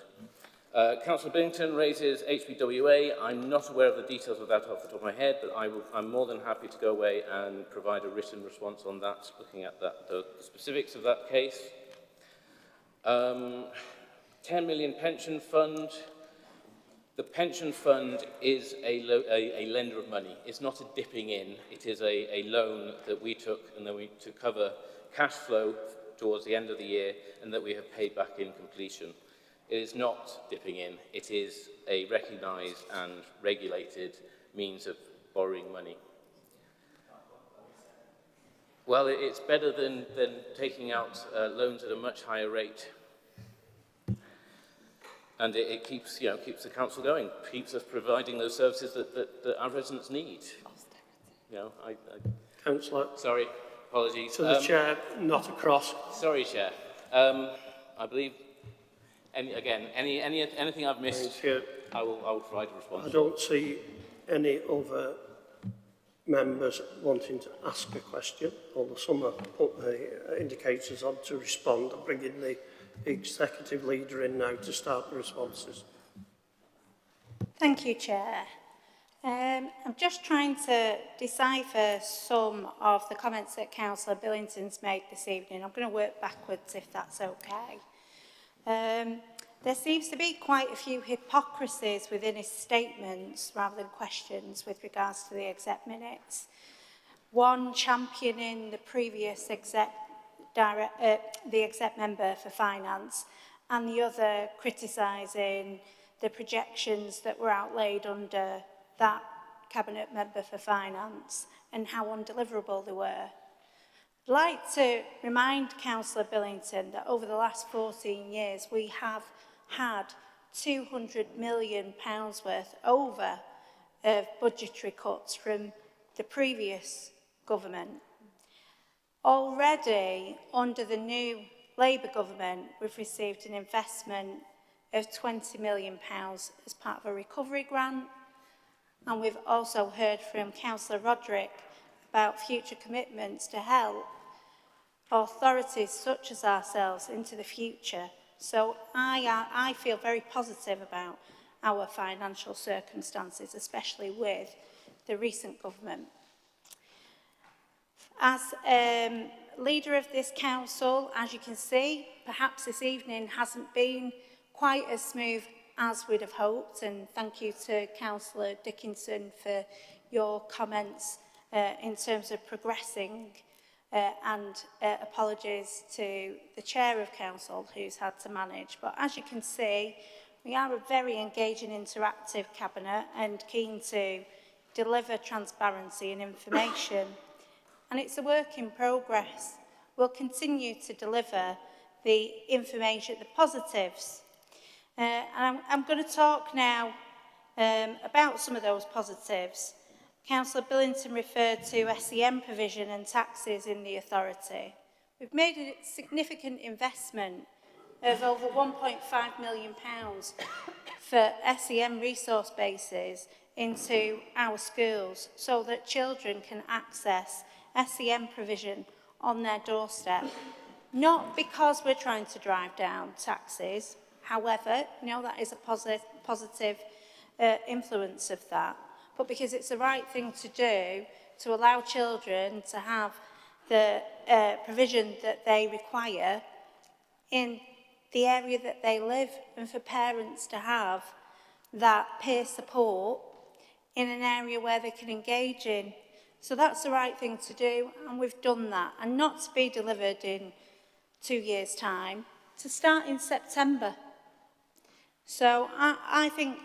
Councillor Billington raises HBWA. I'm not aware of the details of that off the top of my head, but I'm more than happy to go away and provide a written response on that, looking at the specifics of that case. 10 million pension fund. The pension fund is a lender of money. It's not a dipping in. It is a loan that we took and then to cover cash flow towards the end of the year and that we have paid back in completion. It is not dipping in. It is a recognised and regulated means of borrowing money. Well, it's better than taking out loans at a much higher rate. And it keeps the council going, keeps us providing those services that our residents need. Councillor. Sorry, apologies. To the Chair, not across. Sorry, Chair. I believe, anything I've missed, I will provide a response. I don't see any other members wanting to ask a question, although some have put the indicators on to respond. I'm bringing the Executive Leader in now to start the responses. Thank you, Chair. I'm just trying to decipher some of the comments that Councillor Billington's made this evening. I'm going to work backwards if that's okay. There seems to be quite a few hypocrisies within his statements rather than questions with regards to the exec minutes. One championing the previous the exec member for finance and the other criticising the projections that were outlaid under that Cabinet Member for Finance and how undeliverable they were. I'd like to remind Councillor Billington that over the last 14 years we have had £200 million worth over of budgetary cuts from the previous government. Already, under the new Labour government, we've received an investment of £20 million as part of a recovery grant, and we've also heard from Councillor Roderick about future commitments to help authorities such as ourselves into the future. So I feel very positive about our financial circumstances, especially with the recent government. As leader of this council, as you can see, perhaps this evening hasn't been quite as smooth as we'd have hoped, and thank you to Councillor Dickinson for your comments in terms of progressing, and apologies to the Chair of Council who's had to manage. But as you can see, we are a very engaging, interactive Cabinet and keen to deliver transparency and information. And it's a work in progress. We'll continue to deliver the information, the positives. And I'm going to talk now about some of those positives. Councillor Billington referred to SEM provision and taxes in the authority. We've made a significant investment of over £1.5 million for SEM resource bases into our schools so that children can access SEM provision on their doorstep. Not because we're trying to drive down taxes, however, you know, that is a positive influence of that, but because it's the right thing to do to allow children to have the provision that they require in the area that they live, and for parents to have that peer support in an area where they can engage in. So that's the right thing to do, and we've done that, and not to be delivered in 2 years' time, to start in September. So I think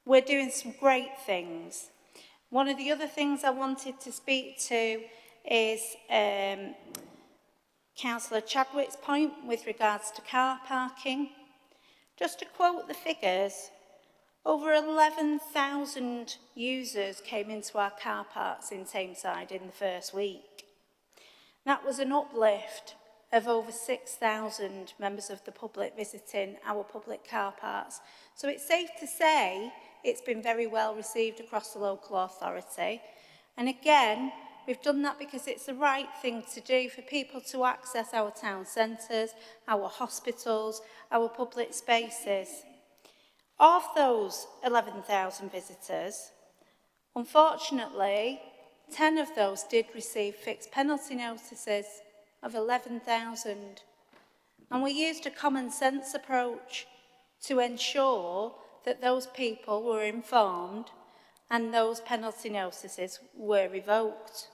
we're doing some great things. One of the other things I wanted to speak to is Councillor Chadwick's point with regards to car parking. Just to quote the figures, over 11,000 users came into our car parks in Tameside in the first week. That was an uplift of over 6,000 members of the public visiting our public car parks. So it's safe to say it's been very well received across the local authority. And again, we've done that because it's the right thing to do for people to access our town centres, our hospitals, our public spaces. Of those 11,000 visitors, unfortunately, 10 of those did receive fixed penalty notices of 11,000. And we used a common sense approach to ensure that those people were informed and those penalty notices were revoked.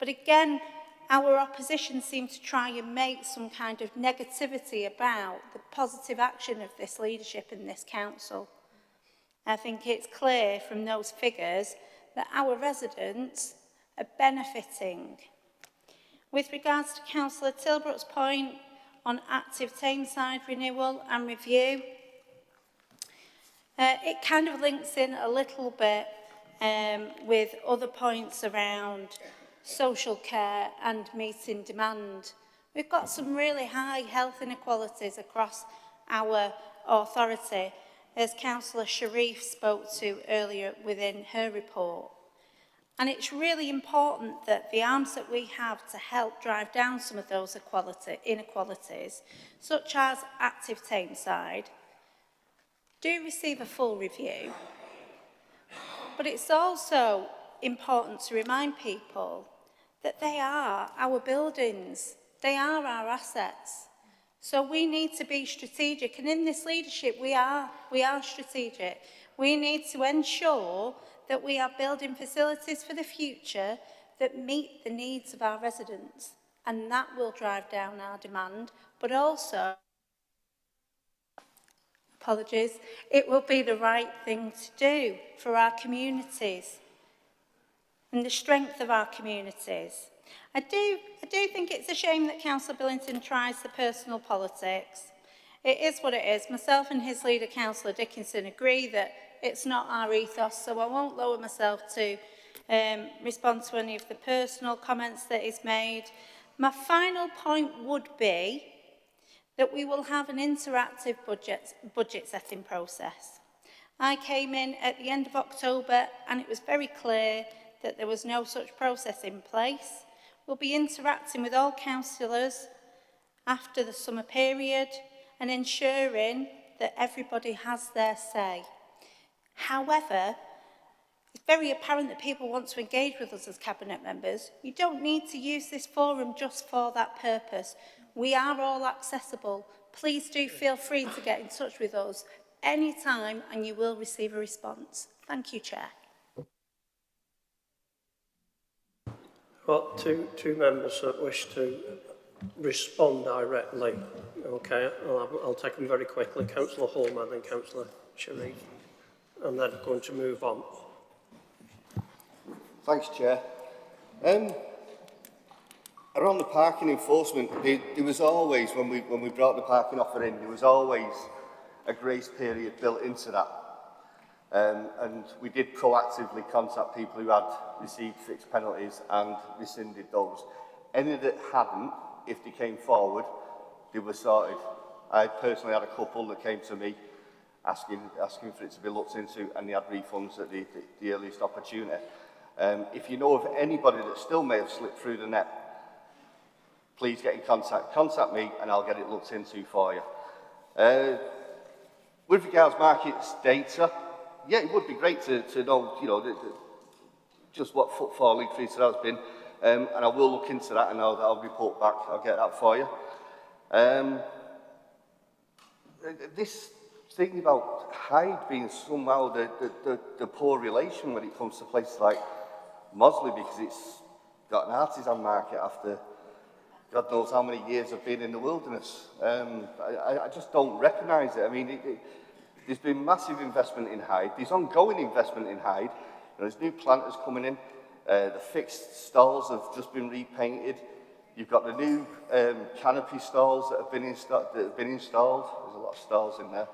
But again, our opposition seemed to try and make some kind of negativity about the positive action of this leadership in this council. I think it's clear from those figures that our residents are benefiting. With regards to Councillor Tilbrook's point on active Tameside renewal and review, it kind of links in a little bit with other points around social care and meeting demand. We've got some really high health inequalities across our authority, as Councillor Sharif spoke to earlier within her report. And it's really important that the arms that we have to help drive down some of those inequalities, such as active Tameside, do receive a full review. But it's also important to remind people that they are our buildings, they are our assets. So we need to be strategic, and in this leadership we are strategic. We need to ensure that we are building facilities for the future that meet the needs of our residents, and that will drive down our demand, but also apologies, it will be the right thing to do for our communities and the strength of our communities. I do think it's a shame that Councillor Billington tries the personal politics. It is what it is. Myself and his leader, Councillor Dickinson, agree that it's not our ethos, so I won't lower myself to respond to any of the personal comments that he's made. My final point would be that we will have an interactive budget setting process. I came in at the end of October and it was very clear that there was no such process in place. We'll be interacting with all councillors after the summer period and ensuring that everybody has their say. However, it's very apparent that people want to engage with us as Cabinet members. You don't need to use this forum just for that purpose. We are all accessible. Please do feel free to get in touch with us anytime and you will receive a response. Thank you, Chair. Got two members that wish to respond directly. Okay, I'll take them very quickly. Councillor Holman and then Councillor Sharif. And then going to move on. Thanks, Chair. Around the parking enforcement, there was always, when we brought the parking offer in, there was always a grace period built into that. And we did proactively contact people who had received fixed penalties and rescinded those. Any that hadn't, if they came forward, they were sorted. I personally had a couple that came to me asking for it to be looked into, and they had refunds at the earliest opportunity. If you know of anybody that still may have slipped through the net, please get in contact. Contact me and I'll get it looked into for you. With regards markets data, yeah, it would be great to know, just what footfall increase there has been, and I will look into that and I'll report back. I'll get that for you. This thing about Hyde being somehow the poor relation when it comes to places like Mosley, because it's got an artisan market after God knows how many years of being in the wilderness. I just don't recognise it. I mean, there's been massive investment in Hyde. There's ongoing investment in Hyde. There's new planters coming in. The fixed stalls have just been repainted. You've got the new canopy stalls that have been installed. There's a lot of stalls in there.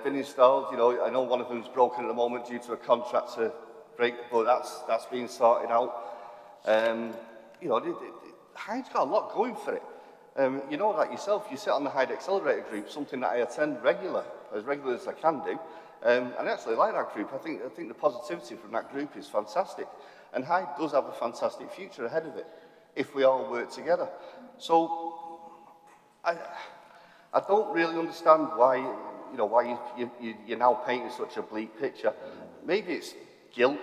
Been installed. I know one of them's broken at the moment due to a contractor break, but that's being sorted out. Hyde's got a lot going for it. You know that yourself. You sit on the Hyde Accelerator group, something that I attend as regular as I can do. And I actually like that group. I think the positivity from that group is fantastic. And Hyde does have a fantastic future ahead of it if we all work together. So I don't really understand why you're now painting such a bleak picture. Maybe it's guilt,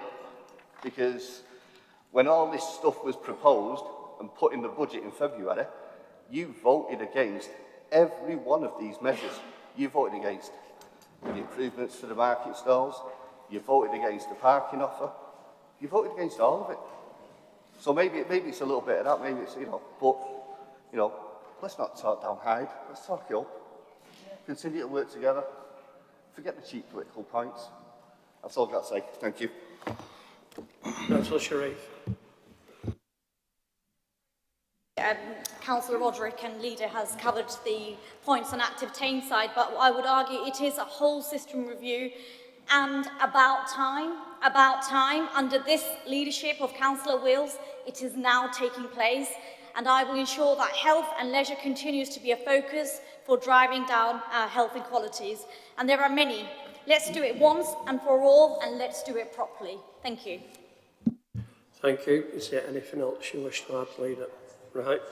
because when all this stuff was proposed and put in the budget in February, you voted against every one of these measures. You voted against the improvements to the market stalls, you voted against the parking offer, you voted against all of it. So maybe it's a little bit of that, maybe it's, but, let's not talk down Hyde, let's talk it up. Continue to work together, forget the cheap political points. That's all I've got to say. Thank you. Councillor Sharif. Councillor Roderick and Leader has covered the points on active Tameside, but I would argue it is a whole system review and about time, under this leadership of Councillor Wills, it is now taking place, and I will ensure that health and leisure continues to be a focus for driving down our health inequalities. And there are many. Let's do it once and for all, and let's do it properly. Thank you. Thank you. Is there anything else you wish to add, Leader? Right.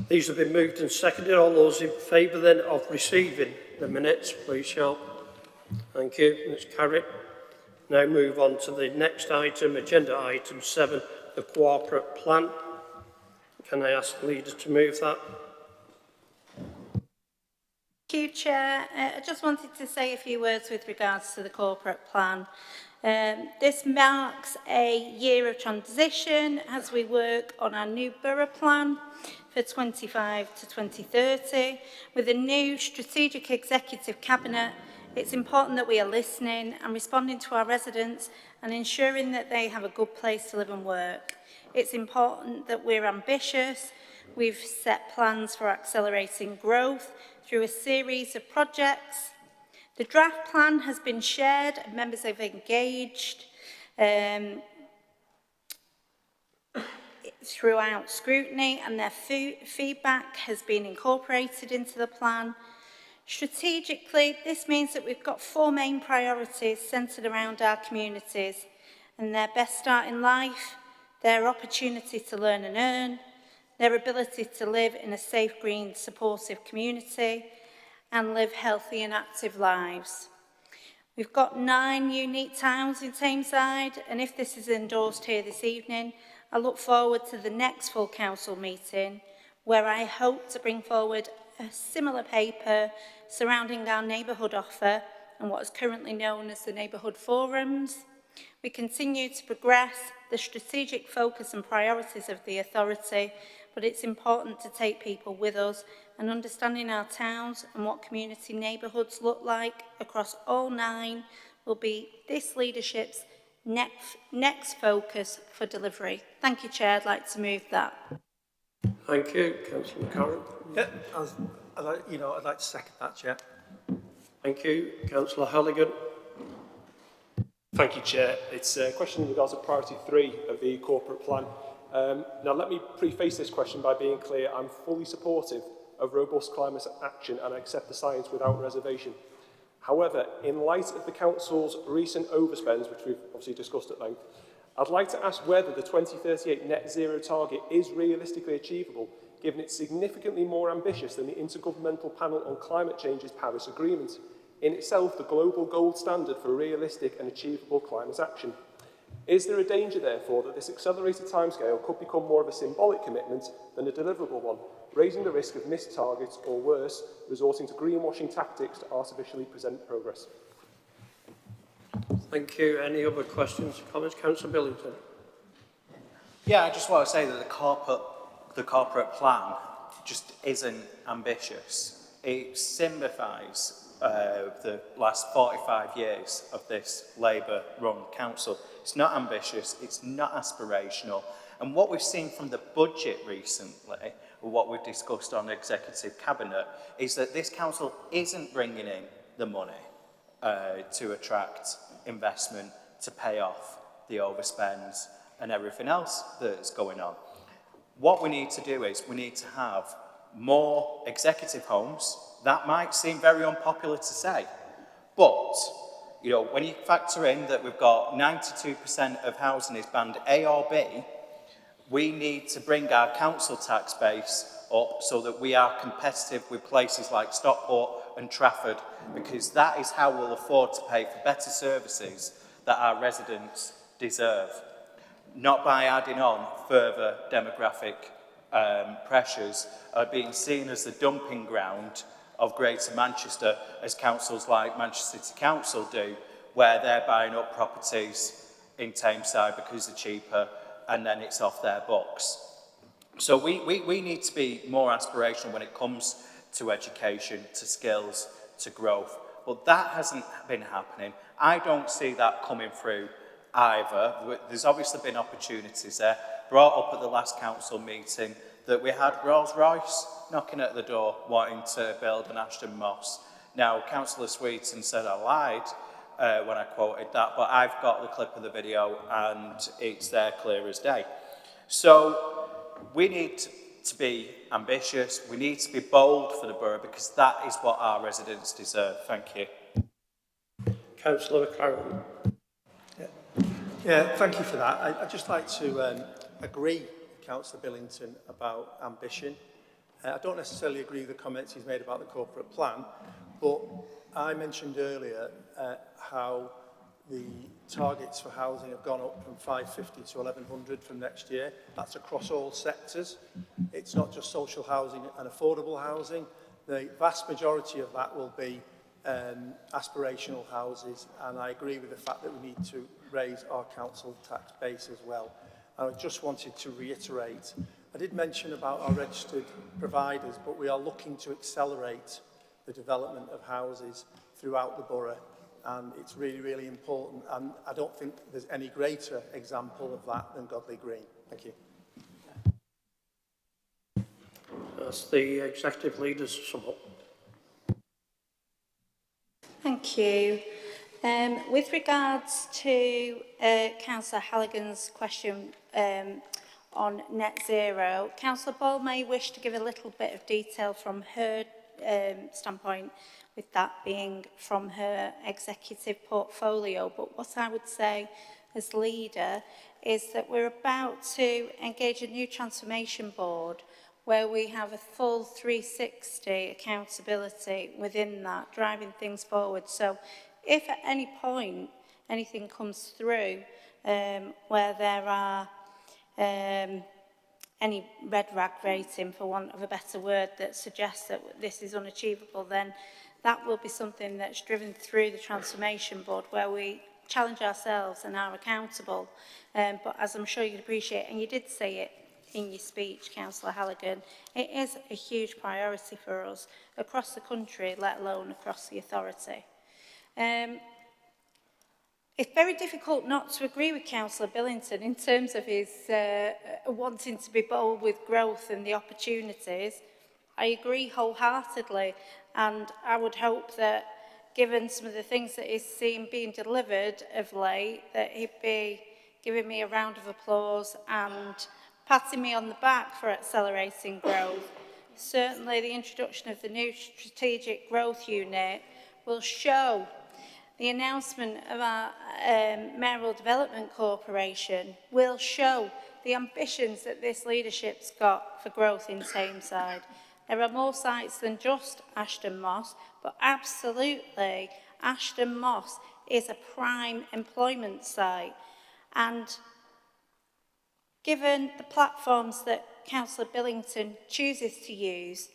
These have been moved and seconded. All those in favour then of receiving the minutes, please shout. Thank you. It's carried. Now move on to the next item, agenda item 7, the corporate plan. Can I ask the Leader to move that? Thank you, Chair. I just wanted to say a few words with regards to the corporate plan. This marks a year of transition as we work on our new borough plan for 25 to 2030 with a new strategic executive cabinet It's important that we are listening and responding to our residents and ensuring that they have a good place to live and work. It's important that we're ambitious. We've set plans for accelerating growth through a series of projects. The draft plan has been shared and members have engaged throughout scrutiny, and their feedback has been incorporated into the plan. Strategically, this means that we've got 4 main priorities centred around our communities and their best start in life, their opportunity to learn and earn, their ability to live in a safe, green, supportive community and live healthy and active lives. We've got 9 unique towns in Tameside, and if this is endorsed here this evening, I look forward to the next full council meeting where I hope to bring forward a similar paper surrounding our neighbourhood offer and what is currently known as the neighbourhood forums. We continue to progress the strategic focus and priorities of the authority, but it's important to take people with us, and understanding our towns and what community neighbourhoods look like across all 9 will be this leadership's next focus for delivery. Thank you, Chair. I'd like to move that. Thank you, Councillor McCarron. Yeah, I'd like to second that, Chair. Thank you, Councillor Halligan. Thank you, Chair. It's a question in regards to priority 3 of the corporate plan. Now, let me preface this question by being clear. I'm fully supportive of robust climate action and I accept the science without reservation. However, in light of the Council's recent overspends, which we've obviously discussed at length, I'd like to ask whether the 2038 net zero target is realistically achievable, given it's significantly more ambitious than the Intergovernmental Panel on Climate Change's Paris Agreement, in itself the global gold standard for realistic and achievable climate action. Is there a danger, therefore, that this accelerated timescale could become more of a symbolic commitment than a deliverable one, raising the risk of missed targets or, worse, resorting to greenwashing tactics to artificially present progress? Thank you. Any other questions or comments? Councillor Billington. Yeah, I just want to say that the corporate plan just isn't ambitious. It signifies the last 45 years of this Labour-run council. It's not ambitious, it's not aspirational. And what we've seen from the budget recently, or what we've discussed on Executive Cabinet, is that this council isn't bringing in the money to attract investment, to pay off the overspends and everything else that's going on. What we need to do is we need to have more executive homes. That might seem very unpopular to say, but you know, when you factor in that we've got 92% of housing is band A or B, we need to bring our council tax base up so that we are competitive with places like Stockport and Trafford, because that is how we'll afford to pay for better services that our residents deserve, not by adding on further demographic pressures being seen as the dumping ground of Greater Manchester, as councils like Manchester City Council do, where they're buying up properties in Tameside because they're cheaper and then it's off their books. So we need to be more aspirational when it comes to education, to skills, to growth. But that hasn't been happening. I don't see that coming through either. There's obviously been opportunities there. Brought up at the last council meeting that we had Rolls-Royce knocking at the door wanting to build an Ashton Moss. Now, Councillor Sweeton said I lied when I quoted that, but I've got the clip of the video and it's there clear as day. So we need to be ambitious, we need to be bold for the borough, because that is what our residents deserve. Thank you. Councillor McCarron. Yeah, thank you for that. I'd just like to agree with Councillor Billington about ambition. I don't necessarily agree with the comments he's made about the corporate plan, but I mentioned earlier how the targets for housing have gone up from 550 to 1100 from next year. That's across all sectors. It's not just social housing and affordable housing. The vast majority of that will be aspirational houses, and I agree with the fact that we need to raise our council tax base as well. I just wanted to reiterate, I did mention about our registered providers, but we are looking to accelerate the development of houses throughout the borough, and it's really, really important, and I don't think there's any greater example of that than Godley Green. Thank you. That's the executive leader's sum up. Thank you. With regards to Councillor Halligan's question on net zero, Councillor Ball may wish to give a little bit of detail from her standpoint, with that being from her executive portfolio. But what I would say as leader is that we're about to engage a new transformation board where we have a full 360 accountability within that, driving things forward. So if at any point anything comes through where there are any red rag rating, for want of a better word, that suggests that this is unachievable, then that will be something that's driven through the transformation board, where we challenge ourselves and are accountable. But as I'm sure you'd appreciate, and you did say it in your speech, Councillor Halligan, it is a huge priority for us across the country, let alone across the authority. It's very difficult not to agree with Councillor Billington in terms of his wanting to be bold with growth and the opportunities. I agree wholeheartedly, and I would hope that, given some of the things that he's seen being delivered of late, that he'd be giving me a round of applause and patting me on the back for accelerating growth. Certainly the introduction of the new strategic growth unit will show. The announcement of our Mayoral Development Corporation will show the ambitions that this leadership's got for growth in Tameside. There are more sites than just Ashton Moss, but absolutely Ashton Moss is a prime employment site. And given the platforms that Councillor Billington chooses to use,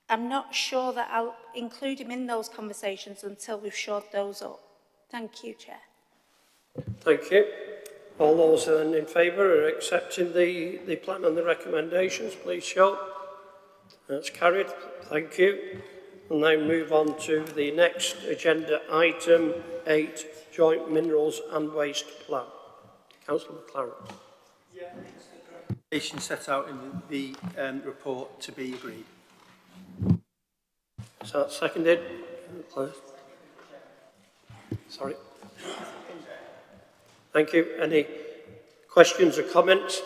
I'm not sure that I'll include him in those conversations until we've shored those up. Thank you, Chair. Thank you. All those in favour of accepting the plan and the recommendations, please show. That's carried. Thank you. We'll now move on to the next agenda item 8, Joint Minerals and Waste Plan. Councillor McLaren. Yeah, it's the recommendation set out in the report to be agreed. Is that seconded? Sorry. Thank you. Any questions or comments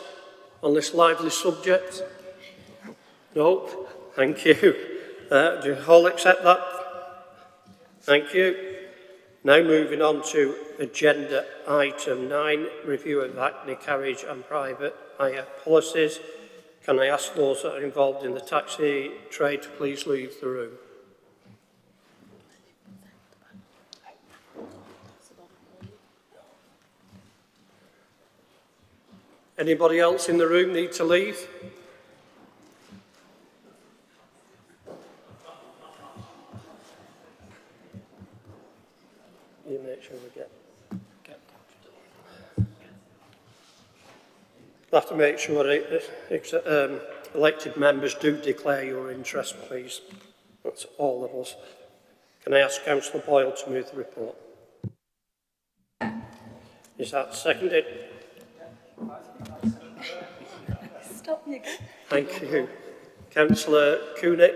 on this lively subject? No? Thank you. Do you all accept that? Thank you. Now moving on to agenda item 9, review of Hackney carriage and private hire policies. Can I ask those that are involved in the taxi trade to please leave the room? Anybody else in the room need to leave? You make sure we get. We'll have to make sure elected members do declare your interest, please. That's all of us. Can I ask Councillor Boyle to move the report? Is that seconded? Stop me again. Thank you. Councillor Cooney.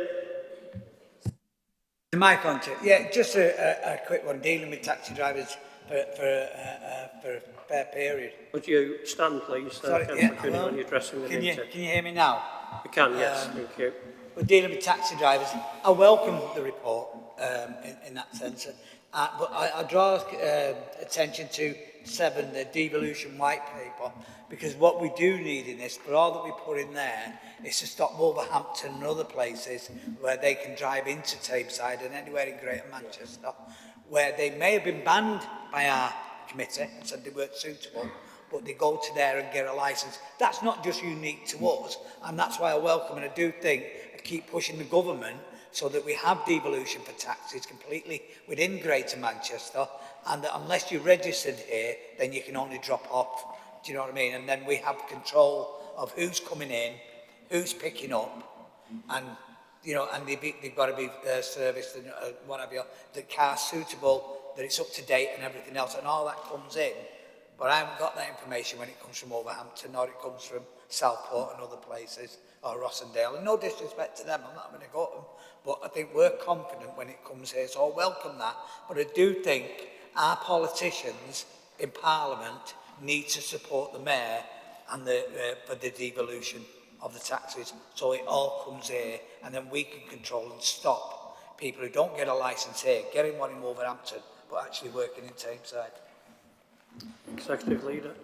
The mic on, Chair. Yeah, just a quick one, dealing with taxi drivers for a fair period. Would you stand, please, Sorry, Councillor Cooney, when you're addressing the meeting? Can you hear me now? We can, yes, thank you. We're dealing with taxi drivers. I welcome the report in that sense, but I draw attention to 7, the devolution white paper, because what we do need in this, for all that we put in there, is to stop Wolverhampton and other places where they can drive into Tameside and anywhere in Greater Manchester, where they may have been banned by our committee and said they weren't suitable, but they go to there and get a licence. That's not just unique to us, and that's why I welcome, and I do think I keep pushing the government so that we have devolution for taxis completely within Greater Manchester, and that unless you're registered here, then you can only drop off. Do you know what I mean? And then we have control of who's coming in, who's picking up, and you know, and they've got to be serviced and whatever, the car's suitable, that it's up to date and everything else, and all that comes in. But I haven't got that information when it comes from Wolverhampton, or it comes from Southport and other places, or Rossendale. And no disrespect to them, I'm not going to go to them. But I think we're confident when it comes here, so I welcome that. But I do think our politicians in Parliament need to support the Mayor and for the devolution of the taxes, so it all comes here, and then we can control and stop people who don't get a licence here, getting one in Wolverhampton, but actually working in Tameside. Executive Leader.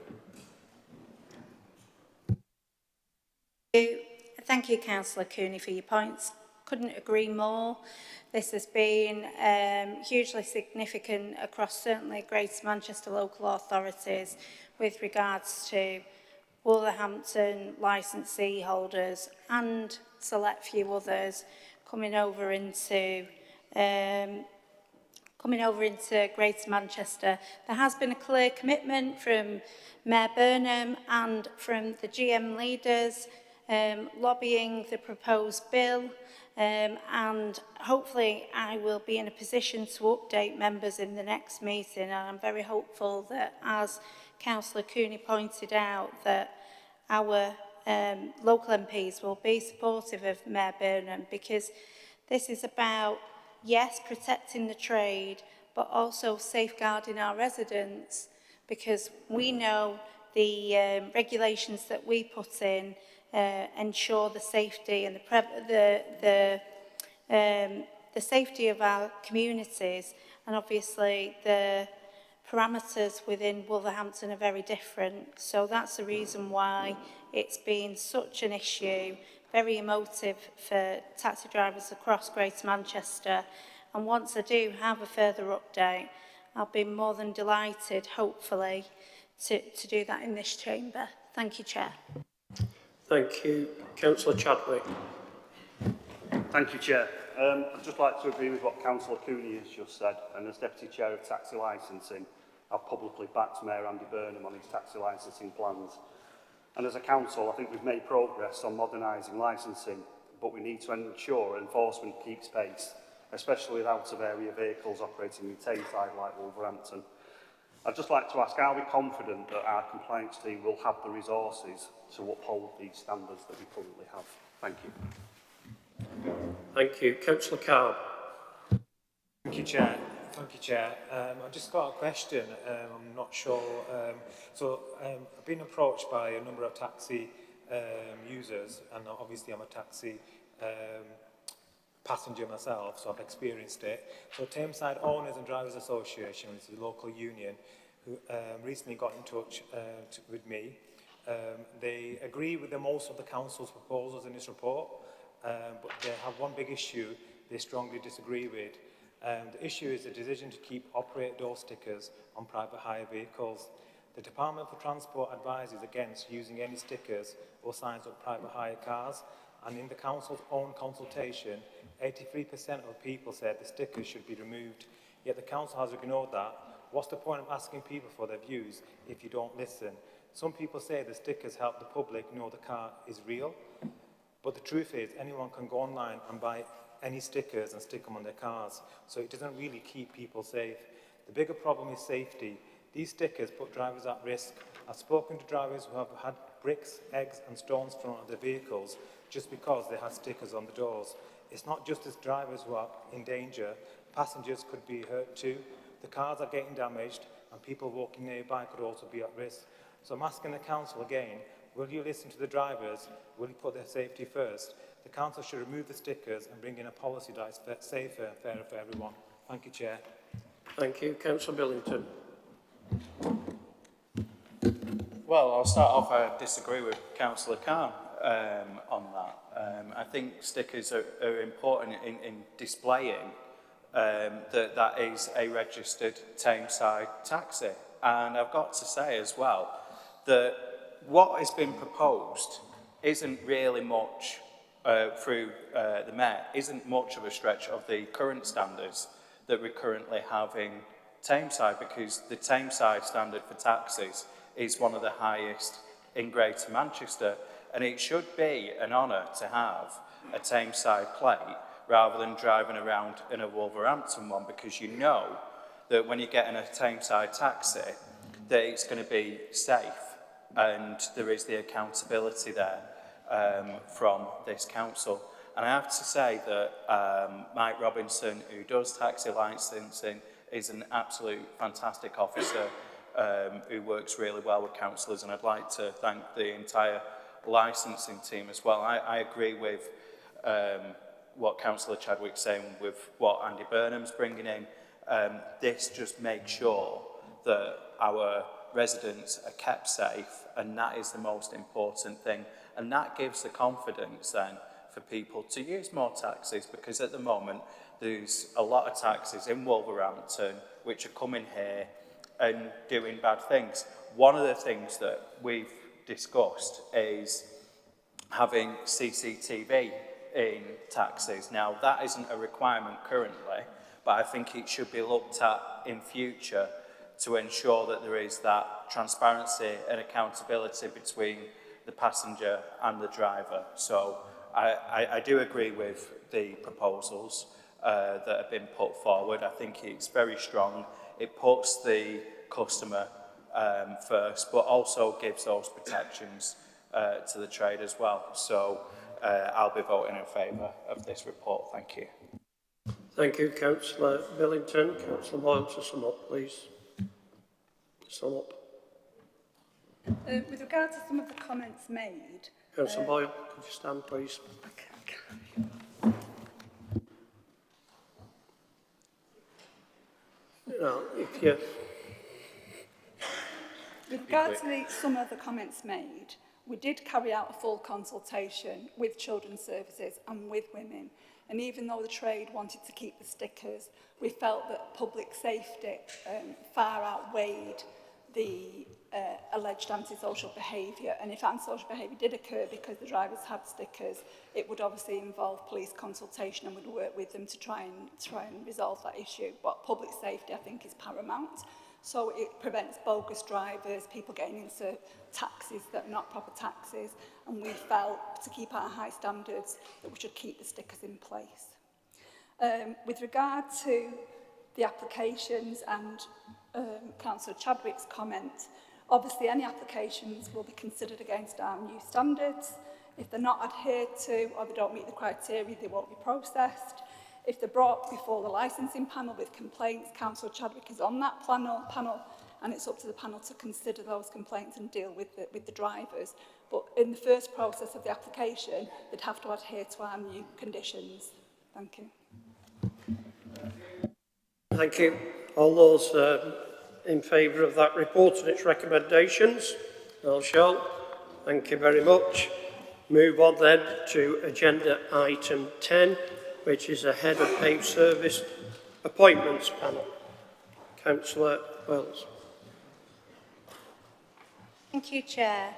Thank you, Councillor Cooney, for your points. Couldn't agree more. This has been hugely significant across certainly Greater Manchester local authorities with regards to Wolverhampton licensee holders and select few others coming over into Greater Manchester. There has been a clear commitment from Mayor Burnham and from the GM leaders lobbying the proposed bill, and hopefully I will be in a position to update members in the next meeting, and I'm very hopeful that, as Councillor Cooney pointed out, that our local MPs will be supportive of Mayor Burnham, because this is about, yes, protecting the trade, but also safeguarding our residents, because we know the regulations that we put in ensure the safety and the safety of our communities, and obviously the parameters within Wolverhampton are very different. So that's the reason why it's been such an issue, very emotive for taxi drivers across Greater Manchester. And once I do have a further update, I'll be more than delighted, hopefully, to do that in this chamber. Thank you, Chair. Thank you. Councillor Chadwick. Thank you, Chair. I'd just like to agree with what Councillor Cooney has just said, and as Deputy Chair of Taxi Licensing, I've publicly backed Mayor Andy Burnham on his taxi licensing plans. And as a council, I think we've made progress on modernising licensing, but we need to ensure enforcement keeps pace, especially with out-of-area vehicles operating in Tayside like Wolverhampton. I'd just like to ask, are we confident that our compliance team will have the resources to uphold these standards that we currently have? Thank you. Thank you. Councillor Carr. Thank you, Chair. Thank you, Chair. I've just got a question. I'm not sure. I've been approached by a number of taxi users, and obviously I'm a taxi passenger myself, so I've experienced it. So Tameside Owners and Drivers Association, which is a local union, who recently got in touch with me. They agree with most of the council's proposals in this report, but they have one big issue they strongly disagree with. The issue is the decision to keep operate door stickers on private hire vehicles. The Department for Transport advises against using any stickers or signs on private hire cars, and in the council's own consultation, 83% of people said the stickers should be removed, yet the council has ignored that. What's the point of asking people for their views if you don't listen? Some people say the stickers help the public know the car is real, but the truth is anyone can go online and buy any stickers and stick them on their cars, so it doesn't really keep people safe. The bigger problem is safety. These stickers put drivers at risk. I've spoken to drivers who have had bricks, eggs and stones thrown at their vehicles just because they had stickers on the doors. It's not just the drivers who are in danger, passengers could be hurt too. The cars are getting damaged and people walking nearby could also be at risk. So I'm asking the council again, will you listen to the drivers? Will you put their safety first? The council should remove the stickers and bring in a policy that is safer and fairer for everyone. Thank you, Chair. Thank you. Councillor Billington. Well, I'll start off, I disagree with Councillor Khan on that. I think stickers are important in displaying that is a registered Tameside taxi. And I've got to say as well that what has been proposed isn't really much through the Mayor, isn't much of a stretch of the current standards that we currently have in Tameside, because the Tameside standard for taxis is one of the highest in Greater Manchester. And it should be an honour to have a Tameside plate rather than driving around in a Wolverhampton one, because you know that when you get in a Tameside taxi, that it's going to be safe and there is the accountability there from this council. And I have to say that Mike Robinson, who does taxi licensing, is an absolute fantastic officer who works really well with councillors, and I'd like to thank the entire licensing team as well. I agree with what Councillor Chadwick's saying with what Andy Burnham's bringing in. This just makes sure that our residents are kept safe, and that is the most important thing. And that gives the confidence then for people to use more taxis, because at the moment there's a lot of taxis in Wolverhampton which are coming here and doing bad things. One of the things that we've discussed is having CCTV in taxis. Now, that isn't a requirement currently, but I think it should be looked at in future to ensure that there is that transparency and accountability between the passenger and the driver. So I do agree with the proposals that have been put forward. I think it's very strong. It puts the customer first, but also gives those protections to the trade as well. So I'll be voting in favour of this report. Thank you. Thank you, Councillor Billington. Councillor Boyle, to sum up, please. Sum up. With regard to some of the comments made... Councillor Boyle, could you stand, please? No, if you... With regard to some of the comments made, we did carry out a full consultation with Children's Services and with women. And even though the trade wanted to keep the stickers, we felt that public safety far outweighed the alleged antisocial behaviour. And if antisocial behaviour did occur because the drivers had stickers, it would obviously involve police consultation, and we'd work with them to try and resolve that issue. But public safety, I think, is paramount. So it prevents bogus drivers, people getting into taxis that are not proper taxis, and we felt, to keep our high standards, that we should keep the stickers in place. With regard to the applications and Councillor Chadwick's comment, obviously any applications will be considered against our new standards. If they're not adhered to or they don't meet the criteria, they won't be processed. If they're brought before the licensing panel with complaints, Councillor Chadwick is on that panel, and it's up to the panel to consider those complaints and deal with the drivers. But in the first process of the application, they'd have to adhere to our new conditions. Thank you. Thank you. All those in favour of that report and its recommendations? I shall. Thank you very much. Move on then to agenda item 10, which is a head of paved service appointments panel. Councillor Wells. Thank you, Chair.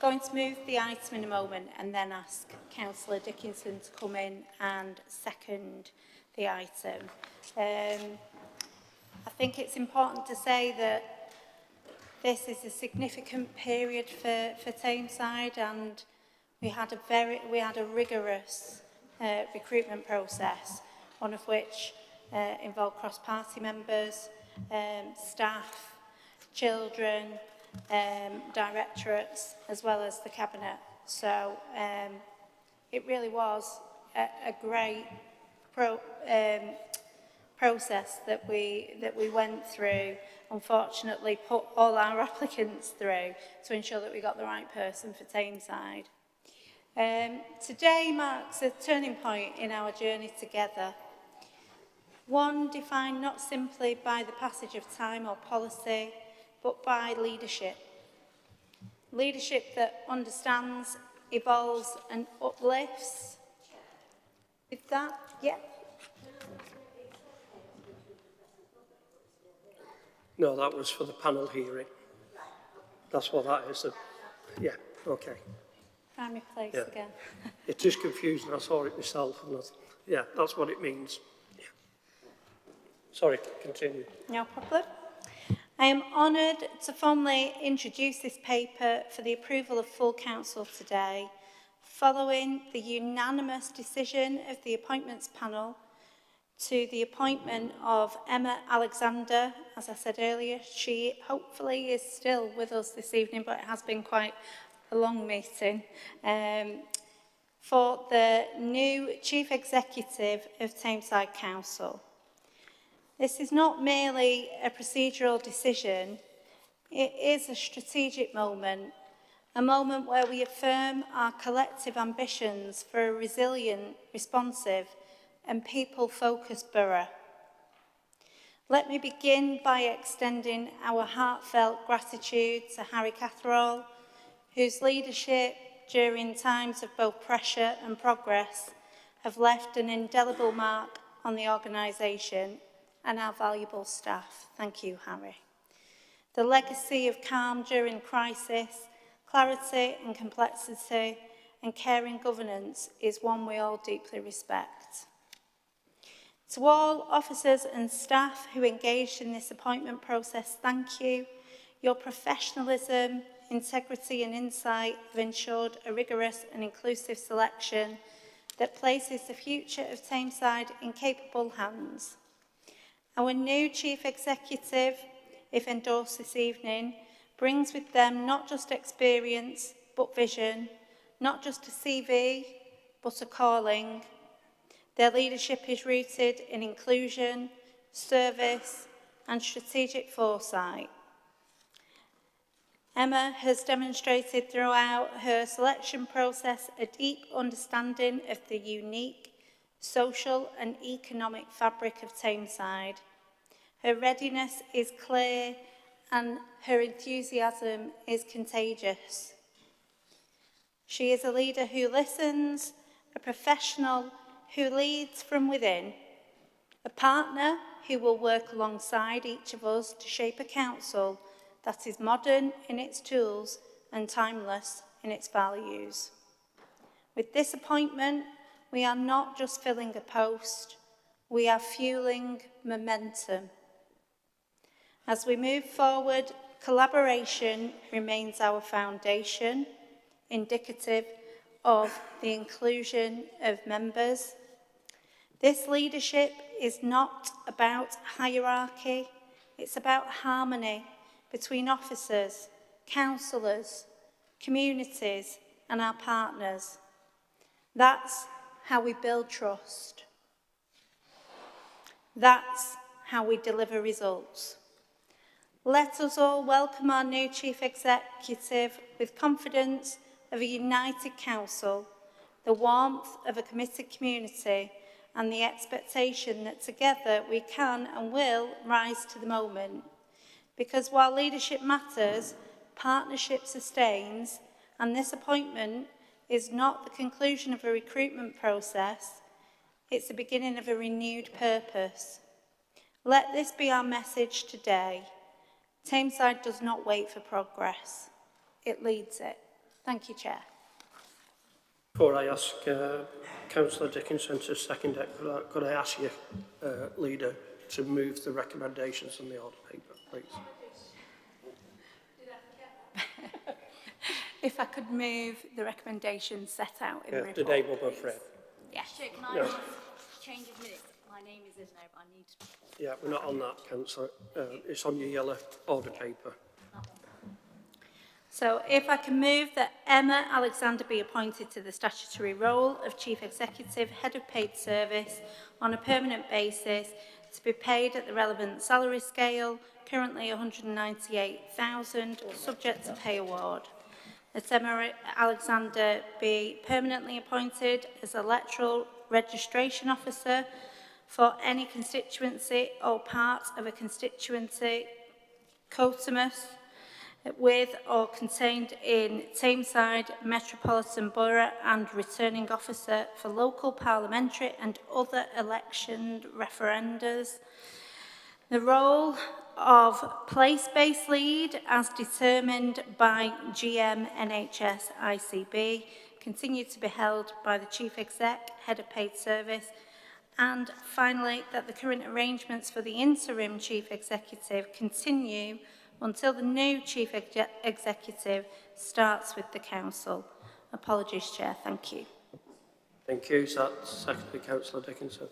Going to move the item in a moment and then ask Councillor Dickinson to come in and second the item. I think it's important to say that this is a significant period for Tameside, and we had a rigorous recruitment process, one of which involved cross-party members, staff, children, directorates, as well as the cabinet. So it really was a great process that we went through. Unfortunately, put all our applicants through to ensure that we got the right person for Tameside. Today marks a turning point in our journey together. One defined not simply by the passage of time or policy, but by leadership. Leadership that understands, evolves and uplifts. With that, yeah. No, that was for the panel hearing. That's what that is. Yeah, okay. Find my place again. It is confusing. I saw it myself. And yeah, that's what it means. Yeah. Sorry, continue. No problem. I am honoured to formally introduce this paper for the approval of full council today, following the unanimous decision of the appointments panel to the appointment of Emma Alexander. As I said earlier, she hopefully is still with us this evening, but it has been quite a long meeting, for the new Chief Executive of Tameside Council. This is not merely a procedural decision, it is a strategic moment, a moment where we affirm our collective ambitions for a resilient, responsive and people-focused borough. Let me begin by extending our heartfelt gratitude to Harry Catherall, whose leadership during times of both pressure and progress have left an indelible mark on the organisation and our valuable staff. Thank you, Harry. The legacy of calm during crisis, clarity and complexity, and caring governance is one we all deeply respect. To all officers and staff who engaged in this appointment process, thank you. Your professionalism, integrity and insight have ensured a rigorous and inclusive selection that places the future of Tameside in capable hands. Our new Chief Executive, if endorsed this evening, brings with them not just experience, but vision, not just a CV, but a calling. Their leadership is rooted in inclusion, service, and strategic foresight. Emma has demonstrated throughout her selection process a deep understanding of the unique social and economic fabric of Tameside. Her readiness is clear and her enthusiasm is contagious. She is a leader who listens, a professional who leads from within, a partner who will work alongside each of us to shape a council that is modern in its tools and timeless in its values. With this appointment, we are not just filling a post, we are fueling momentum. As we move forward, collaboration remains our foundation, indicative of the inclusion of members. This leadership is not about hierarchy, it's about harmony between officers, councillors, communities and our partners. That's how we build trust. That's how we deliver results. Let us all welcome our new Chief Executive with confidence of a united council, the warmth of a committed community, and the expectation that together we can and will rise to the moment. Because while leadership matters, partnership sustains, and this appointment is not the conclusion of a recruitment process, it's the beginning of a renewed purpose. Let this be our message today. Tameside does not wait for progress, it leads it. Thank you, Chair. Before I ask Councillor Dickinson to second it, could I ask you, Leader, to move the recommendations on the order paper, please? If I could move the recommendations set out in the report, today we'll go for it. Yes. Chair, can I just change of minutes? My name is in there, but I need to... Yeah, we're not on that, Councillor. It's on your yellow order paper. So if I can move that Emma Alexander be appointed to the statutory role of Chief Executive, Head of Paid Service on a permanent basis to be paid at the relevant salary scale, currently $198,000, subject to pay award. That Emma Alexander be permanently appointed as electoral registration officer for any constituency or part of a constituency coterminous with or contained in Tameside Metropolitan Borough and returning officer for local parliamentary and other election referendums. The role of place-based lead as determined by GM NHS ICB continue to be held by the Chief Exec, Head of Paid Service, And finally, that the current arrangements for the interim chief executive continue until the new chief executive starts with the council. Apologies, Chair. Thank you. Thank you. Is that Secretary Councillor Dickinson?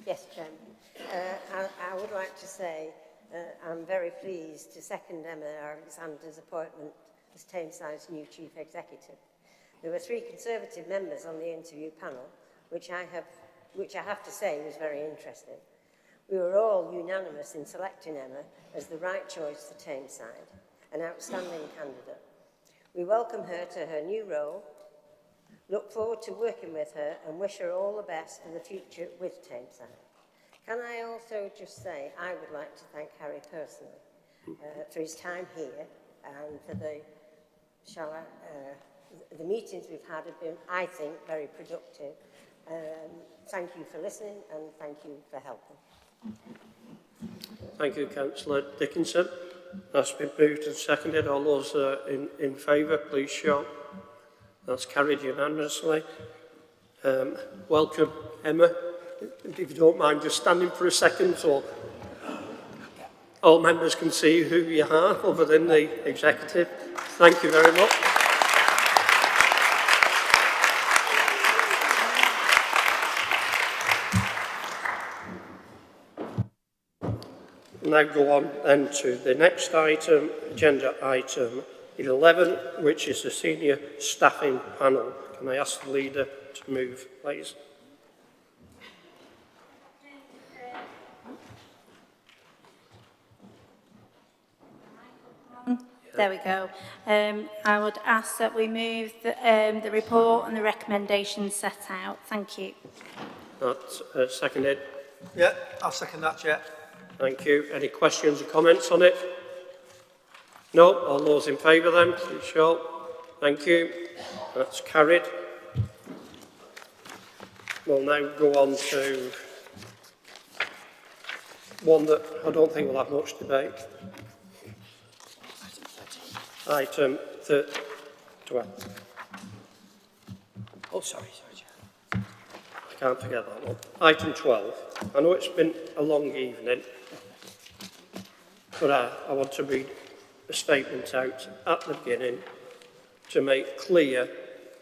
Yes, Chairman. I would like to say I'm very pleased to second Emma Alexander's appointment as Tameside's new chief executive. There were 3 Conservative members on the interview panel, which I have to say was very interesting. We were all unanimous in selecting Emma as the right choice for Tameside, an outstanding candidate. We welcome her to her new role, look forward to working with her and wish her all the best for the future with Tameside. Can I also just say I would like to thank Harry personally for his time here and for the meetings we've had have been, I think, very productive. Thank you for listening and thank you for helping. Thank you, Councillor Dickinson. That's been moved and seconded. All those in favour, please show. That's carried unanimously. Welcome, Emma. If you don't mind just standing for a second so all members can see who you are other than the executive. Thank you very much. Now go on then to the next item, agenda item 11, which is the senior staffing panel. Can I ask the leader to move, please? There we go. I would ask that we move the report and the recommendations set out. Thank you. That's seconded. Yeah, I'll second that, Chair. Thank you. Any questions or comments on it? No? All those in favour then, please show. Thank you. That's carried. We'll now go on to one that I don't think will have much debate. Item 12. Oh, sorry, Chair. I can't forget that one. Item 12. I know it's been a long evening, but I want to read a statement out at the beginning to make clear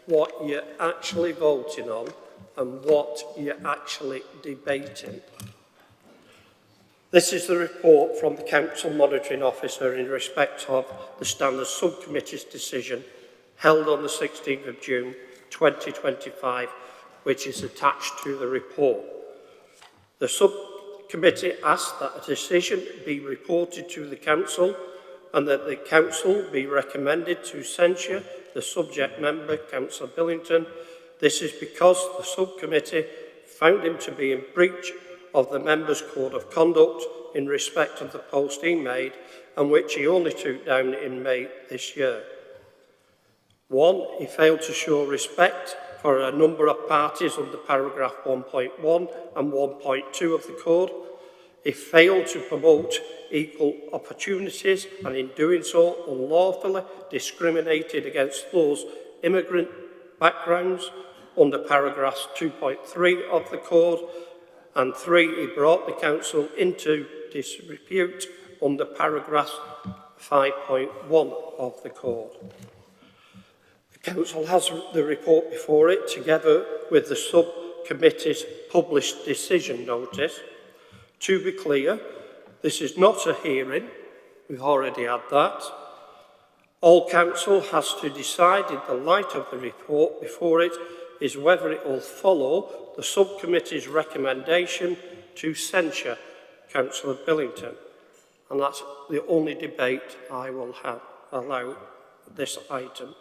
what you're actually voting on and what you're actually debating. This is the report from the Council Monitoring Officer in respect of the Standards Subcommittee's decision held on the 16th of June 2025, which is attached to the report. The Subcommittee asked that a decision be reported to the Council and that the Council be recommended to censure the subject member, Councillor Billington. This is because the Subcommittee found him to be in breach of the Members' Code of Conduct in respect of the post he made and which he only took down in May this year. 1. He failed to show respect for a number of parties under paragraph 1.1 and 1.2 of the Code. He failed to promote equal opportunities and in doing so unlawfully discriminated against those immigrant backgrounds under paragraphs 2.3 of the Code. And 3, he brought the Council into disrepute under paragraph 5.1 of the Code. The Council has the report before it, together with the Subcommittee's published decision notice. To be clear, this is not a hearing. We've already had that. All Council has to decide in the light of the report before it is whether it will follow the Subcommittee's recommendation to censure Councillor Billington. And that's the only debate I will allow this item,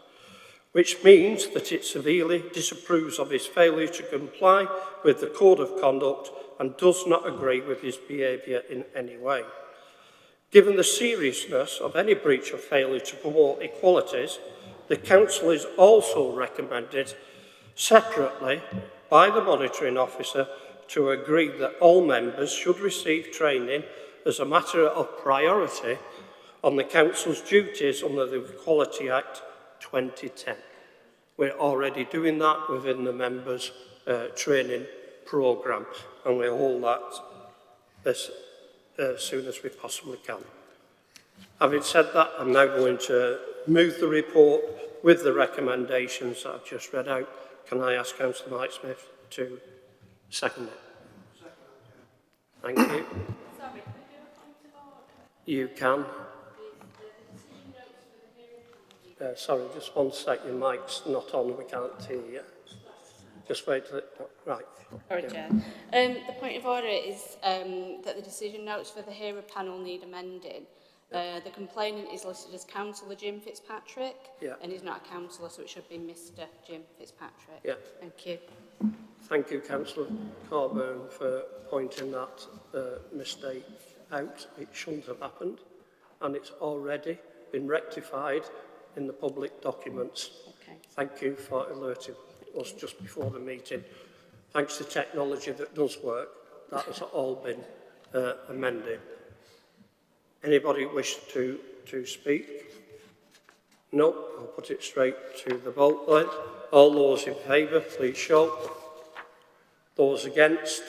which means that it severely disapproves of his failure to comply with the Code of Conduct and does not agree with his behaviour in any way. Given the seriousness of any breach or failure to promote equalities, the Council is also recommended separately by the Monitoring Officer to agree that all members should receive training as a matter of priority on the Council's duties under the Equality Act 2010. We're already doing that within the members' training programme, and we'll hold that as soon as we possibly can. Having said that, I'm now going to move the report with the recommendations that I've just read out. Can I ask Councillor Mike Smith to second it? Thank you. Sorry, can we do a point of order? You can. Sorry, just one sec, your mic's not on, we can't hear you. Just wait till it, right. Sorry, Chair. The point of order is that the decision notes for the hearer panel need amending. The complainant is listed as Councillor Jim Fitzpatrick, and he's not a councillor, so it should be Mr. Jim Fitzpatrick. Yeah. Thank you. Thank you, Councillor Corburn, for pointing that mistake out. It shouldn't have happened, and it's already been rectified in the public documents. Okay. Thank you for alerting us just before the meeting. Thanks to technology that does work, that has all been amended. Anybody wish to speak? No, I'll put it straight to the vote then. All those in favour, please show. Those against?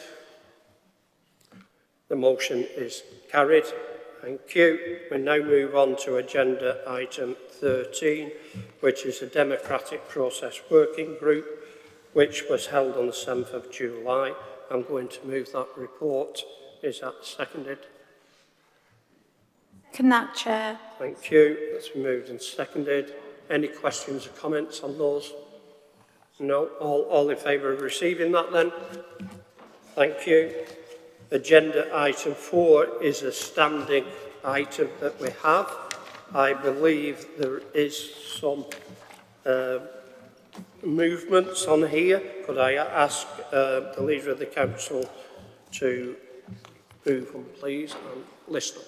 The motion is carried. Thank you. We now move on to agenda item 13, which is a democratic process working group, which was held on the 7th of July. I'm going to move that report. Is that seconded? Second that, Chair. Thank you. That's been moved and seconded. Any questions or comments on those? No? All in favour of receiving that then? Thank you. Agenda item 4 is a standing item that we have. I believe there is some movements on here. Could I ask the Leader of the Council to move them, please, and list them?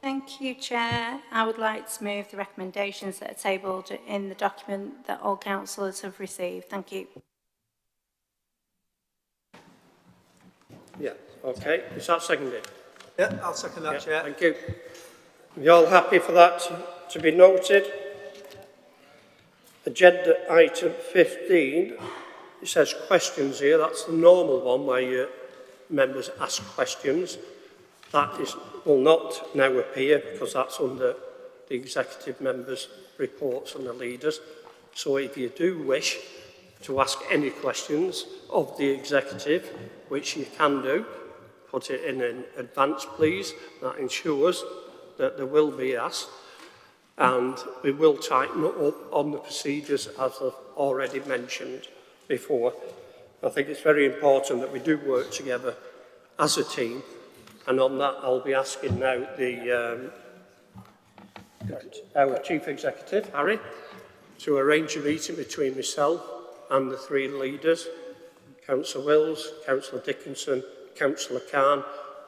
Thank you, Chair. I would like to move the recommendations that are tabled in the document that all councillors have received. Thank you. Yeah, okay. Is that seconded? Yeah, I'll second that, Chair. Thank you. Are you all happy for that to be noted? Agenda item 15, it says questions here. That's the normal one where your members ask questions. That will not now appear because that's under the executive members' reports and the leaders. So if you do wish to ask any questions of the executive, which you can do, put it in advance, please. That ensures that there will be asked. And we will tighten up on the procedures as I've already mentioned before. I think it's very important that we do work together as a team. And on that, I'll be asking now our Chief Executive, Harry, to arrange a meeting between myself and the three leaders, Councillor Wills, Councillor Dickinson, Councillor Khan,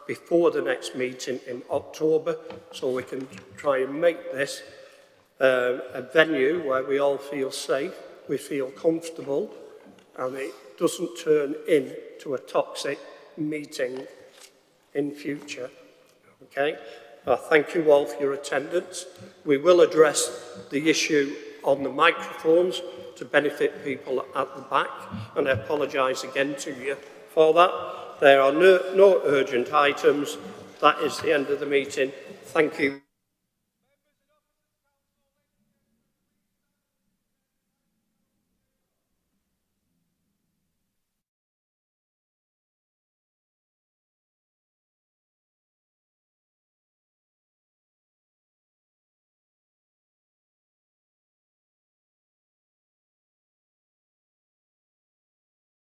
before the next meeting in October, so we can try and make this a venue where we all feel safe, we feel comfortable, and it doesn't turn into a toxic meeting in future. Okay? Thank you all for your attendance. We will address the issue on the microphones to benefit people at the back, and I apologise again to you for that. There are no urgent items. That is the end of the meeting. Thank you.